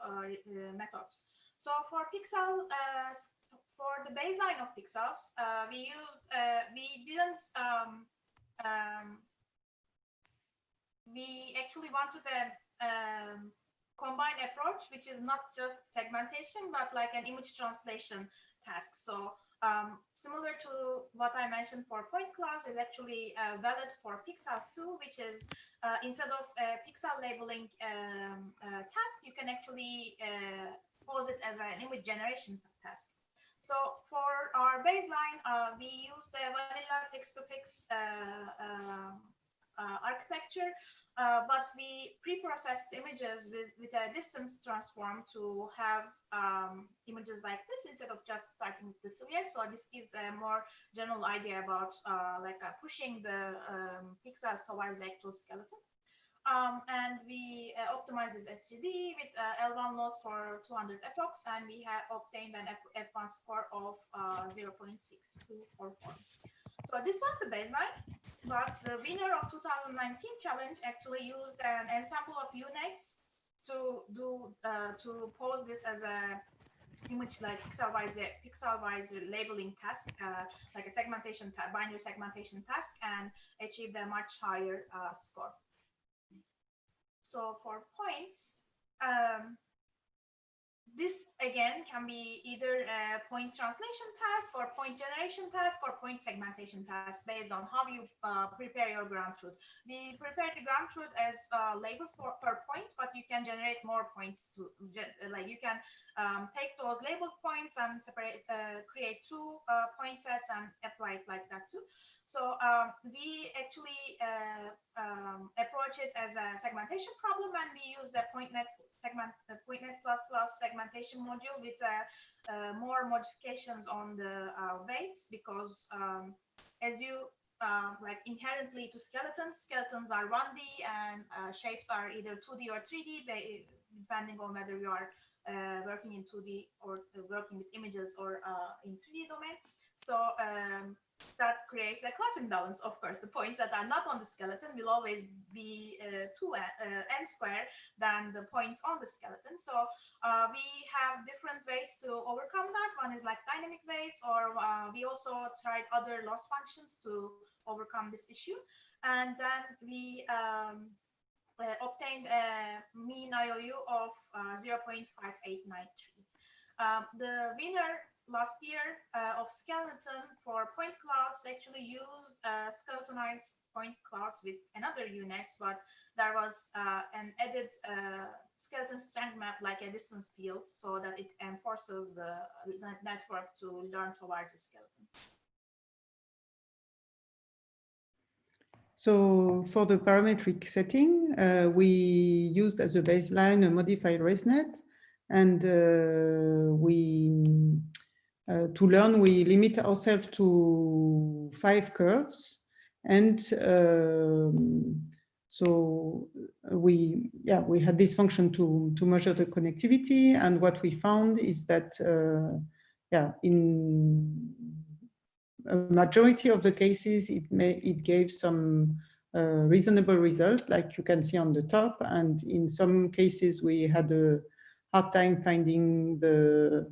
methods. So for pixel, for the baseline of pixels, we used, we actually wanted a combined approach, which is not just segmentation, but like an image translation task. So similar to what I mentioned for point clouds is actually valid for pixels too, which is instead of a pixel labeling task, you can actually pose it as an image generation task. So for our baseline, we used the vanilla text-to-pix architecture, but we pre-processed images with a distance transform to have images like this instead of just starting with the silhouette. So this gives a more general idea about pushing the pixels towards the actual skeleton. And we optimized this SGD with L1 loss for 200 epochs, and we have obtained an F1 score of 0.6244. So this was the baseline. But the winner of 2019 challenge actually used an ensemble of UNITs to pose this as a image like pixel-wise labeling task, like a segmentation binary segmentation task, and achieved a much higher score. So for points, this again can be either a point translation task or point generation task or point segmentation task based on how you prepare your ground truth. We prepare the ground truth as labels per point, but you can generate more points to like you can take those labeled points and separate, create 2 point sets and apply it like that too. So we actually approach it as a segmentation problem, and we use the PointNet segmentation module with more modifications on the weights, because as you like inherently to skeletons are 1D and shapes are either 2D or 3D, depending on whether you are working in 2D or working with images or in 3D domain. So that creates a class imbalance. Of course, the points that are not on the skeleton will always be 2n squared than the points on the skeleton. So we have different ways to overcome that. One is like dynamic ways, or we also tried other loss functions to overcome this issue. And then we obtained a mean IOU of 0.5893. The winner last year of skeleton for point clouds actually used skeletonized point clouds with another units, but there was an added skeleton strength map like a distance field, so that it enforces the network to learn towards a skeleton. So for the parametric setting, we used as a baseline a modified ResNet, and to learn, we limit ourselves to 5 curves, and so we had this function to measure the connectivity, and what we found is that in a majority of the cases it gave some reasonable result, like you can see on the top, and in some cases we had a hard time finding the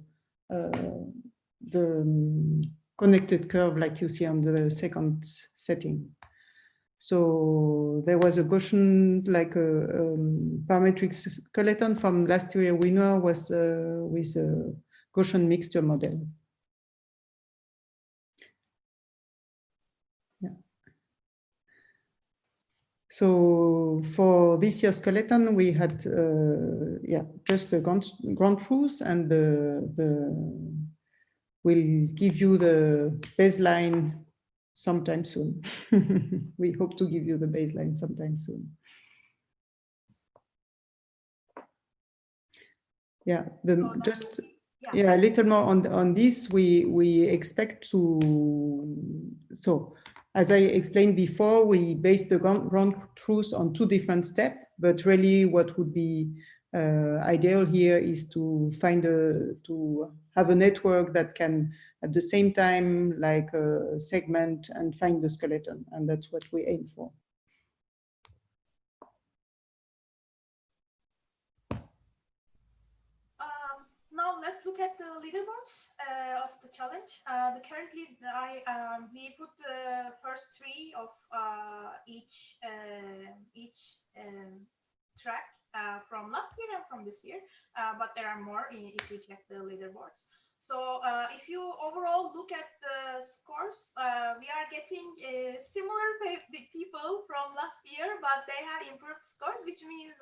connected curve like you see on the second setting. So there was a Gaussian, like a parametric skeleton from last year winner was with a Gaussian mixture model. Yeah. So for this year's skeleton, we had just the ground truth, and we'll give you the baseline sometime soon. We hope to give you the baseline sometime soon. Yeah, So just yeah. yeah, a little more on this. We expect to, so as I explained before, we base the ground truth on 2 different steps, but really what would be ideal here is to find to have a network that can at the same time like segment and find the skeleton, and that's what we aim for. Now let's look at the leaderboards of the challenge. Currently, we put the first 3 of each track from last year and from this year, but there are more if you check the leaderboards. So if you overall look at the scores, we are getting similar people from last year, but they have improved scores, which is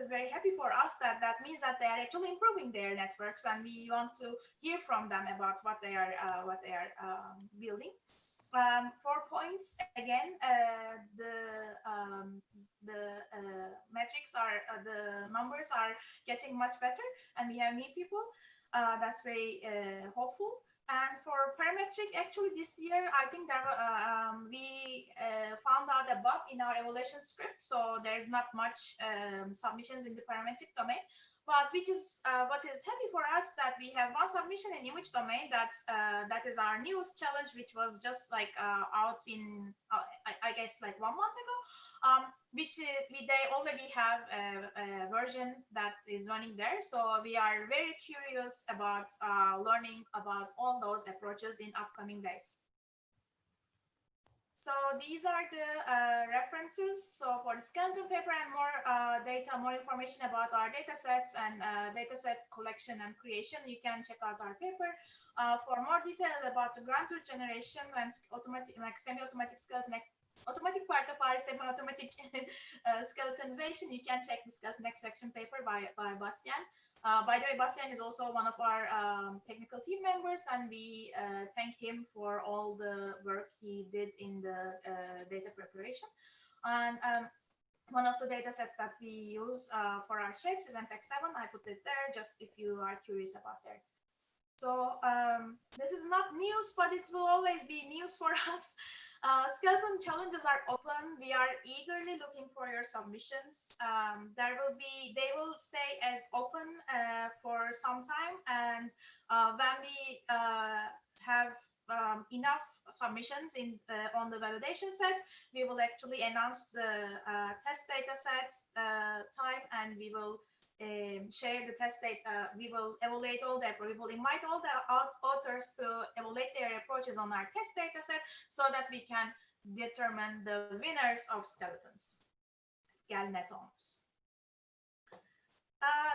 very happy for us. That means that they are actually improving their networks, and we want to hear from them about what they are building. 4 points again. Metrics are the numbers are getting much better, and we have new people. That's very hopeful. And for parametric, actually this year, I think that we found out a bug in our evaluation script, so there's not much submissions in the parametric domain. But which is what is happy for us, that we have 1 submission in image domain. That is our newest challenge, which was just like out in I guess like 1 month ago. They already have a version that is running there. So we are very curious about learning about all those approaches in upcoming days. So these are the references. So for the skeleton paper and more data, more information about our data sets and data set collection and creation, you can check out our paper. For more details about the ground truth generation and semi-automatic skeleton, automatic part of our semi-automatic skeletonization, you can check the skeleton extraction paper by Bastian. By the way, Bastian is also one of our technical team members, and we thank him for all the work he did in the data preparation. And one of the data sets that we use for our shapes is MPEG-7. I put it there just if you are curious about that. So this is not news, but it will always be news for us. Skeleton challenges are open. We are eagerly looking for your submissions. They will stay as open for some time, and when we have enough submissions on the validation set, we will actually announce the test data set time, and we will share the test data. We will evaluate we will invite all the authors to evaluate their approaches on our test data set, so that we can determine the winners of skeletons, skeletons.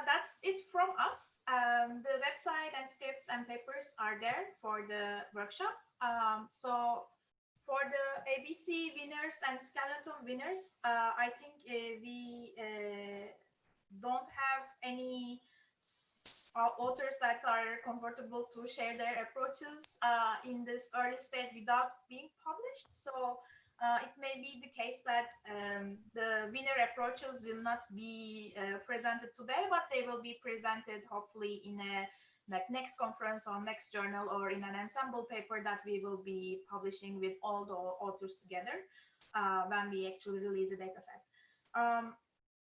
That's it from us. The website and scripts and papers are there for the workshop. So for the ABC winners and skeleton winners, I think we don't have any authors that are comfortable to share their approaches in this early stage without being published. So it may be the case that the winner approaches will not be presented today, but they will be presented hopefully in a next conference or next journal, or in an ensemble paper that we will be publishing with all the authors together when we actually release the dataset.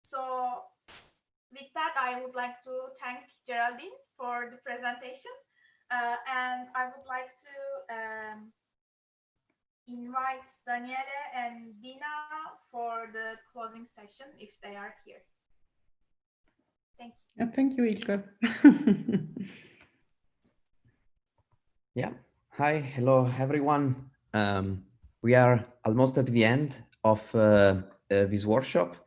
So with that, I would like to thank Geraldine for the presentation, and I would like to invite Daniele and Dina for the closing session if they are here. Thank you. Thank you, Ilka. Yeah. Hi, hello, everyone. We are almost at the end of this workshop.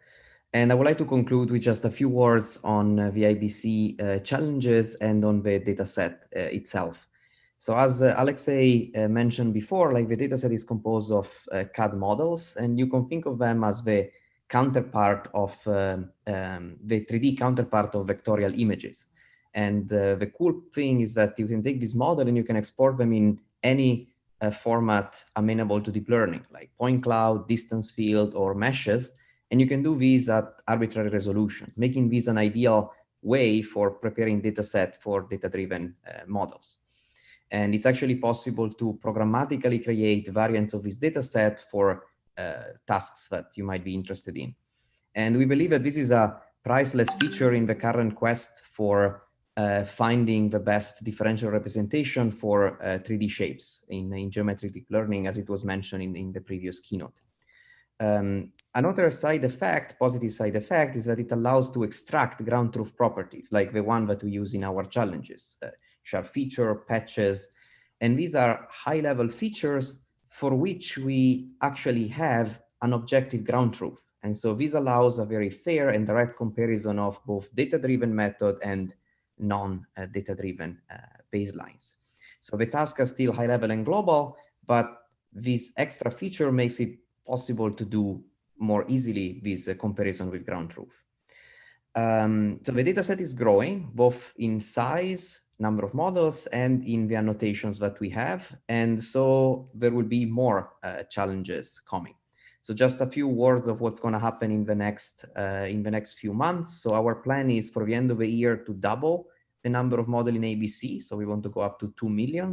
And I would like to conclude with just a few words on the IBC challenges and on the dataset itself. So as Alexei mentioned before, like the dataset is composed of CAD models, and you can think of them as the counterpart of the 3D counterpart of vectorial images. And the cool thing is that you can take this model and you can export them in any format amenable to deep learning, like point cloud, distance field, or meshes. And you can do these at arbitrary resolution, making this an ideal way for preparing data set for data-driven models. And it's actually possible to programmatically create variants of this data set for tasks that you might be interested in. And we believe that this is a priceless feature in the current quest for finding the best differential representation for 3D shapes in geometric deep learning, as it was mentioned in the previous keynote. Another side effect, positive side effect, is that it allows to extract ground truth properties, like the one that we use in our challenges, sharp feature, patches, and these are high-level features for which we actually have an objective ground truth. And so this allows a very fair and direct comparison of both data-driven method and non-data-driven baselines. So the tasks are still high-level and global, but this extra feature makes it possible to do more easily this comparison with ground truth. So the data set is growing, both in size, number of models, and in the annotations that we have. And so there will be more challenges coming. So just a few words of what's going to happen in the next few months. So our plan is for the end of the year to double the number of models in ABC. So we want to go up to 2 million.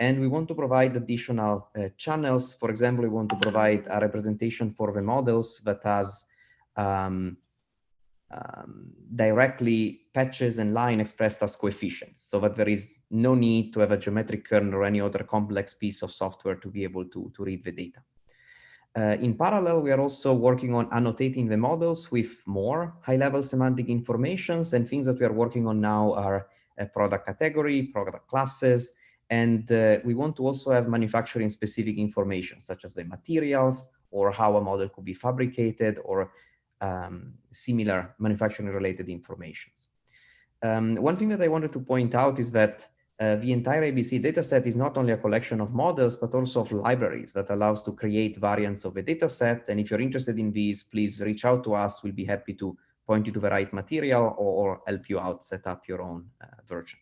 And we want to provide additional channels. For example, we want to provide a representation for the models that has directly patches and line expressed as coefficients, so that there is no need to have a geometric kernel or any other complex piece of software to be able to read the data. In parallel, we are also working on annotating the models with more high-level semantic informations, and things that we are working on now are product category, product classes, and we want to also have manufacturing specific information, such as the materials or how a model could be fabricated or similar manufacturing related informations. One thing that I wanted to point out is that the entire ABC dataset is not only a collection of models, but also of libraries that allows to create variants of a dataset. And if you're interested in these, please reach out to us. We'll be happy to point you to the right material or help you out set up your own version.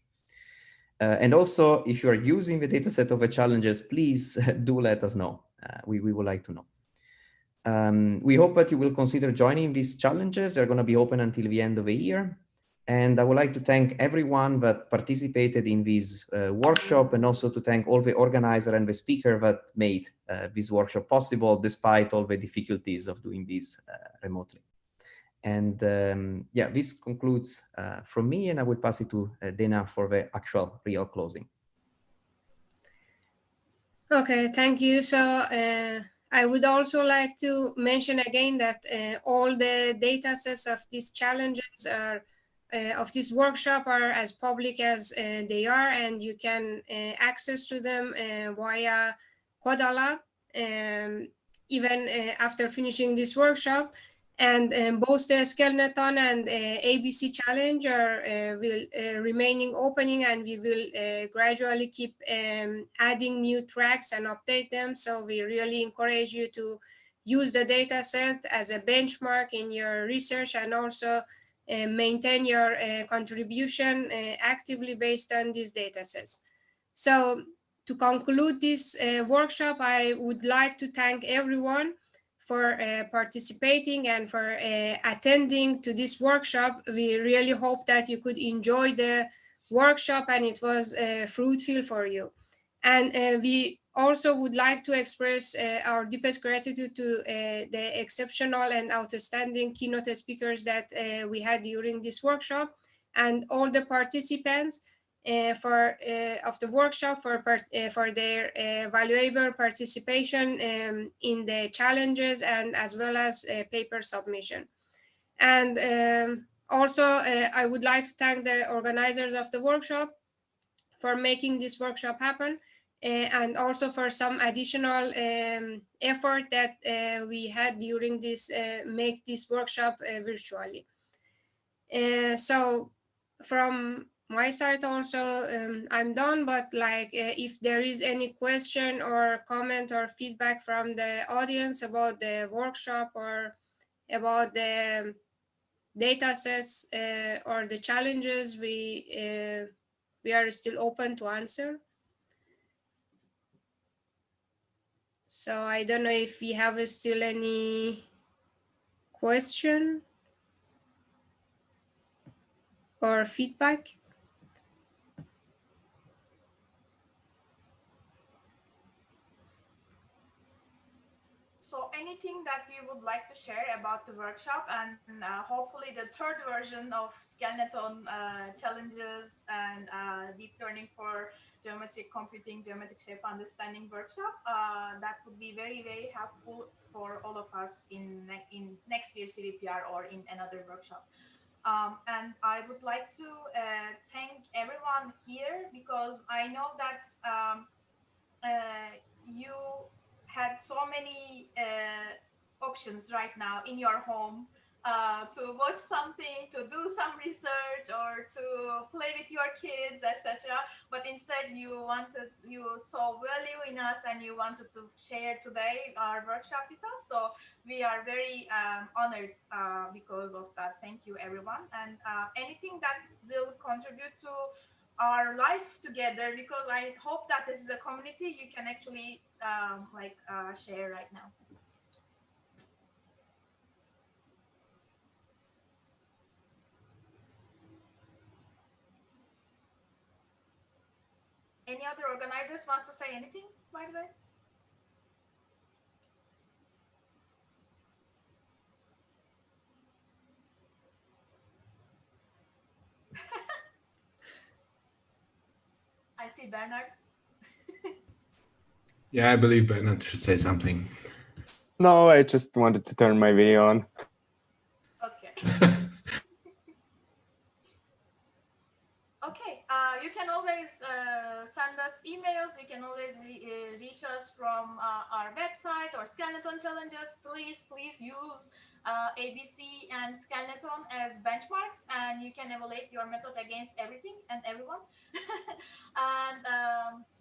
And also, if you are using the dataset of the challenges, please do let us know. We would like to know. We hope that you will consider joining these challenges. They're going to be open until the end of the year. And I would like to thank everyone that participated in this workshop, and also to thank all the organizer and the speaker that made this workshop possible, despite all the difficulties of doing this remotely. And yeah, this concludes from me, and I will pass it to Dana for the actual real closing. Okay, thank you. So I would also like to mention again that all the data sets of these challenges are of this workshop are as public as they are, and you can access to them via Codalab even after finishing this workshop. And both the Skeleton and ABC challenge are will remaining opening, and we will gradually keep adding new tracks and update them. So we really encourage you to use the data set as a benchmark in your research, and also maintain your contribution actively based on these data sets. So to conclude this workshop, I would like to thank everyone for participating and for attending to this workshop. We really hope that you could enjoy the workshop and it was fruitful for you. And we also would like to express our deepest gratitude to the exceptional and outstanding keynote speakers that we had during this workshop, and all the participants of the workshop for their valuable participation in the challenges, and as well as paper submission. And also I would like to thank the organizers of the workshop for making this workshop happen, and also for some additional effort that we had during this make this workshop virtually. So from my side also, I'm done, but like if there is any question or comment or feedback from the audience about the workshop or about the data sets or the challenges, we are still open to answer. So I don't know if we have still any question. or feedback? So anything that you would like to share about the workshop, and hopefully the third version of Skeleton challenges and deep learning for geometric computing, geometric shape understanding workshop, that would be very, very helpful for all of us in next year CVPR or in another workshop. And I would like to thank everyone here, because I know that you had so many options right now in your home to watch something, to do some research, or to play with your kids, etc. But instead, you saw value in us, and you wanted to share today our workshop with us. So we are very honored because of that. Thank you, everyone. And anything that will contribute to our life together, because I hope that this is a community you can actually share right now. Any other organizers wants to say anything, by the way? I see Bernard. Yeah, I believe Bernard should say something. No, I just wanted to turn my video on. Okay. Okay, you can always send us emails. You can always reach us from our website or Skeleton challenges. Please use ABC and Skeleton as benchmarks, and you can evaluate your method against everything and everyone. And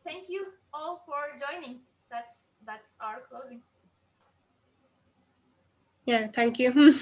thank you all for joining. That's our closing. Yeah, thank you.